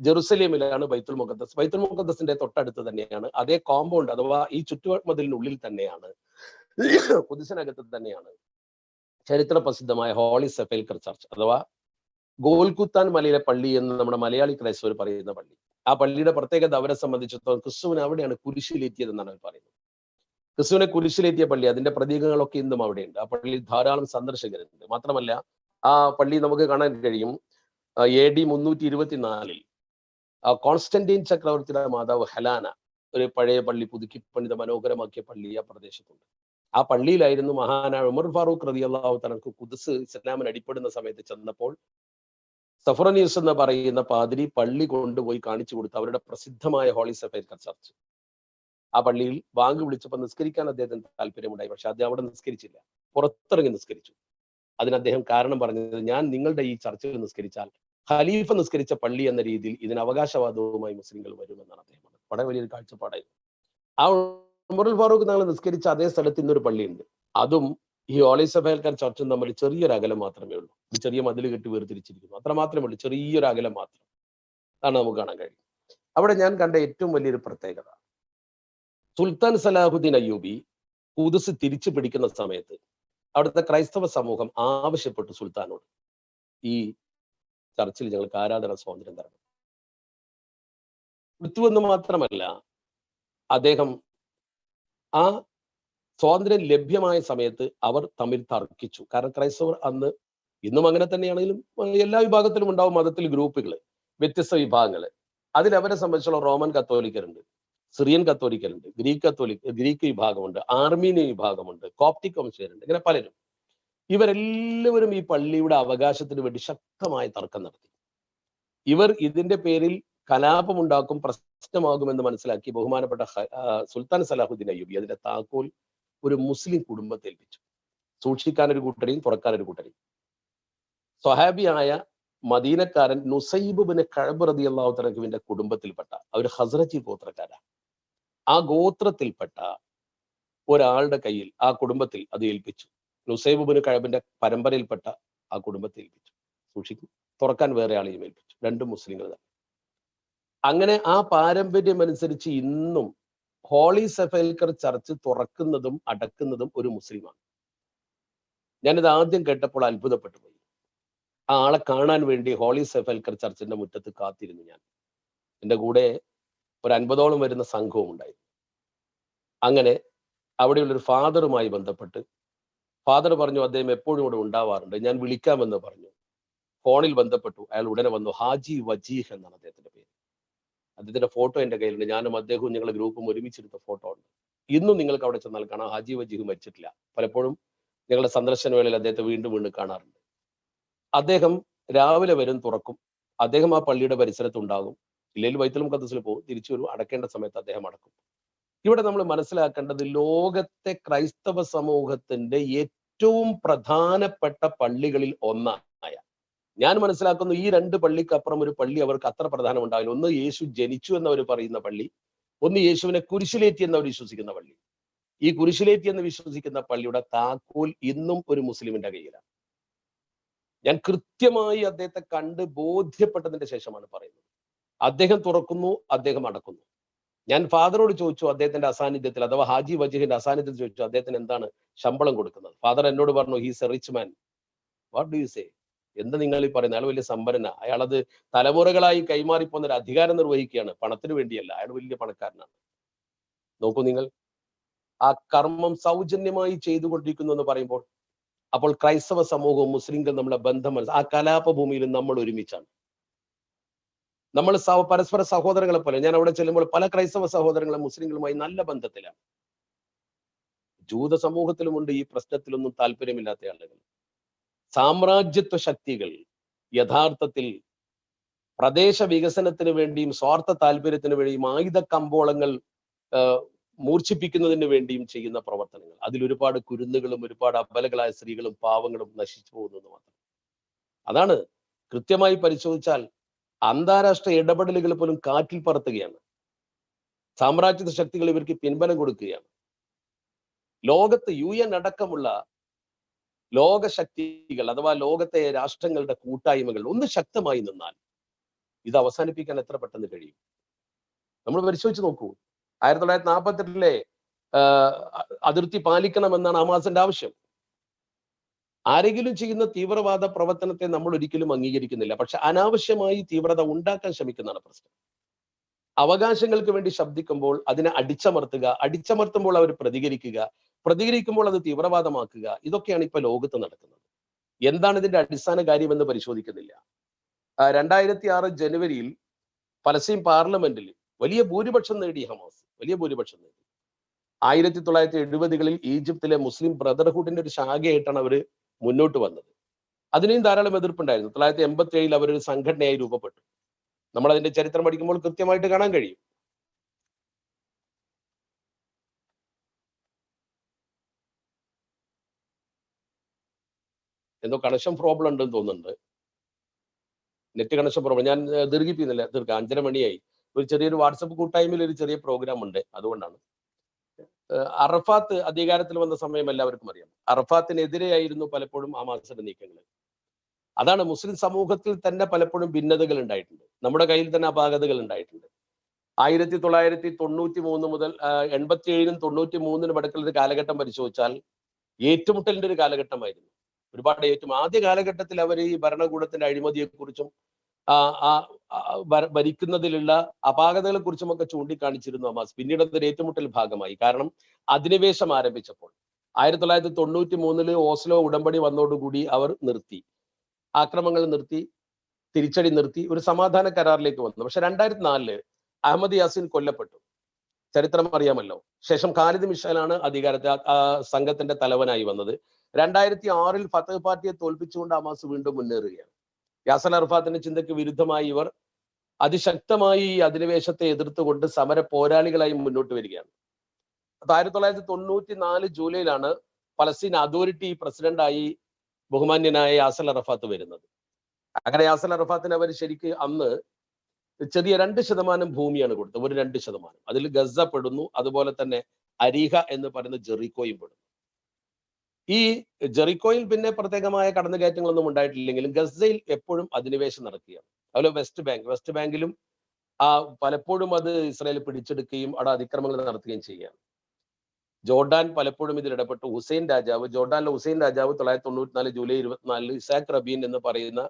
ജെറുസലേമിലാണ് ബൈത്തുൽ മുഖദ്ദസ്. ബൈത്തുൽ മുഖദ്ദസിന്റെ തൊട്ടടുത്ത് തന്നെയാണ്, അതേ കോമ്പൗണ്ട് അഥവാ ഈ ചുറ്റുമതിലിനുള്ളിൽ തന്നെയാണ്, ഖുദ്സിനകത്ത് തന്നെയാണ് ചരിത്ര പ്രസിദ്ധമായ ഹോളി സെഫേൽക്കർ ചർച്ച് അഥവാ ഗോൽകുത്താൻ മലയിലെ പള്ളി എന്ന് നമ്മുടെ മലയാളി ക്രൈസ്തവർ പറയുന്ന പള്ളി. ആ പള്ളിയുടെ പ്രത്യേകത അവരെ സംബന്ധിച്ചിടത്തോളം ക്രിസ്തുവിനെ അവിടെയാണ് കുരിശിലേറ്റിയത് എന്നാണ് അവർ പറയുന്നത്. ക്രിസ്തുവിനെ കുരിശിലേറ്റിയ പള്ളി, അതിന്റെ പ്രതീകങ്ങളൊക്കെ ഇന്നും അവിടെയുണ്ട്. ആ പള്ളിയിൽ ധാരാളം സന്ദർശകരുണ്ട്. മാത്രമല്ല ആ പള്ളി നമുക്ക് കാണാൻ കഴിയും AD 324 കോൺസ്റ്റന്റീൻ ചക്രവർത്തിയുടെ മാതാവ് ഹെലാന ഒരു പഴയ പള്ളി പുതുക്കി പണിത മനോഹരമാക്കിയ പള്ളി ആ പ്രദേശത്തുണ്ട്. ആ പള്ളിയിലായിരുന്നു മഹാനായ ഉമർ ഫാറൂഖ് റളിയല്ലാഹു തആല ഖുദ്സ് ഇസ്ലാമിന് അടിപ്പെടുന്ന സമയത്ത് ചെന്നപ്പോൾ സഫ്രോനിയസ് എന്ന് പറയുന്ന പാതിരി പള്ളി കൊണ്ടുപോയി കാണിച്ചു കൊടുത്തു അവരുടെ പ്രസിദ്ധമായ ഹോളി സെഫേൽക്കർ ചർച്ച്. ആ പള്ളിയിൽ ബാങ്ക് വിളിച്ചപ്പോൾ നിസ്കരിക്കാൻ അദ്ദേഹത്തിന് താല്പര്യമുണ്ടായി. പക്ഷെ അദ്ദേഹം അവിടെ നിസ്കരിച്ചില്ല, പുറത്തിറങ്ങി നിസ്കരിച്ചു. അതിന് അദ്ദേഹം കാരണം പറഞ്ഞത്, ഞാൻ നിങ്ങളുടെ ഈ ചർച്ചിൽ നിസ്കരിച്ചാൽ ഖലീഫ നിസ്കരിച്ച പള്ളി എന്ന രീതിയിൽ ഇതിന് അവകാശവാദവുമായി മുസ്ലിങ്ങൾ വരുമെന്നാണ് അദ്ദേഹം പറഞ്ഞത്. വളരെ വലിയൊരു കാഴ്ചപ്പാടായിരുന്നു. ആ ഉമറുൽ ഫാറൂഖ് തങ്ങൾ നിസ്കരിച്ച അതേ സ്ഥലത്ത് ഇന്നൊരു പള്ളിയുണ്ട്. അതും ഈ ഹോളി സെഫേൽക്കർ ചർച്ചും തമ്മിൽ ചെറിയൊരു അകലം മാത്രമേ ഉള്ളൂ. ഒരു ചെറിയ മതിൽ കെട്ടി വേർതിരിച്ചിരിക്കുന്നു, അത്ര മാത്രമേ ഉള്ളൂ. ചെറിയൊരു അകലം മാത്രം ആണ് നമുക്ക് കാണാൻ കഴിയും. അവിടെ ഞാൻ കണ്ട ഏറ്റവും വലിയൊരു പ്രത്യേകത, സുൽത്താൻ സലാഹുദ്ദീൻ അയ്യൂബി ഖുദ്സ് തിരിച്ചു പിടിക്കുന്ന സമയത്ത് അവിടുത്തെ ക്രൈസ്തവ സമൂഹം ആവശ്യപ്പെട്ടു സുൽത്താനോട്, ഈ ചർച്ചിൽ ഞങ്ങൾക്ക് ആരാധന സ്വാതന്ത്ര്യം തരണം. കൊടുത്തുവെന്ന് മാത്രമല്ല, അദ്ദേഹം ആ സ്വാതന്ത്ര്യം ലഭ്യമായ സമയത്ത് അവർ തമ്മിൽ തർക്കിച്ചു. കാരണം ക്രൈസ്തവർ അന്ന്, ഇന്നും അങ്ങനെ തന്നെയാണെങ്കിലും എല്ലാ വിഭാഗത്തിലും ഉണ്ടാവും മതത്തിൽ ഗ്രൂപ്പുകൾ, വ്യത്യസ്ത വിഭാഗങ്ങൾ. അതിലവരെ സംബന്ധിച്ചുള്ള റോമൻ കത്തോലിക്കരുണ്ട്, സിറിയൻ കത്തോലിക്കരുണ്ട്, ഗ്രീക്ക് വിഭാഗമുണ്ട്, ആർമീനിയൻ വിഭാഗമുണ്ട്, കോപ്റ്റിക് വംശജരുണ്ട്, ഇങ്ങനെ പലരും. ഇവരെല്ലാവരും ഈ പള്ളിയുടെ അവകാശത്തിന് വേണ്ടി ശക്തമായ തർക്കം നടത്തി. ഇവർ ഇതിന്റെ പേരിൽ കലാപമുണ്ടാക്കും, പ്രശ്നമാകുമെന്ന് മനസ്സിലാക്കി ബഹുമാനപ്പെട്ട സുൽത്താൻ സലാഹുദ്ദീൻ അയ്യൂബി അതിന്റെ താക്കോൽ ഒരു മുസ്ലിം കുടുംബത്തെ ഏൽപ്പിച്ചു. സൂക്ഷിക്കാനൊരു കൂട്ടരെയും തുറക്കാനൊരു കൂട്ടരെയും. സ്വഹാബിയായ മദീനക്കാരൻ നുസൈബ് ബിൻ കഅബ് റളിയല്ലാഹു തആലയുടെ കുടുംബത്തിൽപ്പെട്ട അവർ ഹസ്രജി ഗോത്രക്കാരാണ്. ആ ഗോത്രത്തിൽപ്പെട്ട ഒരാളുടെ കയ്യിൽ ആ കുടുംബത്തിൽ അത് ഏൽപ്പിച്ചു. നുസൈബ് ബിൻ കഅബിന്റെ പരമ്പരയിൽപ്പെട്ട ആ കുടുംബത്തെ ഏൽപ്പിച്ചു. സൂക്ഷിക്കും, തുറക്കാൻ വേറെ ആളെയും ഏൽപ്പിച്ചു. രണ്ടും മുസ്ലിങ്ങൾ തന്നെ. അങ്ങനെ ആ പാരമ്പര്യം അനുസരിച്ച് ഇന്നും ഹോളി സെഫൽക്കർ ചർച്ച് തുറക്കുന്നതും അടക്കുന്നതും ഒരു മുസ്ലിമാണ്. ഞാനിത് ആദ്യം കേട്ടപ്പോൾ അത്ഭുതപ്പെട്ടു പോയി. ആ ആളെ കാണാൻ വേണ്ടി ഹോളി സെഫൽക്കർ ചർച്ചിന്റെ മുറ്റത്ത് കാത്തിരുന്നു ഞാൻ. എൻ്റെ കൂടെ ഒരു 50ഓളം വരുന്ന സംഘവും ഉണ്ടായിരുന്നു. അങ്ങനെ അവിടെയുള്ളൊരു ഫാദറുമായി ബന്ധപ്പെട്ട് ഫാദർ പറഞ്ഞു അദ്ദേഹം എപ്പോഴും ഇവിടെ ഉണ്ടാവാറുണ്ട്, ഞാൻ വിളിക്കാമെന്ന് പറഞ്ഞു. ഫോണിൽ ബന്ധപ്പെട്ടു, അയാൾ ഉടനെ വന്നു. ഹാജി വജീഹ് എന്നാണ് അദ്ദേഹത്തിന്റെ പേര്. അദ്ദേഹത്തിന്റെ ഫോട്ടോ എൻ്റെ കയ്യിലുണ്ട്. ഞാനും അദ്ദേഹവും ഞങ്ങളുടെ ഗ്രൂപ്പും ഒരുമിച്ചെടുത്ത ഫോട്ടോ ഉണ്ട്. ഇന്നും നിങ്ങൾക്ക് അവിടെ ചെന്നാൽ കാണാം ഹാജി വജീഹ് മരിച്ചിട്ടില്ല. പലപ്പോഴും ഞങ്ങളുടെ സന്ദർശന വേളയിൽ അദ്ദേഹത്തെ വീണ്ടും വീണ്ടും കാണാറുണ്ട്. അദ്ദേഹം രാവിലെ വരും, തുറക്കും. അദ്ദേഹം ആ പള്ളിയുടെ പരിസരത്തുണ്ടാകും. ഇല്ലെങ്കിൽ ബൈത്തുൽ മുഖദ്ദസിൽ പോകും, തിരിച്ചു വരും. അടക്കേണ്ട സമയത്ത് അദ്ദേഹം അടക്കും. ഇവിടെ നമ്മൾ മനസ്സിലാക്കേണ്ടത് ലോകത്തെ ക്രൈസ്തവ സമൂഹത്തിന്റെ ഏറ്റവും പ്രധാനപ്പെട്ട പള്ളികളിൽ ഒന്നായ, ഞാൻ മനസ്സിലാക്കുന്നു ഈ രണ്ട് പള്ളിക്കപ്പുറം ഒരു പള്ളി അവർക്ക് അത്ര പ്രധാനം ഉണ്ടാവില്ല. ഒന്ന് യേശു ജനിച്ചു എന്നവർ പറയുന്ന പള്ളി, ഒന്ന് യേശുവിനെ കുരിശിലേറ്റി എന്നവർ വിശ്വസിക്കുന്ന പള്ളി. ഈ കുരിശിലേറ്റി എന്ന് വിശ്വസിക്കുന്ന പള്ളിയുടെ താക്കോൽ ഇന്നും ഒരു മുസ്ലിമിന്റെ കയ്യിലാണ്. ഞാൻ കൃത്യമായി അദ്ദേഹത്തെ കണ്ട് ബോധ്യപ്പെട്ടതിന്റെ ശേഷമാണ് പറയുന്നത്. അദ്ദേഹം തുറക്കുന്നു, അദ്ദേഹം അടക്കുന്നു. ഞാൻ ഫാദറോട് ചോദിച്ചു, അദ്ദേഹത്തിന്റെ അസാന്നിധ്യത്തിൽ അഥവാ ഹാജി വജീഹിന്റെ അസാന്നിധ്യത്തിൽ ചോദിച്ചു, അദ്ദേഹത്തിന് എന്താണ് ശമ്പളം കൊടുക്കുന്നത്? ഫാദർ എന്നോട് പറഞ്ഞു, he's A rich man. What do you say? എന്താ നിങ്ങൾ ഈ പറയുന്നത്? അയാൾ വലിയ സമ്പന്നന, അയാളത് തലമുറകളായി കൈമാറിപ്പോന്ന ഒരു അധികാരം നിർവഹിക്കുകയാണ്, പണത്തിന് വേണ്ടിയല്ല. അയാൾ വലിയ പണക്കാരനാണ്. നോക്കൂ നിങ്ങൾ, ആ കർമ്മം സൗജന്യമായി ചെയ്തുകൊണ്ടിരിക്കുന്നു എന്ന് പറയുമ്പോൾ, അപ്പോൾ ക്രൈസ്തവ സമൂഹവും മുസ്ലിങ്ങൾ നമ്മളെ ബന്ധം ആ കലാപഭൂമിയിലും നമ്മൾ ഒരുമിച്ചാണ്. നമ്മൾ പരസ്പര സഹോദരങ്ങളെ പോലെ. ഞാൻ അവിടെ ചെല്ലുമ്പോൾ പല ക്രൈസ്തവ സഹോദരങ്ങളും മുസ്ലിങ്ങളുമായി നല്ല ബന്ധത്തിലാണ്. ജൂത സമൂഹത്തിലുമുണ്ട് ഈ പ്രശ്നത്തിലൊന്നും താല്പര്യമില്ലാത്ത ആളുകൾ. സാമ്രാജ്യത്വ ശക്തികൾ യഥാർത്ഥത്തിൽ പ്രദേശ വികസനത്തിന് വേണ്ടിയും സ്വാർത്ഥ താല്പര്യത്തിന് വേണ്ടിയും ആയുധ കമ്പോളങ്ങൾ മൂർച്ഛിപ്പിക്കുന്നതിന് വേണ്ടിയും ചെയ്യുന്ന പ്രവർത്തനങ്ങൾ. അതിൽ ഒരുപാട് കുരുന്നുകളും ഒരുപാട് അബലകളായ സ്ത്രീകളും പാവങ്ങളും നശിച്ചു പോകുന്നത് മാത്രം. അതാണ് കൃത്യമായി പരിശോധിച്ചാൽ അന്താരാഷ്ട്ര ഇടപെടലുകൾ പോലും കാറ്റിൽ പറത്തുകയാണ്. സാമ്രാജ്യത്വ ശക്തികൾ ഇവർക്ക് പിൻബലം കൊടുക്കുകയാണ്. ലോകത്ത് UN അടക്കമുള്ള ലോകശക്തികൾ അഥവാ ലോകത്തെ രാഷ്ട്രങ്ങളുടെ കൂട്ടായ്മകൾ ഒന്ന് ശക്തമായി നിന്നാൽ ഇത് അവസാനിപ്പിക്കാൻ എത്ര പെട്ടെന്ന് കഴിയും? നമ്മൾ പരിശോധിച്ച് നോക്കൂ. 1948 അതിർത്തി പാലിക്കണമെന്നാണ് ഹമാസിന്റെ ആവശ്യം. ആരെങ്കിലും ചെയ്യുന്ന തീവ്രവാദ പ്രവർത്തനത്തെ നമ്മൾ ഒരിക്കലും അംഗീകരിക്കുന്നില്ല. പക്ഷെ അനാവശ്യമായി തീവ്രത ഉണ്ടാക്കാൻ ശ്രമിക്കുന്നതാണ് പ്രശ്നം. അവകാശങ്ങൾക്ക് വേണ്ടി ശബ്ദിക്കുമ്പോൾ അതിനെ അടിച്ചമർത്തുമ്പോൾ അവർ പ്രതികരിക്കുമ്പോൾ അത് തീവ്രവാദമാക്കുക. ഇതൊക്കെയാണ് ഇപ്പൊ ലോകത്ത് നടക്കുന്നത്. എന്താണ് ഇതിന്റെ അടിസ്ഥാന കാര്യമെന്ന് പരിശോധിക്കുന്നില്ല. 2006 ജനുവരിയിൽ പലസ്തീൻ പാർലമെന്റിൽ വലിയ ഭൂരിപക്ഷം നേടി ഹമാസ്, വലിയ ഭൂരിപക്ഷം നേടി. 1970കളിൽ ഈജിപ്തിലെ മുസ്ലിം ബ്രദർഹുഡിന്റെ ഒരു ശാഖയായിട്ടാണ് അവർ മുന്നോട്ട് വന്നത്. അതിനെയും ധാരാളം എതിർപ്പുണ്ടായിരുന്നു. 1987 അവരൊരു സംഘടനയായി രൂപപ്പെട്ടു. നമ്മൾ അതിന്റെ ചരിത്രം പഠിക്കുമ്പോൾ കൃത്യമായിട്ട് കാണാൻ കഴിയും. എന്തോ കണക്ഷൻ പ്രോബ്ലം ഉണ്ടെന്ന് തോന്നുന്നുണ്ട്. Net connection problem. ഞാൻ ദീർഘിപ്പിക്കുന്നില്ല, 5:30 മണിയായി. ഒരു ചെറിയൊരു വാട്സപ്പ് കൂട്ടായ്മയിൽ ഒരു ചെറിയ പ്രോഗ്രാം ഉണ്ട്, അതുകൊണ്ടാണ്. അറഫാത്ത് അധികാരത്തിൽ വന്ന സമയം എല്ലാവർക്കും അറിയാം. അറഫാത്തിനെതിരെയായിരുന്നു പലപ്പോഴും ഹമാസിന്റെ നീക്കങ്ങൾ. അതാണ് മുസ്ലിം സമൂഹത്തിൽ തന്നെ പലപ്പോഴും ഭിന്നതകൾ ഉണ്ടായിട്ടുണ്ട്. നമ്മുടെ കയ്യിൽ തന്നെ അപാകതകൾ ഉണ്ടായിട്ടുണ്ട്. 1993 മുതൽ 87-നും 93-നും ഇടയ്ക്കുള്ള ഒരു കാലഘട്ടം പരിശോധിച്ചാൽ ഏറ്റുമുട്ടലിന്റെ ഒരു കാലഘട്ടമായിരുന്നു. ഒരുപാട് ആദ്യ കാലഘട്ടത്തിൽ അവർ ഈ ഭരണകൂടത്തിന്റെ അഴിമതിയെക്കുറിച്ചും ഭരിക്കുന്നതിലുള്ള അപാകതകളെ കുറിച്ചുമൊക്കെ ചൂണ്ടിക്കാണിച്ചിരുന്നു ഹമാസ്. പിന്നീട് അതൊരു ഏറ്റുമുട്ടൽ ഭാഗമായി. കാരണം അധിനിവേശം ആരംഭിച്ചപ്പോൾ 1993 ഓസ്ലോ ഉടമ്പടി വന്നതോടുകൂടി അവർ നിർത്തി, ആക്രമണങ്ങൾ നിർത്തി, തിരിച്ചടി നിർത്തി, ഒരു സമാധാന കരാറിലേക്ക് വന്നു. പക്ഷെ 2004 അഹമ്മദ് യാസിൻ കൊല്ലപ്പെട്ടു. ചരിത്രം അറിയാമല്ലോ. ശേഷം ഖാലിദ് മിഷേലാണ് അധികാരത്തെ സംഘത്തിന്റെ തലവനായി വന്നത്. 2006 ഫത്തഹ് പാർട്ടിയെ തോൽപ്പിച്ചുകൊണ്ട് ഹമാസ് വീണ്ടും മുന്നേറുകയാണ്. യാസർ അറഫാത്തിന്റെ ചിന്തയ്ക്ക് വിരുദ്ധമായി ഇവർ അതിശക്തമായി ഈ അധിനിവേശത്തെ എതിർത്തുകൊണ്ട് സമര പോരാളികളായി മുന്നോട്ട് വരികയാണ്. 1994 ജൂലൈയിലാണ് പലസ്തീൻ അതോറിറ്റി പ്രസിഡന്റായി ബഹുമാന്യനായ യാസർ അറഫാത്ത് വരുന്നത്. അങ്ങനെ യാസർ അറഫാത്തിന് അവർ ശരിക്ക് അന്ന് ചെറിയ 2% ഭൂമിയാണ് കൊടുത്തത്, ഒരു 2%. അതിൽ ഗസ പെടുന്നു, അതുപോലെ തന്നെ അരീഹ എന്ന് പറയുന്ന ജെറിക്കോയും പെടുന്നു. ഈ ജെറിക്കോയിൽ പിന്നെ പ്രത്യേകമായ കടന്നുകയറ്റങ്ങളൊന്നും ഉണ്ടായിട്ടില്ലെങ്കിലും ഗസയിൽ എപ്പോഴും അധിനിവേശം നടക്കുകയാണ്. അതുപോലെ വെസ്റ്റ് ബാങ്കിലും പലപ്പോഴും അത് ഇസ്രായേൽ പിടിച്ചെടുക്കുകയും അവിടെ അതിക്രമങ്ങൾ നടത്തുകയും ചെയ്യുകയാണ്. ജോർഡാൻ പലപ്പോഴും ഇതിൽ ഇടപെട്ടു. ജോർഡാനിലെ ഹുസൈൻ രാജാവ് 1994 ജൂലൈ 24 ഇസാഖ് റബീൻ എന്ന് പറയുന്ന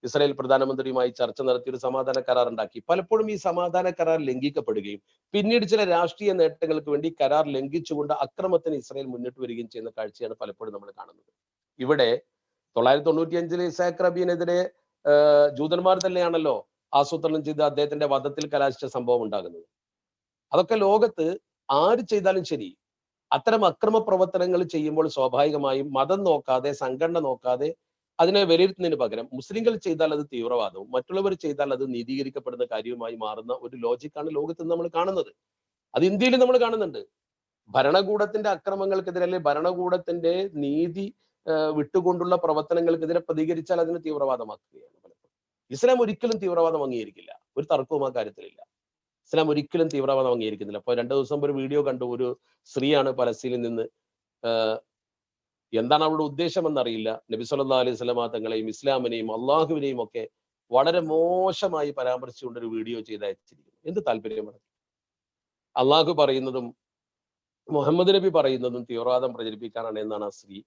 ഇസ്രായേൽ പ്രധാനമന്ത്രിയുമായി ചർച്ച നടത്തി ഒരു സമാധാന കരാർ ഉണ്ടാക്കി. പലപ്പോഴും ഈ സമാധാന കരാർ ലംഘിക്കപ്പെടുകയും പിന്നീട് ചില രാഷ്ട്രീയ നേട്ടങ്ങൾക്ക് വേണ്ടി കരാർ ലംഘിച്ചുകൊണ്ട് അക്രമത്തിന് ഇസ്രായേൽ മുന്നിട്ട് വരികയും ചെയ്യുന്ന കാഴ്ചയാണ് പലപ്പോഴും നമ്മൾ കാണുന്നത്. ഇവിടെ 1995 ഇസാഖ് റബീനെതിരെ ജൂതന്മാർ തന്നെയാണല്ലോ ആസൂത്രണം ചെയ്ത് അദ്ദേഹത്തിന്റെ വധത്തിൽ കലാശിച്ച സംഭവം ഉണ്ടാകുന്നത്. അതൊക്കെ ലോകത്ത് ആര് ചെയ്താലും ശരി, അത്തരം അക്രമ പ്രവർത്തനങ്ങൾ ചെയ്യുമ്പോൾ സ്വാഭാവികമായും മതം നോക്കാതെ, സംഘടന നോക്കാതെ അതിനെ വിലയിരുത്തുന്നതിന് പകരം മുസ്ലിങ്ങൾ ചെയ്താൽ അത് തീവ്രവാദവും മറ്റുള്ളവർ ചെയ്താൽ അത് നീതീകരിക്കപ്പെടുന്ന കാര്യവുമായി മാറുന്ന ഒരു ലോജിക്കാണ് ലോകത്ത് നമ്മൾ കാണുന്നത്. അത് ഇന്ത്യയിൽ നമ്മൾ കാണുന്നുണ്ട്. ഭരണകൂടത്തിന്റെ അക്രമങ്ങൾക്കെതിരെ, അല്ലെങ്കിൽ ഭരണകൂടത്തിന്റെ നീതി വിട്ടുകൊണ്ടുള്ള പ്രവർത്തനങ്ങൾക്കെതിരെ പ്രതികരിച്ചാൽ അതിനെ തീവ്രവാദമാക്കുകയാണ്. ഇസ്ലാം ഒരിക്കലും തീവ്രവാദം അംഗീകരിക്കില്ല, ഒരു തർക്കവും ആ കാര്യത്തിലില്ല. ഇസ്ലാം ഒരിക്കലും തീവ്രവാദം അംഗീകരിക്കുന്നില്ല. അപ്പൊ 2 ദിവസം ഒരു വീഡിയോ കണ്ടു, ഒരു സ്ത്രീയാണ് പലസ്തീനിൽ നിന്ന്, എന്താണ് അവളുടെ ഉദ്ദേശം എന്നറിയില്ല, നബി സല്ലല്ലാഹു അലൈഹി വസല്ലമ തങ്ങളെയും ഇസ്ലാമിനെയും അള്ളാഹുവിനെയും ഒക്കെ വളരെ മോശമായി പരാമർശിച്ചുകൊണ്ട് ഒരു വീഡിയോ ചെയ്ത് അയച്ചിരിക്കുന്നു. എന്ത് താല്പര്യമാണ്? അള്ളാഹു പറയുന്നതും മുഹമ്മദ് നബി പറയുന്നതും തീവ്രവാദം പ്രചരിപ്പിക്കാനാണ് എന്നാണ് ആ സ്ത്രീ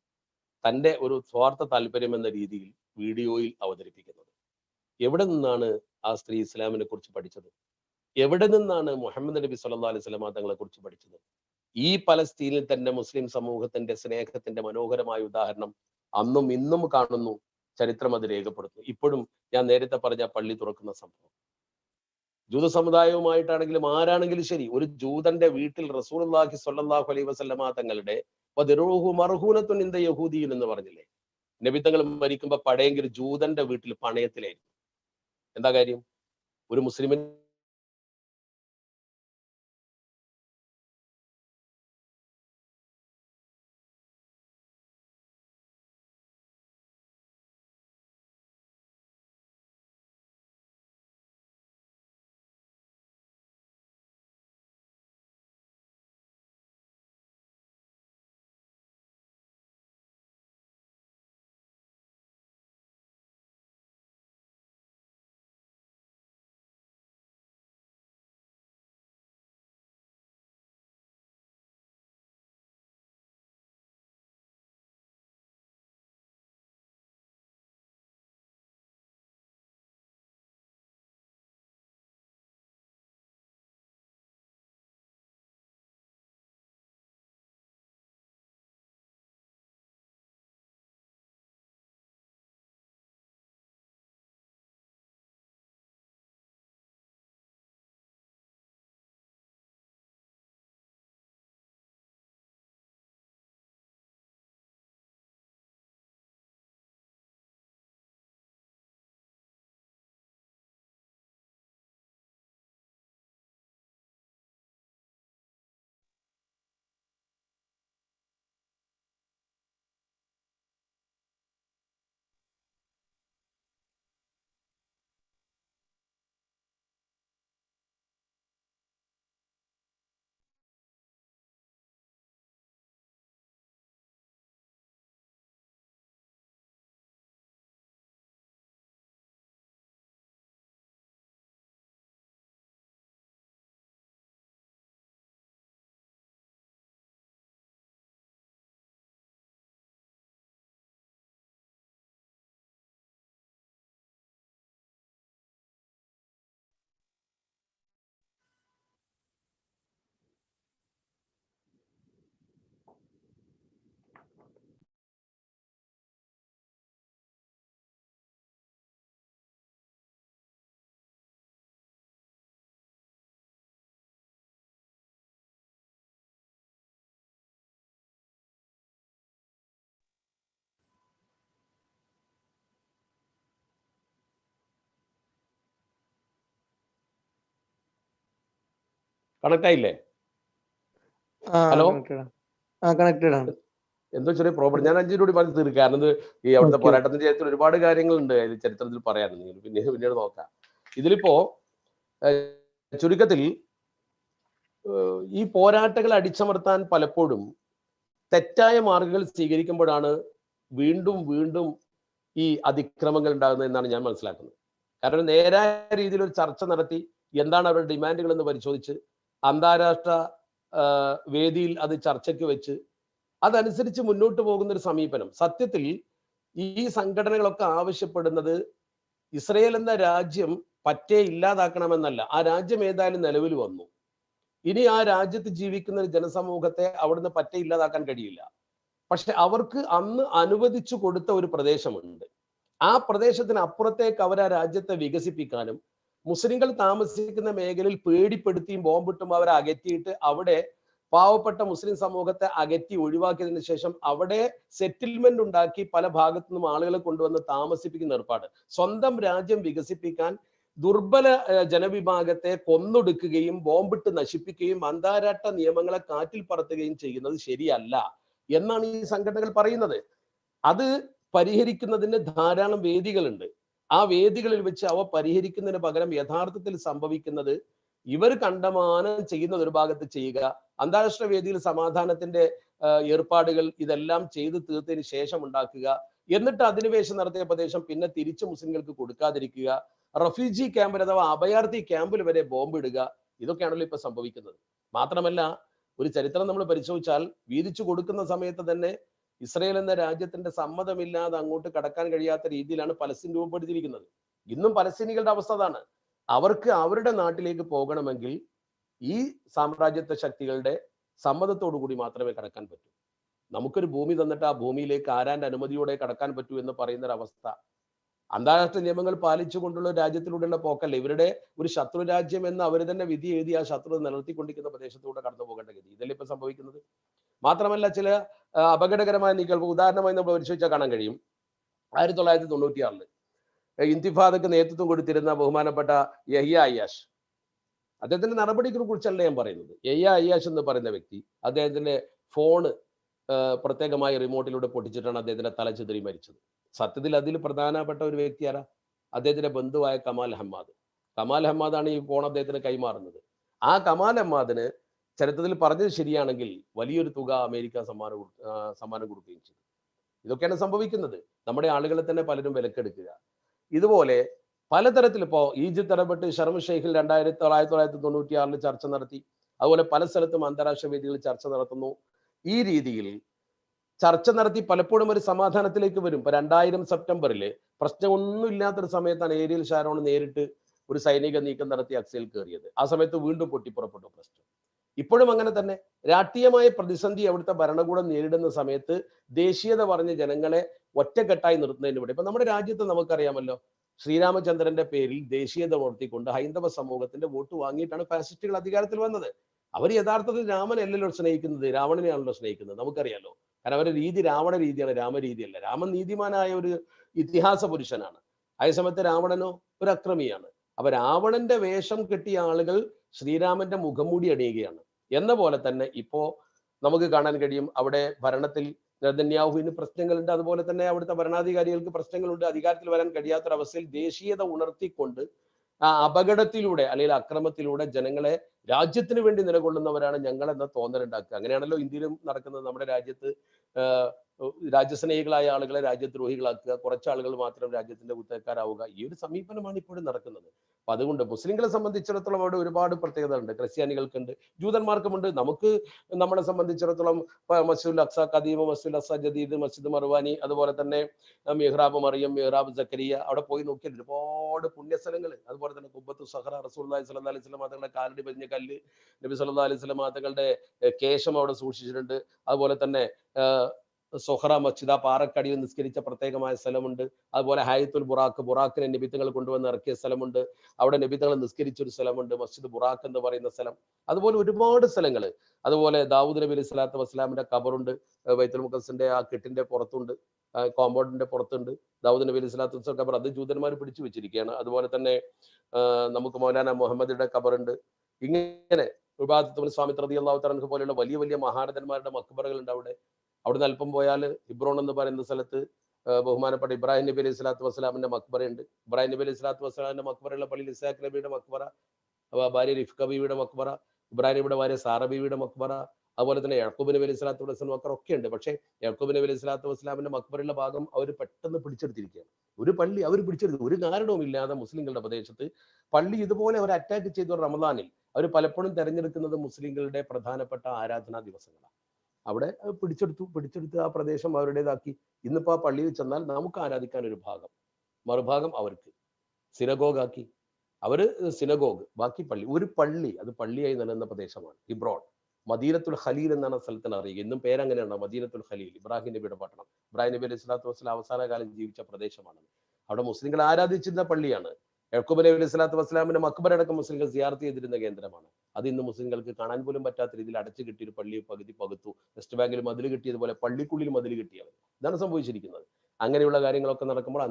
തന്റെ ഒരു സ്വാർത്ഥ താല്പര്യം എന്ന രീതിയിൽ വീഡിയോയിൽ അവതരിപ്പിക്കുന്നത്. എവിടെ നിന്നാണ് ആ സ്ത്രീ ഇസ്ലാമിനെ കുറിച്ച് പഠിച്ചത്? എവിടെ നിന്നാണ് മുഹമ്മദ് നബി സല്ലല്ലാഹു അലൈഹി വസല്ലമ തങ്ങളെ കുറിച്ച് പഠിച്ചത്? ഈ പലസ്തീനിൽ തന്നെ മുസ്ലിം സമൂഹത്തിന്റെ സ്നേഹത്തിന്റെ മനോഹരമായ ഉദാഹരണം അന്നും ഇന്നും കാണുന്നു. ചരിത്രം അത് രേഖപ്പെടുത്തുന്നു. ഇപ്പോഴും ഞാൻ നേരത്തെ പറഞ്ഞ പള്ളി തുറക്കുന്ന സംഭവം, ജൂത സമുദായവുമായിട്ടാണെങ്കിലും ആരാണെങ്കിലും ശരി, ഒരു ജൂതന്റെ വീട്ടിൽ റസൂലുള്ളാഹി സ്വല്ലല്ലാഹു അലൈഹി വസല്ലമ തങ്ങളുടെ മർഹൂനത്തുൻ ഇൻദ യഹൂദിയ്യിൻ എന്ന് പറഞ്ഞില്ലേ, നബി തങ്ങൾ മരിക്കുമ്പോ പടയെങ്കിൽ ജൂതന്റെ വീട്ടിൽ പണയത്തിലായിരുന്നു. എന്താ കാര്യം? ഒരു മുസ്ലിമിൻ കണക്ട് ആയില്ലേ? ഹലോ, എന്തോ ചെറിയ പ്രോബ്ലം. ഞാൻ 5 മിനിറ്റ് പറഞ്ഞ് തീർക്കാം. കാരണം ഈ അവിടുത്തെ പോരാട്ടത്തിന്റെ ചരിത്രത്തിൽ ഒരുപാട് കാര്യങ്ങളുണ്ട് അതിൽ ചരിത്രത്തിൽ പറയാറുണ്ട്. പിന്നീട് നോക്കാം. ഇതിലിപ്പോ ചുരുക്കത്തിൽ ഈ പോരാട്ടങ്ങൾ അടിച്ചമർത്താൻ പലപ്പോഴും തെറ്റായ മാർഗങ്ങൾ സ്വീകരിക്കുമ്പോഴാണ് വീണ്ടും വീണ്ടും ഈ അതിക്രമങ്ങൾ ഉണ്ടാകുന്നത് എന്നാണ് ഞാൻ മനസ്സിലാക്കുന്നത്. കാരണം നേരായ രീതിയിൽ ഒരു ചർച്ച നടത്തി എന്താണ് അവരുടെ ഡിമാൻഡുകൾ എന്ന് പരിശോധിച്ച് അന്താരാഷ്ട്ര വേദിയിൽ അത് ചർച്ചയ്ക്ക് വെച്ച് അതനുസരിച്ച് മുന്നോട്ട് പോകുന്ന ഒരു സമീപനം. സത്യത്തിൽ ഈ സംഘടനകളൊക്കെ ആവശ്യപ്പെടുന്നത് ഇസ്രയേൽ എന്ന രാജ്യം പറ്റേ ഇല്ലാതാക്കണമെന്നല്ല. ആ രാജ്യം ഏതായാലും നിലവിൽ വന്നു. ഇനി ആ രാജ്യത്ത് ജീവിക്കുന്ന ഒരു ജനസമൂഹത്തെ അവിടുന്ന് പറ്റേ ഇല്ലാതാക്കാൻ കഴിയില്ല. പക്ഷെ അവർക്ക് അന്ന് അനുവദിച്ചു കൊടുത്ത ഒരു പ്രദേശമുണ്ട്. ആ പ്രദേശത്തിന് അപ്പുറത്തേക്ക് അവർ ആ രാജ്യത്തെ വികസിപ്പിക്കാനും മുസ്ലിങ്ങൾ താമസിക്കുന്ന മേഖലയിൽ പേടിപ്പെടുത്തിയും ബോംബിട്ടും അവരെ അകറ്റിയിട്ട് അവിടെ പാവപ്പെട്ട മുസ്ലിം സമൂഹത്തെ അകറ്റി ഒഴിവാക്കിയതിനു ശേഷം അവിടെ സെറ്റിൽമെന്റ് ഉണ്ടാക്കി പല ഭാഗത്തു നിന്നും ആളുകളെ കൊണ്ടുവന്ന് താമസിപ്പിക്കുന്ന ഏർപ്പാട്. സ്വന്തം രാജ്യം വികസിപ്പിക്കാൻ ദുർബല ജനവിഭാഗത്തെ കൊന്നൊടുക്കുകയും ബോംബിട്ട് നശിപ്പിക്കുകയും അന്താരാഷ്ട്ര നിയമങ്ങളെ കാറ്റിൽ പറത്തുകയും ചെയ്യുന്നത് ശരിയല്ല എന്നാണ് ഈ സംഘടനകൾ പറയുന്നത്. അത് പരിഹരിക്കുന്നതിന് ധാരാളം വേദികളുണ്ട്. ആ വേദികളിൽ വെച്ച് അവ പരിഹരിക്കുന്നതിന് പകരം യഥാർത്ഥത്തിൽ സംഭവിക്കുന്നത് ഇവർ കണ്ടമാനം ചെയ്യുന്നത് ഒരു ഭാഗത്ത് ചെയ്യുക, അന്താരാഷ്ട്ര വേദിയിൽ സമാധാനത്തിന്റെ ഏർപ്പാടുകൾ ഇതെല്ലാം ചെയ്തു തീർത്തതിന് ശേഷം ഉണ്ടാക്കുക, എന്നിട്ട് അധിനിവേശം നടത്തിയ പ്രദേശം പിന്നെ തിരിച്ച് മുസ്ലിങ്ങൾക്ക് കൊടുക്കാതിരിക്കുക, റഫ്യൂജി ക്യാമ്പിൽ അഥവാ അഭയാർത്ഥി ക്യാമ്പിൽ വരെ ബോംബിടുക. ഇതൊക്കെയാണല്ലോ ഇപ്പൊ സംഭവിക്കുന്നത്. മാത്രമല്ല ഒരു ചരിത്രം നമ്മൾ പരിശോധിച്ചാൽ വീതിച്ചു കൊടുക്കുന്ന സമയത്ത് തന്നെ ഇസ്രയേൽ എന്ന രാജ്യത്തിന്റെ സമ്മതമില്ലാതെ അങ്ങോട്ട് കടക്കാൻ കഴിയാത്ത രീതിയിലാണ് പലസ്തീൻ രൂപപ്പെടുത്തിയിരിക്കുന്നത്. ഇന്നും പലസ്തീനികളുടെ അവസ്ഥ അതാണ്. അവർക്ക് അവരുടെ നാട്ടിലേക്ക് പോകണമെങ്കിൽ ഈ സാമ്രാജ്യത്വ ശക്തികളുടെ സമ്മതത്തോടു കൂടി മാത്രമേ കടക്കാൻ പറ്റൂ. നമുക്കൊരു ഭൂമി തന്നിട്ട് ആ ഭൂമിയിലേക്ക് ആരാന്റെ അനുമതിയോടെ കടക്കാൻ പറ്റൂ എന്ന് പറയുന്ന ഒരു അവസ്ഥ അന്താരാഷ്ട്ര നിയമങ്ങൾ പാലിച്ചുകൊണ്ടുള്ള രാജ്യത്തിലൂടെയുള്ള പോക്കല്ല. ഇവരുടെ ഒരു ശത്രു രാജ്യം എന്ന് അവർ തന്നെ വിധി എഴുതി ആ ശത്രു നിലനിർത്തിക്കൊണ്ടിരിക്കുന്ന പ്രദേശത്തൂടെ കടന്നു പോകേണ്ട ഗതി ഇതല്ലേ ഇപ്പൊ സംഭവിക്കുന്നത്. മാത്രമല്ല ചില അപകടകരമായ നീക്കങ്ങൾ ഉദാഹരണമായി നമ്മൾ പരിശോധിച്ചാൽ കാണാൻ കഴിയും. 1996 ഇന്തിഫാദക്ക് നേതൃത്വം കൊടുത്തിരുന്ന ബഹുമാനപ്പെട്ട യഹിയ അയ്യാഷ്, അദ്ദേഹത്തിന്റെ നടപടികളെ കുറിച്ചല്ല ഞാൻ പറയുന്നത്. യഹിയ അയ്യാഷ് എന്ന് പറയുന്ന വ്യക്തി അദ്ദേഹത്തിന്റെ ഫോണ് പ്രത്യേകമായി റിമോട്ടിലൂടെ പൊട്ടിച്ചിട്ടാണ് അദ്ദേഹത്തിന്റെ തല ചിതറി മരിച്ചത്. സത്യത്തിൽ അതിൽ പ്രധാനപ്പെട്ട ഒരു വ്യക്തി ആരാ? അദ്ദേഹത്തിന്റെ ബന്ധുവായ കമാൽ ഹമ്മാദ്. കമാൽ ഹമ്മാദാണ് ഈ ഫോൺ അദ്ദേഹത്തിന് കൈമാറുന്നത്. ആ കമാൽ ഹമ്മാദിന് ചരിത്രത്തിൽ പറഞ്ഞത് ശരിയാണെങ്കിൽ വലിയൊരു തുക അമേരിക്ക സമ്മാനം കൊടുക്കുകയും ചെയ്തു. ഇതൊക്കെയാണ് സംഭവിക്കുന്നത്. നമ്മുടെ ആളുകളെ തന്നെ പലരും വിലക്കെടുക്കുക. ഇതുപോലെ പലതരത്തിൽ ഇപ്പോ ഈജിപ്ത് ഇടപെട്ട് ഷർം ഷെയ്ഖിൽ 1996 ചർച്ച നടത്തി. അതുപോലെ പല സ്ഥലത്തും അന്താരാഷ്ട്ര വേദികളിൽ ചർച്ച നടത്തുന്നു. ഈ രീതിയിൽ ചർച്ച നടത്തി പലപ്പോഴും ഒരു സമാധാനത്തിലേക്ക് വരും. ഇപ്പൊ 2000 സെപ്റ്റംബറിൽ പ്രശ്നമൊന്നും ഇല്ലാത്തൊരു സമയത്താണ് ഏരിയൽ ഷാരോൺ നേരിട്ട് ഒരു സൈനിക നീക്കം നടത്തി അക്സയിൽ കയറിയത്. ആ സമയത്ത് വീണ്ടും പൊട്ടിപ്പുറപ്പെട്ടു പ്രശ്നം. ഇപ്പോഴും അങ്ങനെ തന്നെ രാഷ്ട്രീയമായ പ്രതിസന്ധി അവിടുത്തെ ഭരണകൂടം നേരിടുന്ന സമയത്ത് ദേശീയത പറഞ്ഞ ജനങ്ങളെ ഒറ്റക്കെട്ടായി നിർത്തുന്നതിന് വേണ്ടി ഇപ്പൊ നമ്മുടെ രാജ്യത്ത് നമുക്കറിയാമല്ലോ, ശ്രീരാമചന്ദ്രന്റെ പേരിൽ ദേശീയത ഉണർത്തിക്കൊണ്ട് ഹൈന്ദവ സമൂഹത്തിന്റെ വോട്ട് വാങ്ങിയിട്ടാണ് ഫാസിസ്റ്റുകൾ അധികാരത്തിൽ വന്നത്. അവർ യഥാർത്ഥത്തിൽ രാമനല്ലല്ലോ സ്നേഹിക്കുന്നത്, രാവണനെയാണല്ലോ സ്നേഹിക്കുന്നത്. നമുക്കറിയാലോ. കാരണം അവരുടെ രീതി രാവണ രീതിയാണ്, രാമരീതിയല്ല. രാമൻ നീതിമാനായ ഒരു ഇതിഹാസ പുരുഷനാണ്. അതേസമയത്ത് രാവണനോ ഒരു അക്രമിയാണ്. അപ്പൊ രാവണന്റെ വേഷം കെട്ടിയ ആളുകൾ ശ്രീരാമന്റെ മുഖംമൂടി അണിയുകയാണ് എന്ന പോലെ തന്നെ ഇപ്പോ നമുക്ക് കാണാൻ കഴിയും. അവിടെ ഭരണത്തിൽ നെതന്യാഹുവിന് പ്രശ്നങ്ങളുണ്ട്, അതുപോലെ തന്നെ അവിടുത്തെ ഭരണാധികാരികൾക്ക് പ്രശ്നങ്ങളുണ്ട്. അധികാരത്തിൽ വരാൻ കഴിയാത്തൊരവസ്ഥയിൽ ദേശീയത ഉണർത്തിക്കൊണ്ട് ആ അപകടത്തിലൂടെ അല്ലെങ്കിൽ അക്രമത്തിലൂടെ ജനങ്ങളെ രാജ്യത്തിന് വേണ്ടി നിലകൊള്ളുന്നവരാണ് ഞങ്ങൾ എന്ന തോന്നലുണ്ടാക്കുക. അങ്ങനെയാണല്ലോ ഇന്ത്യയിലും നടക്കുന്നത്. നമ്മുടെ രാജ്യത്ത് രാജ്യസ്നേഹികളായ ആളുകളെ രാജ്യദ്രോഹികളാക്കുക, കുറച്ചാളുകൾ മാത്രം രാജ്യത്തിന്റെ കുത്തകക്കാരാവുക. ഈ ഒരു സമീപനമാണ് ഇപ്പോഴും നടക്കുന്നത്. അപ്പൊ അതുകൊണ്ട് മുസ്ലിങ്ങളെ സംബന്ധിച്ചിടത്തോളം അവിടെ ഒരുപാട് പ്രത്യേകത ഉണ്ട്. ക്രിസ്ത്യാനികൾക്കുണ്ട്, ജൂതന്മാർക്കുമുണ്ട്. നമുക്ക് നമ്മളെ സംബന്ധിച്ചിടത്തോളം മസ്ജിദുൽ അഖ്സ ഖദീം, മസ്ജിദുൽ അഖ്സ ജദീദ്, മസ്ജിദ് മർവാനി, അതുപോലെ തന്നെ മിഹ്റാബ് മറിയം, മിഹ്റാബ് സക്കരിയ, അവിടെ പോയി നോക്കിയാൽ ഒരുപാട് പുണ്യസ്ഥലങ്ങൾ. അതുപോലെ തന്നെ ഖുബ്ബത്തു സഹറ, റസൂലുള്ളാഹി സ്വല്ലല്ലാഹി അലൈഹി വസല്ലം തങ്ങളുടെ കാലടി പതിഞ്ഞ കല്ല്, നബി സല്ലല്ലാഹി അലൈഹി വസല്ലം തങ്ങളുടെ കേശം അവിടെ സൂക്ഷിച്ചിട്ടുണ്ട്. അതുപോലെ തന്നെ സൊഹറ മസ്ജിദ്, ആ പാറക്കടിയിൽ നിസ്കരിച്ച പ്രത്യേകമായ സ്ഥലമുണ്ട്. അതുപോലെ ഹയത്തുൽ ബുറാഖ്, ബുറാഖിനെ നബിത്തങ്ങൾ കൊണ്ടുവന്ന് ഇറക്കിയ സ്ഥലമുണ്ട്. അവിടെ നബിത്തങ്ങൾ നിസ്കരിച്ചൊരു സ്ഥലമുണ്ട്, മസ്ജിദ് ബുറാഖ് എന്ന് പറയുന്ന സ്ഥലം. അതുപോലെ ഒരുപാട് സ്ഥലങ്ങൾ. അതുപോലെ ദാവൂദ് നബി അലൈഹി സ്വലാത്തു വസ്സലാമിന്റെ ഖബറുണ്ട്, ബൈത്തുൽ മുഖദ്ദസിന്റെ ആ കെട്ടിന്റെ പുറത്തുണ്ട്, കോമ്പൗണ്ടിന്റെ പുറത്തുണ്ട് ദാവൂദ് നബി അലൈഹി സ്വലാത്തു വസ്സലാം ഖബർ. അത് ജൂതന്മാർ പിടിച്ചു വെച്ചിരിക്കുകയാണ്. അതുപോലെ തന്നെ നമുക്ക് മൗലാന മുഹമ്മദിന്റെ ഖബറുണ്ട്. ഇങ്ങനെ ഉബാദത്തുൽ സ്വാമിത്ത് റളിയല്ലാഹു തആല അൻഹു പോലെയുള്ള വലിയ വലിയ മഹാരഥന്മാരുടെ മക്ബറകളുണ്ട് അവിടെ. അവിടുന്ന് അല്പം പോയാൽ ഹിബ്രോൺ എന്ന് പറയുന്ന സ്ഥലത്ത് ബഹുമാനപ്പെട്ട ഇബ്രാഹിം നബി അലൈഹി സ്വലാത്തു വസ്സലാമിന്റെ മക്ബറയുണ്ട്. ഇബ്രാഹിം നബി അലൈഹി സ്വലാത്തു വസ്സലാമിന്റെ മക്ബറയുള്ള പള്ളിയിൽ ഇസ്ഹാഖ് നബിയുടെ മക്ബറ, ഭാര്യ റിഫ്ക ബീവിയുടെ മക്ബറ, ഇബ്രാഹിം നബിയുടെ ഭാര്യ സാറ ബീവിയുടെ മക്ബറ, അതുപോലെ തന്നെ യാക്കൂബ് നബി അലൈഹി സ്വലാത്തു വസ്സലാം മക്ബറ ഒക്കെ ഉണ്ട്. പക്ഷേ യാക്കൂബ് നബി അലൈഹി സ്വലാത്തു വസ്സലാമിന്റെ മക്ബറയുള്ള ഭാഗം അവർ പെട്ടെന്ന് പിടിച്ചെടുത്തിരിക്കുകയാണ്. ഒരു പള്ളി അവർ പിടിച്ചെടുത്തു, ഒരു കാരണവും ഇല്ലാതെ മുസ്ലിങ്ങളുടെ പ്രദേശത്ത് പള്ളി ഇതുപോലെ അവർ അറ്റാക്ക് ചെയ്തു. റമദാനിൽ അവർ പലപ്പോഴും തെരഞ്ഞെടുക്കുന്നത് മുസ്ലിങ്ങളുടെ പ്രധാനപ്പെട്ട ആരാധനാ ദിവസങ്ങളാണ്. അവിടെ പിടിച്ചെടുത്ത് ആ പ്രദേശം അവരുടേതാക്കി. ഇന്നിപ്പോ ആ പള്ളിയിൽ ചെന്നാൽ നമുക്ക് ആരാധിക്കാൻ ഒരു ഭാഗം, മറുഭാഗം അവർക്ക് സിനഗോഗാക്കി. അവര് സിനഗോഗ്, ബാക്കി പള്ളി. ഒരു പള്ളി, അത് പള്ളിയായി നിലനിന്ന പ്രദേശമാണ് ഹിബ്രോൺ. മദീനത്തുൽ ഖലീൽ എന്നാണ് സ്ഥലത്തിന് അറിയുക. ഇന്നും പേരങ്ങനെയാണ്, മദീനത്തുൽ ഖലീൽ, ഇബ്രാഹിം നബിയുടെ പട്ടണം. ഇബ്രാഹിം നബി അലൈഹി സ്വലാത്തു വസ്സലാം അവസാന കാലം ജീവിച്ച പ്രദേശമാണ്. അവിടെ മുസ്ലിങ്ങൾ ആരാധിച്ചിരുന്ന പള്ളിയാണ്. യാക്കൂബ് നബി അലൈഹി സ്വലാത്തു വസ്സലാമിന്റെ മക്ബറ അടക്കം മുസ്ലിങ്ങൾ സിയാറത്ത് ചെയ്തിരുന്ന കേന്ദ്രമാണ്. അത് ഇന്ന് മുസ്ലിങ്ങൾക്ക് കാണാൻ പോലും പറ്റാത്ത രീതിയിൽ അടച്ചു കിട്ടിയ ഒരു പള്ളി പകുതി പകുത്തു. വെസ്റ്റ് ബാങ്കിൽ മതിൽ കിട്ടിയതുപോലെ പള്ളിക്കുള്ളിൽ മതിൽ കിട്ടിയവർ. ഇതാണ് സംഭവിച്ചിരിക്കുന്നത്. അങ്ങനെയുള്ള കാര്യങ്ങളൊക്കെ നടക്കുമ്പോൾ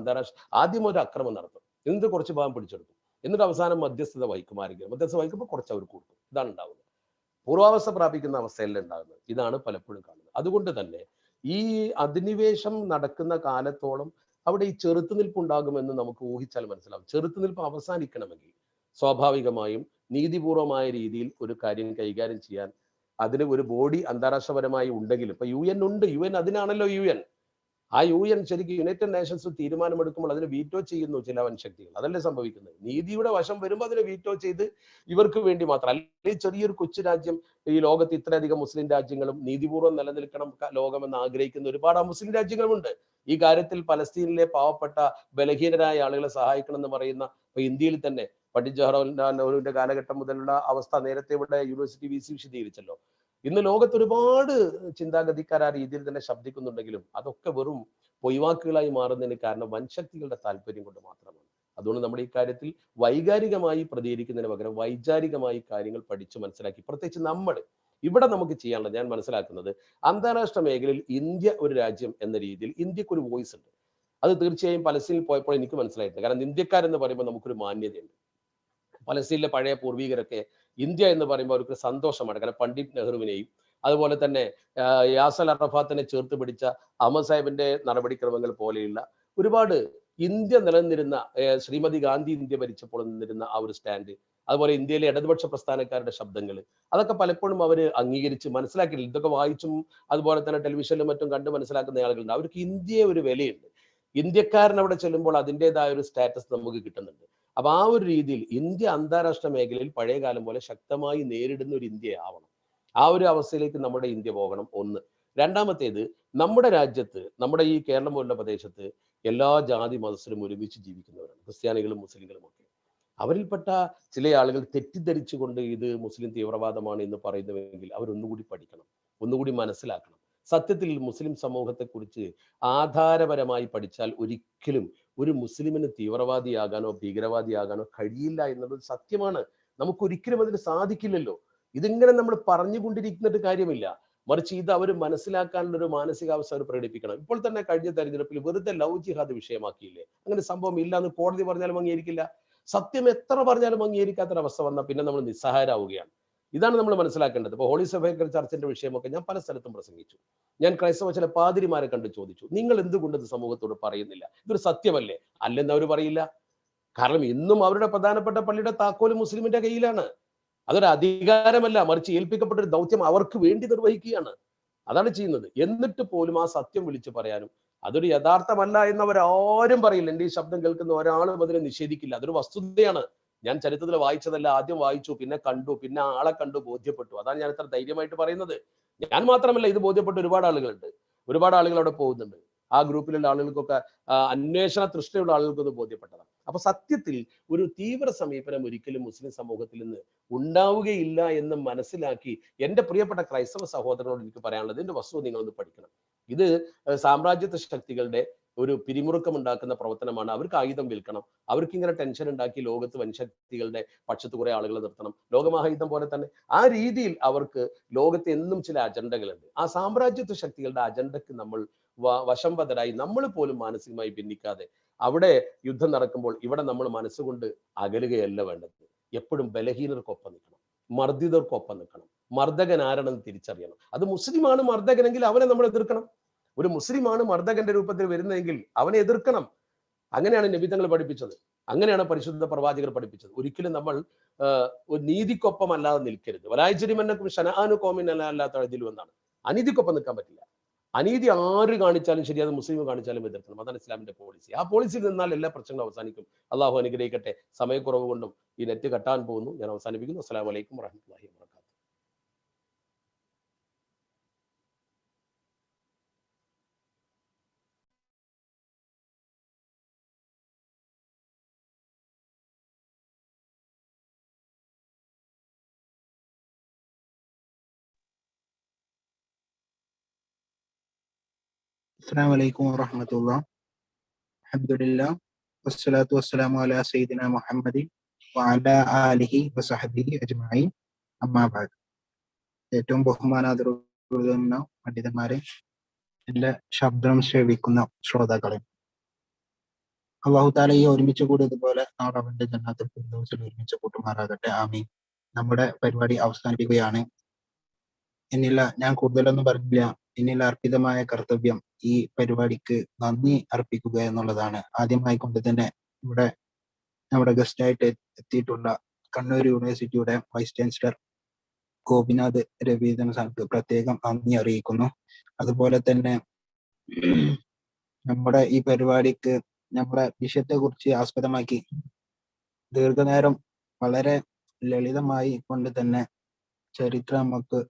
ആദ്യം ഒരു അക്രമം നടത്തും, എന്നിട്ട് കുറച്ച് ഭാഗം പിടിച്ചെടുക്കും, എന്നിട്ട് അവസാനം മധ്യസ്ഥത വഹിക്കും. ആരെങ്കിലും മധ്യസ്ഥത വഹിക്കുമ്പോൾ കുറച്ച് അവർ കൊടുക്കും. ഇതാണ് ഉണ്ടാവുന്നത്. പൂർവാവസ്ഥ പ്രാപിക്കുന്ന അവസ്ഥയല്ല ഉണ്ടാകുന്നത്. ഇതാണ് പലപ്പോഴും കാണുന്നത്. അതുകൊണ്ട് തന്നെ ഈ അധിനിവേശം നടക്കുന്ന കാലത്തോളം അവിടെ ഈ ചെറുത്തുനിൽപ്പ് ഉണ്ടാകുമെന്ന് നമുക്ക് ഊഹിച്ചാൽ മനസ്സിലാവും. ചെറുത്തുനിൽപ്പ് അവസാനിക്കണമെങ്കിൽ സ്വാഭാവികമായും നീതിപൂർവമായ രീതിയിൽ ഒരു കാര്യം കൈകാര്യം ചെയ്യാൻ അതിന് ഒരു ബോഡി അന്താരാഷ്ട്രപരമായി ഉണ്ടെങ്കിലും, ഇപ്പൊ UN ഉണ്ട്. UN അതിനാണല്ലോ UN. ആ UN ശരിക്കും യുണൈറ്റഡ് നേഷൻസ് തീരുമാനമെടുക്കുമ്പോൾ അതിന് വീറ്റോ ചെയ്യുന്നു ചില വൻശക്തികൾ. അതല്ലേ സംഭവിക്കുന്നത്. നീതിയുടെ വശം വരുമ്പോൾ അതിനെ വീറ്റോ ചെയ്ത് ഇവർക്ക് വേണ്ടി മാത്രം. അല്ലെങ്കിൽ ചെറിയൊരു കൊച്ചു രാജ്യം, ഈ ലോകത്ത് ഇത്രയധികം മുസ്ലിം രാജ്യങ്ങളും നീതിപൂർവ്വം നിലനിൽക്കണം ലോകമെന്ന് ആഗ്രഹിക്കുന്ന ഒരുപാട് മുസ്ലിം രാജ്യങ്ങളുമുണ്ട്. ഈ കാര്യത്തിൽ പലസ്തീനിലെ പാവപ്പെട്ട ബലഹീനരായ ആളുകളെ സഹായിക്കണം എന്ന് പറയുന്ന, ഇപ്പൊ ഇന്ത്യയിൽ തന്നെ പണ്ഡിറ്റ് ജവഹർലാൽ നെഹ്റുവിന്റെ കാലഘട്ടം മുതലുള്ള അവസ്ഥ നേരത്തെ ഇവിടെ യൂണിവേഴ്സിറ്റി VC വിശദീകരിച്ചല്ലോ. ഇന്ന് ലോകത്ത് ഒരുപാട് ചിന്താഗതിക്കാർ ആ രീതിയിൽ തന്നെ ശബ്ദിക്കുന്നുണ്ടെങ്കിലും അതൊക്കെ വെറും പൊയ്വാക്കുകളായി മാറുന്നതിന് കാരണം വൻശക്തികളുടെ താല്പര്യം കൊണ്ട് മാത്രമാണ്. അതുകൊണ്ട് നമ്മൾ ഈ കാര്യത്തിൽ വൈകാരികമായി പ്രതികരിക്കുന്നതിന് പകരം വൈചാരികമായി കാര്യങ്ങൾ പഠിച്ചു മനസ്സിലാക്കി, പ്രത്യേകിച്ച് നമ്മൾ ഇവിടെ നമുക്ക് ചെയ്യാനുള്ളത് ഞാൻ മനസ്സിലാക്കുന്നത്, അന്താരാഷ്ട്ര മേഖലയിൽ ഇന്ത്യ ഒരു രാജ്യം എന്ന രീതിയിൽ ഇന്ത്യക്ക് ഒരു വോയിസ് ഉണ്ട്. അത് തീർച്ചയായും പലസ്തീനിൽ പോയപ്പോൾ എനിക്ക് മനസ്സിലായിട്ടുണ്ട്. കാരണം ഇന്ത്യക്കാരെന്ന് പറയുമ്പോൾ നമുക്കൊരു മാന്യതയുണ്ട്. പലസ്തീനിലെ പഴയ പൂർവികരൊക്കെ ഇന്ത്യ എന്ന് പറയുമ്പോൾ അവർക്ക് സന്തോഷമാണ്. കാരണം പണ്ഡിറ്റ് നെഹ്റുവിനെയും അതുപോലെ തന്നെ യാസർ അറഫാത്തിനെ ചേർത്ത് പിടിച്ച അഹമ്മദ് സാഹിബിന്റെ നടപടിക്രമങ്ങൾ പോലെയുള്ള ഒരുപാട് ഇന്ത്യ നിലനിന്നിരുന്ന, ശ്രീമതി ഗാന്ധി ഇന്ത്യ ഭരിച്ചപ്പോൾ നിന്നിരുന്ന ആ ഒരു സ്റ്റാൻഡ്, അതുപോലെ ഇന്ത്യയിലെ ഇടതുപക്ഷ പ്രസ്ഥാനക്കാരുടെ ശബ്ദങ്ങൾ, അതൊക്കെ പലപ്പോഴും അവർ അംഗീകരിച്ച് മനസ്സിലാക്കിയിട്ടില്ല. ഇതൊക്കെ വായിച്ചും അതുപോലെ തന്നെ ടെലിവിഷനിലും മറ്റും കണ്ട് മനസ്സിലാക്കുന്ന ആളുകളുണ്ട്. അവർക്ക് ഇന്ത്യയെ ഒരു വിലയുണ്ട്. ഇന്ത്യക്കാരൻ അവിടെ ചെല്ലുമ്പോൾ അതിൻ്റെതായ ഒരു സ്റ്റാറ്റസ് നമുക്ക് കിട്ടുന്നുണ്ട്. അപ്പൊ ആ ഒരു രീതിയിൽ ഇന്ത്യ അന്താരാഷ്ട്ര മേഖലയിൽ പഴയ കാലം പോലെ ശക്തമായി നേരിടുന്ന ഒരു ഇന്ത്യ ആവണം. ആ ഒരു അവസ്ഥയിലേക്ക് നമ്മുടെ ഇന്ത്യ പോകണം. ഒന്ന്. രണ്ടാമത്തേത്, നമ്മുടെ രാജ്യത്ത്, നമ്മുടെ ഈ കേരളം പോലുള്ള പ്രദേശത്ത് എല്ലാ ജാതി മതസ്ഥരും ഒരുമിച്ച് ജീവിക്കുന്നവരാണ്, ക്രിസ്ത്യാനികളും മുസ്ലിങ്ങളും ഒക്കെ. അവരിൽപ്പെട്ട ചില ആളുകൾ തെറ്റിദ്ധരിച്ചുകൊണ്ട് ഇത് മുസ്ലിം തീവ്രവാദമാണ് എന്ന് പറയുന്നുവെങ്കിൽ അവരൊന്നുകൂടി പഠിക്കണം, ഒന്നുകൂടി മനസ്സിലാക്കണം. സത്യത്തിൽ മുസ്ലിം സമൂഹത്തെക്കുറിച്ച് ആധാരപരമായി പഠിച്ചാൽ ഒരിക്കലും ഒരു മുസ്ലിമിന് തീവ്രവാദിയാകാനോ ഭീകരവാദിയാകാനോ കഴിയില്ല എന്നുള്ളത് സത്യമാണ്. നമുക്കൊരിക്കലും അതിന് സാധിക്കില്ലല്ലോ. ഇതിങ്ങനെ നമ്മൾ പറഞ്ഞുകൊണ്ടിരിക്കുന്നിട്ട് കാര്യമില്ല. മറിച്ച് ഇത് അവർ മനസ്സിലാക്കാനുള്ള ഒരു മാനസികാവസ്ഥ അവർ പ്രകടിപ്പിക്കണം. ഇപ്പോൾ തന്നെ കഴിഞ്ഞ തെരഞ്ഞെടുപ്പിൽ വെറുതെ ലവ് ജിഹാദ് വിഷയമാക്കിയില്ലേ? അങ്ങനെ സംഭവം ഇല്ല എന്ന് കോടതി പറഞ്ഞാലും അംഗീകരിക്കില്ല. സത്യം എത്ര പറഞ്ഞാലും അംഗീകരിക്കാത്തൊരവസ്ഥ വന്നാൽ പിന്നെ നമ്മൾ നിസ്സഹായരാവുകയാണ്. ഇതാണ് നമ്മൾ മനസ്സിലാക്കേണ്ടത്. ഇപ്പോൾ ഹോളി സഭയ്ക്കൽ ചർച്ചിന്റെ വിഷയമൊക്കെ ഞാൻ പല സ്ഥലത്തും പ്രസംഗിച്ചു. ഞാൻ ക്രൈസ്തവ ചില പാതിരിമാരെ കണ്ട് ചോദിച്ചു, നിങ്ങൾ എന്തുകൊണ്ട് ഇത് സമൂഹത്തോട് പറയുന്നില്ല? ഇതൊരു സത്യമല്ലേ? അല്ലെന്ന് അവർ പറയില്ല. കാരണം ഇന്നും അവരുടെ പ്രധാനപ്പെട്ട പള്ളിയുടെ താക്കോല് മുസ്ലിമിന്റെ കയ്യിലാണ്. അതൊരു അധികാരമല്ല, മറിച്ച് ഏൽപ്പിക്കപ്പെട്ട ഒരു ദൗത്യം അവർക്ക് വേണ്ടി നിർവഹിക്കുകയാണ്. അതാണ് ചെയ്യുന്നത്. എന്നിട്ട് പോലും ആ സത്യം വിളിച്ചു പറയാനും അതൊരു യഥാർത്ഥമല്ല എന്നവരാരും പറയില്ല. എൻ്റെ ഈ ശബ്ദം കേൾക്കുന്ന ഒരാളും അതിനെ നിഷേധിക്കില്ല. അതൊരു വസ്തുതയാണ്. ഞാൻ ചരിത്രത്തിൽ വായിച്ചതല്ല, ആദ്യം വായിച്ചു, പിന്നെ കണ്ടു, പിന്നെ ആളെ കണ്ടു, ബോധ്യപ്പെട്ടു. അതാണ് ഞാൻ ഇത്ര ധൈര്യമായിട്ട് പറയുന്നത്. ഞാൻ മാത്രമല്ല, ഇത് ബോധ്യപ്പെട്ട ഒരുപാട് ആളുകളുണ്ട്. ഒരുപാട് ആളുകൾ അവിടെ പോകുന്നുണ്ട്. ആ ഗ്രൂപ്പിലുള്ള ആളുകൾക്കൊക്കെ, അന്വേഷണ തൃഷ്ണയുള്ള ആളുകൾക്കൊന്ന് ബോധ്യപ്പെട്ടതാണ്. അപ്പൊ സത്യത്തിൽ ഒരു തീവ്ര സമീപനം ഒരിക്കലും മുസ്ലിം സമൂഹത്തിൽ നിന്ന് ഉണ്ടാവുകയില്ല എന്ന് മനസ്സിലാക്കി എൻ്റെ പ്രിയപ്പെട്ട ക്രൈസ്തവ സഹോദരനോട് എനിക്ക് പറയാനുള്ളത്, ഇതിന്റെ വസ്തുത നിങ്ങളൊന്ന് പഠിക്കണം. ഇത് സാമ്രാജ്യത്വ ശക്തികളുടെ ഒരു പിരിമുറുക്കം ഉണ്ടാക്കുന്ന പ്രവർത്തനമാണ്. അവർക്ക് ആയുധം വിൽക്കണം, അവർക്ക് ഇങ്ങനെ ടെൻഷൻ ഉണ്ടാക്കി ലോകത്ത് വൻശക്തികളുടെ പക്ഷത്ത് കുറെ ആളുകളെ നിർത്തണം, ലോകമഹായുദ്ധം പോലെ തന്നെ. ആ രീതിയിൽ അവർക്ക് ലോകത്ത് എന്നും ചില അജണ്ടകളുണ്ട്. ആ സാമ്രാജ്യത്വ ശക്തികളുടെ അജണ്ടക്ക് നമ്മൾ വശംവദരായി നമ്മൾ പോലും മാനസികമായി ഭിന്നിക്കാതെ അവിടെ യുദ്ധം നടക്കുമ്പോൾ ഇവിടെ നമ്മൾ മനസ്സുകൊണ്ട് അകലുകയല്ല വേണ്ടത്. എപ്പോഴും ബലഹീനർക്കൊപ്പം നിൽക്കണം. മർദ്ദിതർക്കൊപ്പം നിൽക്കണം. മർദ്ദകൻ ആരാണെന്ന് തിരിച്ചറിയണം. അത് മുസ്ലിമാണ് മർദ്ദകനെങ്കിൽ അവനെ നമ്മൾ എതിർക്കണം. ഒരു മുസ്ലിമാണ് മർദ്ദകന്റെ രൂപത്തിൽ വരുന്നതെങ്കിൽ അവനെ എതിർക്കണം. അങ്ങനെയാണ് നബി തങ്ങൾ പഠിപ്പിച്ചത്. അങ്ങനെയാണ് പരിശുദ്ധ പ്രവാചകർ പഠിപ്പിച്ചത്. ഒരിക്കലും നമ്മൾ ഒരു നീതിക്കൊപ്പം അല്ലാതെ നിൽക്കരുത്. വലായിജരിമന്നക്കും ശനആനു ഖൗമിൻ അല്ലാ തഅദിലു എന്നാണ്. അനീതിക്കൊപ്പം നിൽക്കാൻ പറ്റില്ല. അനീതി ആര് കാണിച്ചാലും ശരി, അത് മുസ്ലിം കാണിച്ചാലും എതിർക്കണം. അതാണ് ഇസ്ലാമിന്റെ പോളിസി. ആ പോളിസിയിൽ നിന്നാൽ എല്ലാ പ്രശ്നങ്ങളും അവസാനിക്കും. അള്ളാഹു അനുഗ്രഹിക്കട്ടെ. സമയക്കുറവ് കൊണ്ടും ഈ നെറ്റ് കട്ടാൻ പോകുന്നു. ഞാൻ അവസാനിപ്പിക്കുന്നു. അസ്സലാമു അലൈക്കും വറഹ്മത്തുള്ളാഹി വബറകാതുഹു. അസ്സലാമു അലൈക്കും വറഹ്മത്തുള്ളാഹി. അൽഹംദുലില്ലാഹ് വസ്സലാത്തു വസ്സലാമു അലാ സയ്യിദിനാ മുഹമ്മദിൻ വഅലാ ആലിഹി വസഹ്ബിഹി അജ്മഈൻ. അമ്മാ ബഅദ്. ഏറ്റവും ബഹുമാനാദരവുള്ള പണ്ഡിതന്മാരെ, എൻ്റെ ശബ്ദം ശ്രവിക്കുന്ന ശ്രോതാക്കളെ, അല്ലാഹു തആല ഈ ഒരുമിച്ച് കൂടിയതുപോലെ നാളെ അവന്റെ ജന്നത്തുൽ ഫിർദൗസിൽ ഒരുമിച്ച് കൂട്ടുമാറാകട്ടെ. ആമീൻ. നമ്മുടെ പരിപാടി അവസാനിപ്പിക്കുകയാണ്. എന്നില്ല, ഞാൻ കൂടുതലൊന്നും പറഞ്ഞില്ല. എന്നിൽ അർപ്പിതമായ കർത്തവ്യം ഈ പരിപാടിക്ക് നന്ദി അർപ്പിക്കുക എന്നുള്ളതാണ്. ആദ്യമായി കൊണ്ട് തന്നെ ഇവിടെ നമ്മുടെ ഗസ്റ്റായിട്ട് എത്തിയിട്ടുള്ള കണ്ണൂർ യൂണിവേഴ്സിറ്റിയുടെ വൈസ് ചാൻസലർ ഗോപിനാഥ് രവീന്ദ്രൻ സാർക്ക് പ്രത്യേകം നന്ദി അറിയിക്കുന്നു. അതുപോലെ തന്നെ നമ്മുടെ ഈ പരിപാടിക്ക് നമ്മുടെ വിഷയത്തെ കുറിച്ച് ആസ്പദമാക്കി ദീർഘനേരം വളരെ ലളിതമായി കൊണ്ട് തന്നെ ചരിത്രം നമുക്ക്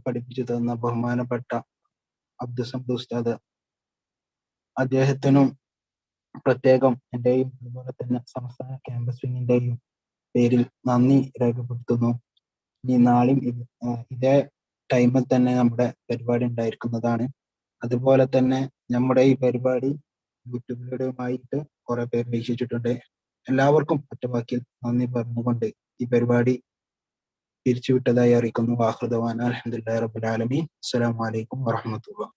പഠിപ്പിച്ചു തന്ന ബഹുമാനപ്പെട്ട അബ്ദുസമദ് ഉസ്താദ്, അദ്ദേഹത്തിനും പ്രത്യേകം എന്റെയും അതുപോലെ തന്നെ സംസ്ഥാന ക്യാമ്പസ് വിങ്ങിന്റെയും പേരിൽ നന്ദി രേഖപ്പെടുത്തുന്നു. ഇനി നാളെയും ഇതേ ടൈമിൽ തന്നെ നമ്മുടെ പരിപാടി ഉണ്ടായിരിക്കുന്നതാണ്. അതുപോലെ തന്നെ നമ്മുടെ ഈ പരിപാടി യൂട്യൂബിലൂടെയുമായിട്ട് കുറെ പേർ വീക്ഷിച്ചിട്ടുണ്ട്. എല്ലാവർക്കും ഒറ്റവാക്കിൽ നന്ദി പറഞ്ഞുകൊണ്ട് ഈ പരിപാടി പിരിച്ചുവിട്ടതായി അറിയിക്കുന്നു. വാഹൃദവാന അൽഹംദുലില്ലാഹി റബ്ബിൽ ആലമീൻ. അസ്സലാമു അലൈക്കും വറഹ്മത്തുള്ളാഹി.